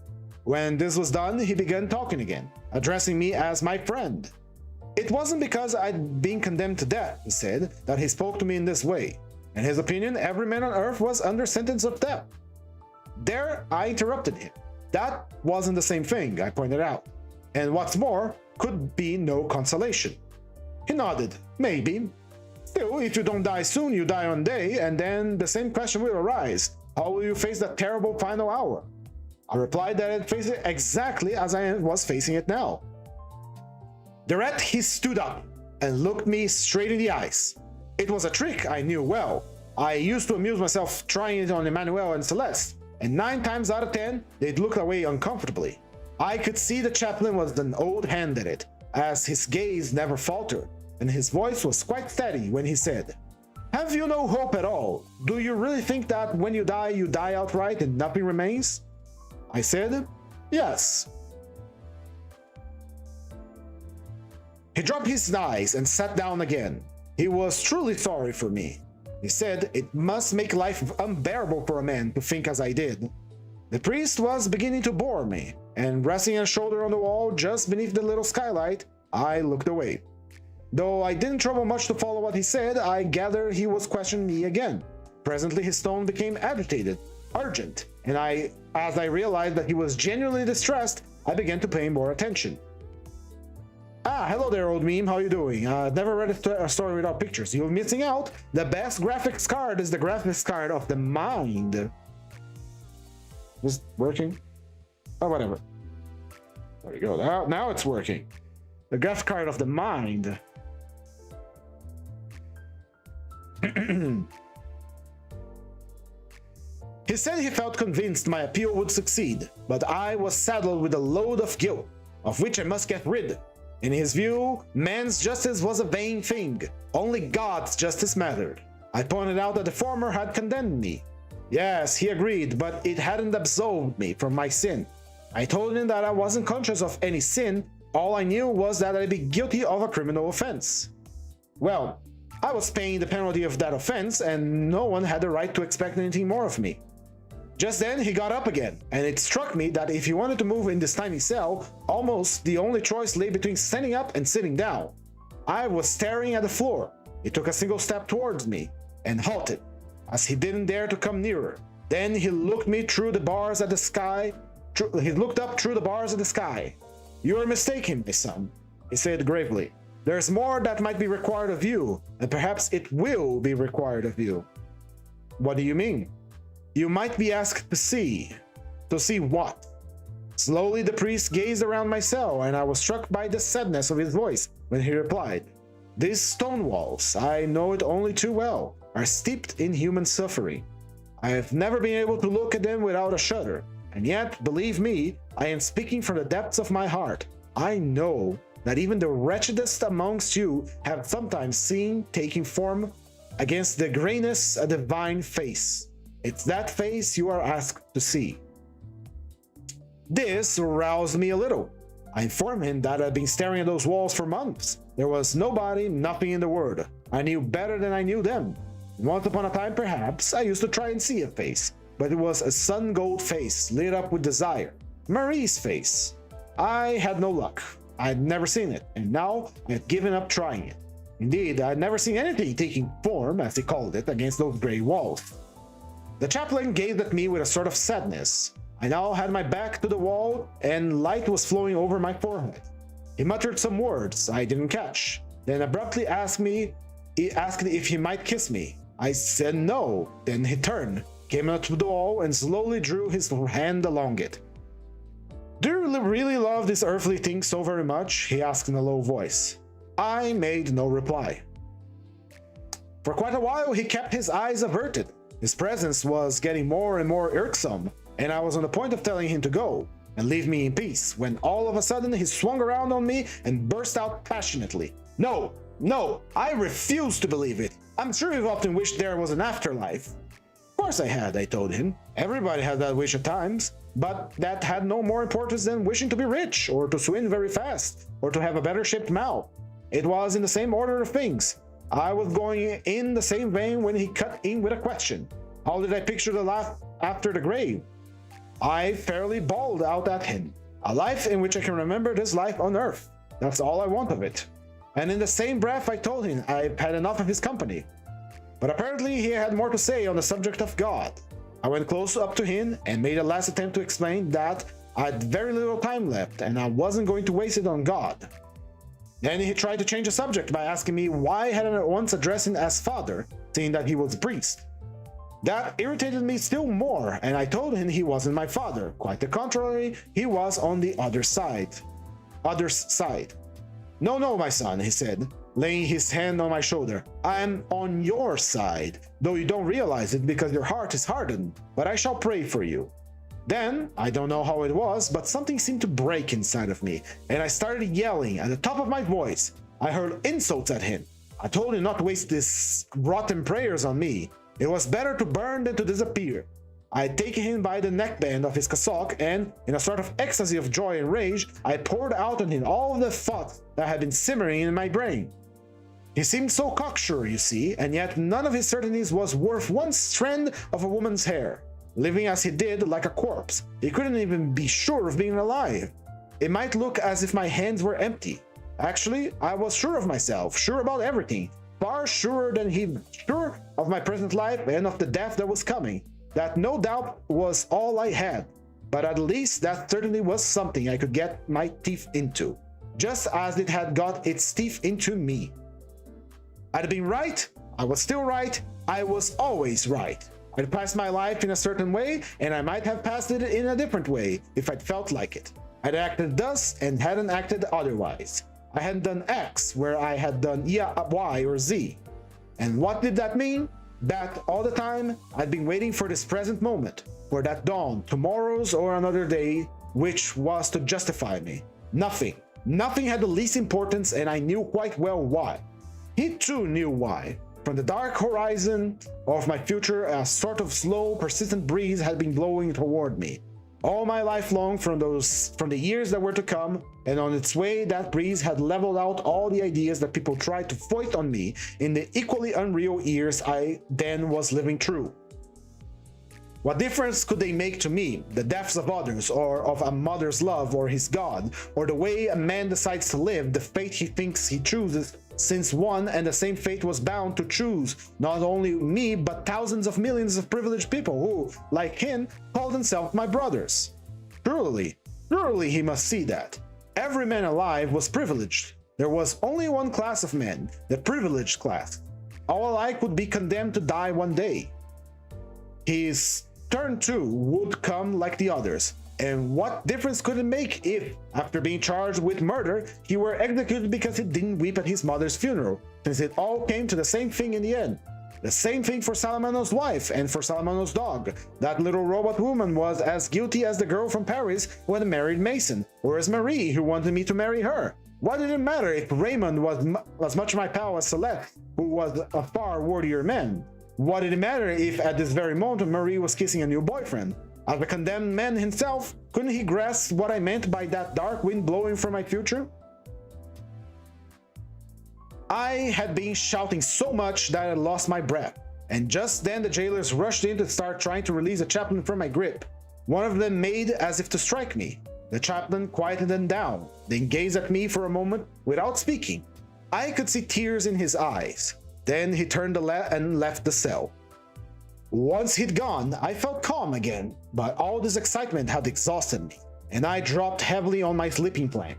When this was done, he began talking again, addressing me as my friend. It wasn't because I'd been condemned to death, he said, that he spoke to me in this way. In his opinion, every man on earth was under sentence of death. There, I interrupted him. That wasn't the same thing, I pointed out. And what's more, could be no consolation. He nodded. Maybe. Still, if you don't die soon, you die one day, and then the same question will arise. How will you face that terrible final hour? I replied that I'd face it exactly as I was facing it now. Thereat, he stood up and looked me straight in the eyes. It was a trick I knew well. I used to amuse myself trying it on Emmanuel and Celeste, and 9 times out of 10, they'd look away uncomfortably. I could see the chaplain was an old hand at it, as his gaze never faltered, and his voice was quite steady when he said, "Have you no hope at all? Do you really think that when you die outright and nothing remains?" I said, "Yes." He dropped his eyes and sat down again. He was truly sorry for me. He said it must make life unbearable for a man to think as I did. The priest was beginning to bore me, and resting a shoulder on the wall just beneath the little skylight, I looked away. Though I didn't trouble much to follow what he said, I gathered he was questioning me again. Presently his tone became agitated, urgent, and as I realized that he was genuinely distressed, I began to pay more attention. "Ah, hello there, old meme. How you doing? I've never read a story without pictures. You're missing out. The best graphics card is the graphics card of the mind." Is it working? Oh, whatever. There we go. Now it's working. The graphics card of the mind. He said he felt convinced my appeal would succeed, but I was saddled with a load of guilt, of which I must get rid. In his view, man's justice was a vain thing. Only God's justice mattered. I pointed out that the former had condemned me. Yes, he agreed, but it hadn't absolved me from my sin. I told him that I wasn't conscious of any sin. All I knew was that I'd be guilty of a criminal offense. Well, I was paying the penalty of that offense, and no one had the right to expect anything more of me. Just then, he got up again, and it struck me that if he wanted to move in this tiny cell, almost the only choice lay between standing up and sitting down. I was staring at the floor. He took a single step towards me, and halted, as he didn't dare to come nearer. Then he looked me through the bars at the sky. He looked up through the bars of the sky. "You are mistaken, my son," he said gravely. "There's more that might be required of you, and perhaps it will be required of you." "What do you mean?" "You might be asked to see." "To see what?" Slowly the priest gazed around my cell, and I was struck by the sadness of his voice when he replied, "These stone walls, I know it only too well, are steeped in human suffering. I have never been able to look at them without a shudder, and yet, believe me, I am speaking from the depths of my heart. I know that even the wretchedest amongst you have sometimes seen taking form against the grayness a divine face. It's that face you are asked to see." This roused me a little. I informed him that I'd been staring at those walls for months. There was nobody, nothing in the world. I knew better than I knew them. Once upon a time, perhaps, I used to try and see a face, but it was a sun-gold face lit up with desire. Marie's face. I had no luck. I had never seen it, and now I had given up trying it. Indeed, I had never seen anything taking form, as he called it, against those gray walls. The chaplain gazed at me with a sort of sadness. I now had my back to the wall, and light was flowing over my forehead. He muttered some words I didn't catch, then abruptly asked if he might kiss me. I said no. Then he turned, came up to the wall, and slowly drew his hand along it. "Do you really love this earthly thing so very much?" he asked in a low voice. I made no reply. For quite a while, he kept his eyes averted. His presence was getting more and more irksome, and I was on the point of telling him to go and leave me in peace, when all of a sudden he swung around on me and burst out passionately. No, no, I refuse to believe it. I'm sure you've often wished there was an afterlife. Of course I had, I told him. Everybody had that wish at times, but that had no more importance than wishing to be rich, or to swim very fast, or to have a better shaped mouth. It was in the same order of things. I was going in the same vein when he cut in with a question. How did I picture the life after the grave? I fairly bawled out at him. A life in which I can remember this life on earth. That's all I want of it. And in the same breath I told him I've had enough of his company. But apparently he had more to say on the subject of God. I went close up to him and made a last attempt to explain that I had very little time left and I wasn't going to waste it on God. Then he tried to change the subject by asking me why I hadn't once addressed him as father, seeing that he was a priest. That irritated me still more, and I told him he wasn't my father. Quite the contrary, he was on the other's side. No, no, my son, he said, laying his hand on my shoulder. I am on your side, though you don't realize it because your heart is hardened, but I shall pray for you. Then, I don't know how it was, but something seemed to break inside of me, and I started yelling at the top of my voice. I hurled insults at him. I told him not to waste his rotten prayers on me. It was better to burn than to disappear. I had taken him by the neckband of his cassock, and, in a sort of ecstasy of joy and rage, I poured out on him all the thoughts that had been simmering in my brain. He seemed so cocksure, you see, and yet none of his certainties was worth one strand of a woman's hair. Living as he did, like a corpse, he couldn't even be sure of being alive. It might look as if my hands were empty. Actually, I was sure of myself, sure about everything, far surer than he, sure of my present life and of the death that was coming. That no doubt was all I had, but at least that certainly was something I could get my teeth into, just as it had got its teeth into me. I'd been right, I was still right, I was always right. I'd passed my life in a certain way, and I might have passed it in a different way if I'd felt like it. I'd acted thus and hadn't acted otherwise. I hadn't done X where I had done Y or Z. And what did that mean? That all the time I'd been waiting for this present moment, for that dawn, tomorrow's or another day, which was to justify me. Nothing had the least importance, and I knew quite well why. He too knew why. From the dark horizon of my future, a sort of slow, persistent breeze had been blowing toward me. All my life long, from the years that were to come, and on its way that breeze had leveled out all the ideas that people tried to foist on me in the equally unreal years I then was living through. What difference could they make to me, the deaths of others, or of a mother's love, or his God, or the way a man decides to live, the fate he thinks he chooses, since one and the same fate was bound to choose not only me, but thousands of millions of privileged people who, like him, called themselves my brothers? Surely he must see that. Every man alive was privileged. There was only one class of men, the privileged class. All alike would be condemned to die one day. His turn too would come like the others. And what difference could it make if, after being charged with murder, he were executed because he didn't weep at his mother's funeral, since it all came to the same thing in the end. The same thing for Salamano's wife and for Salamano's dog. That little robot woman was as guilty as the girl from Paris who had married Mason, or as Marie who wanted me to marry her. What did it matter if Raymond was as much my pal as Celeste, who was a far worthier man? What did it matter if at this very moment Marie was kissing a new boyfriend? As the condemned man himself, couldn't he grasp what I meant by that dark wind blowing from my future? I had been shouting so much that I lost my breath, and just then the jailers rushed in to start trying to release the chaplain from my grip. One of them made as if to strike me. The chaplain quieted them down, then gazed at me for a moment without speaking. I could see tears in his eyes. Then he turned and left the cell. Once he'd gone, I felt calm again, but all this excitement had exhausted me, and I dropped heavily on my sleeping plank.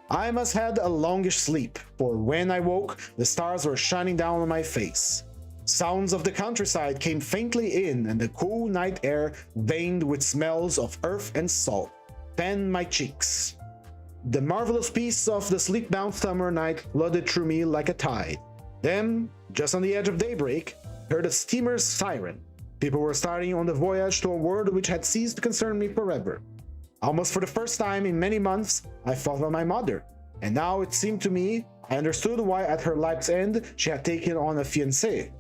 I must have had a longish sleep, for when I woke, the stars were shining down on my face. Sounds of the countryside came faintly in, and the cool night air, veined with smells of earth and salt, fanned my cheeks. The marvelous peace of the sleep-bound summer night flooded through me like a tide. Then, just on the edge of daybreak, heard a steamer's siren. People were starting on the voyage to a world which had ceased to concern me forever. Almost for the first time in many months, I thought of my mother, and now it seemed to me I understood why at her life's end she had taken on a fiancé,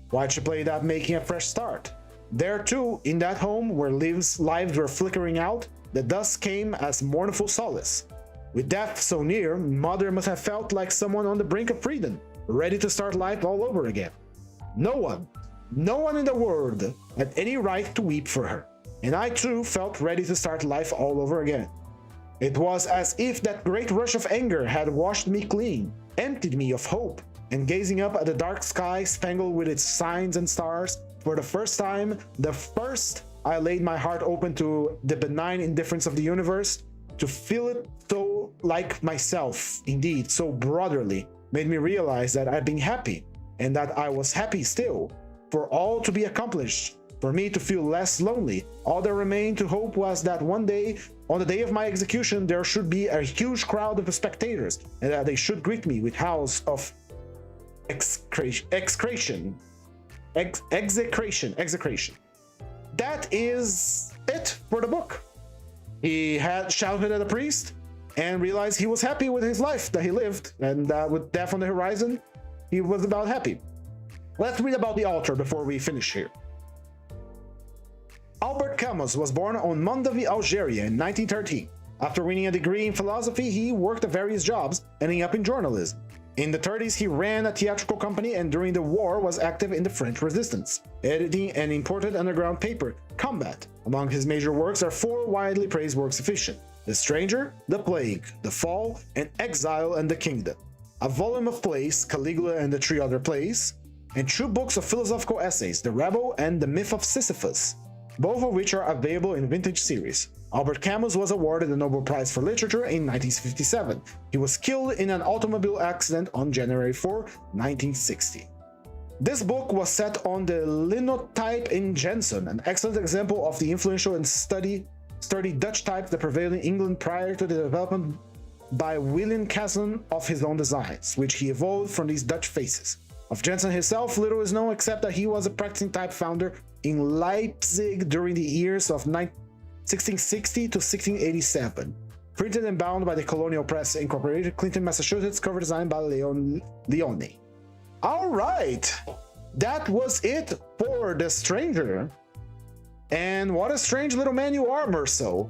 why she played at making a fresh start. There too, in that home where lives were flickering out, the dusk came as mournful solace. With death so near, mother must have felt like someone on the brink of freedom, ready to start life all over again. No one in the world had any right to weep for her, and I too felt ready to start life all over again. It was as if that great rush of anger had washed me clean, emptied me of hope, and gazing up at the dark sky spangled with its signs and stars, for the first time, I laid my heart open to the benign indifference of the universe, to feel it so like myself, indeed, so brotherly, made me realize that I'd been happy, and that I was happy still. For all to be accomplished, for me to feel less lonely, all that remained to hope was that one day, on the day of my execution, there should be a huge crowd of spectators, and that they should greet me with howls of execration. That is it for the book. He had shouted at a priest and realized he was happy with his life that he lived, and with death on the horizon, he was about happy. Let's read about the author before we finish here. Albert Camus was born on Mondovi, Algeria in 1913. After winning a degree in philosophy, he worked at various jobs, ending up in journalism. In the 30s, he ran a theatrical company and during the war was active in the French resistance, editing an important underground paper, Combat. Among his major works are 4 widely praised works of fiction: The Stranger, The Plague, The Fall, and Exile and the Kingdom. A volume of plays, Caligula and the 3 other plays, and 2 books of philosophical essays, The Rebel and The Myth of Sisyphus, both of which are available in vintage series. Albert Camus was awarded the Nobel Prize for Literature in 1957. He was killed in an automobile accident on January 4, 1960. This book was set on the linotype in Jensen, an excellent example of the influential and sturdy Dutch type that prevailed in England prior to the development by William Casson of his own designs, which he evolved from these Dutch faces. Of Jensen himself, little is known except that he was a practicing type founder in Leipzig during the years of 1660 to 1687. Printed and bound by the Colonial Press Incorporated, Clinton, Massachusetts, cover design by Leone. All right, that was it for The Stranger. And what a strange little man you are, Merceau.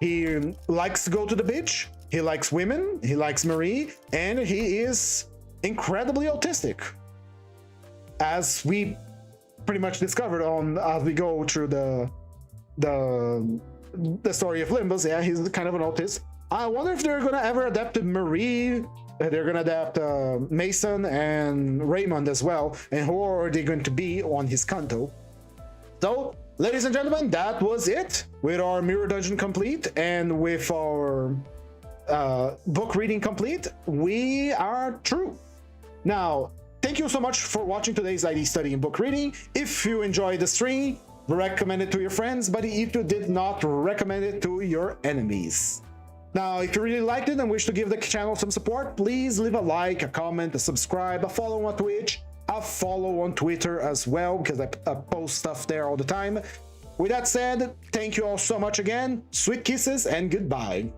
He likes to go to the beach, he likes women, he likes Marie, and he is incredibly autistic, as we pretty much discovered as we go through the story of Limbus. Yeah, he's kind of an autist. I wonder if they're gonna ever adapt Marie. They're gonna adapt Mason and Raymond as well, and who are they going to be on his canto? So, ladies and gentlemen, that was it with our Mirror Dungeon complete, and with our book reading complete. We are through. Now, thank you so much for watching today's ID study and book reading. If you enjoyed the stream, recommend it to your friends, but if you did not, recommend it to your enemies. Now, if you really liked it and wish to give the channel some support, please leave a like, a comment, a subscribe, a follow on Twitch, a follow on Twitter as well, because I post stuff there all the time. With that said, thank you all so much again, sweet kisses, and goodbye.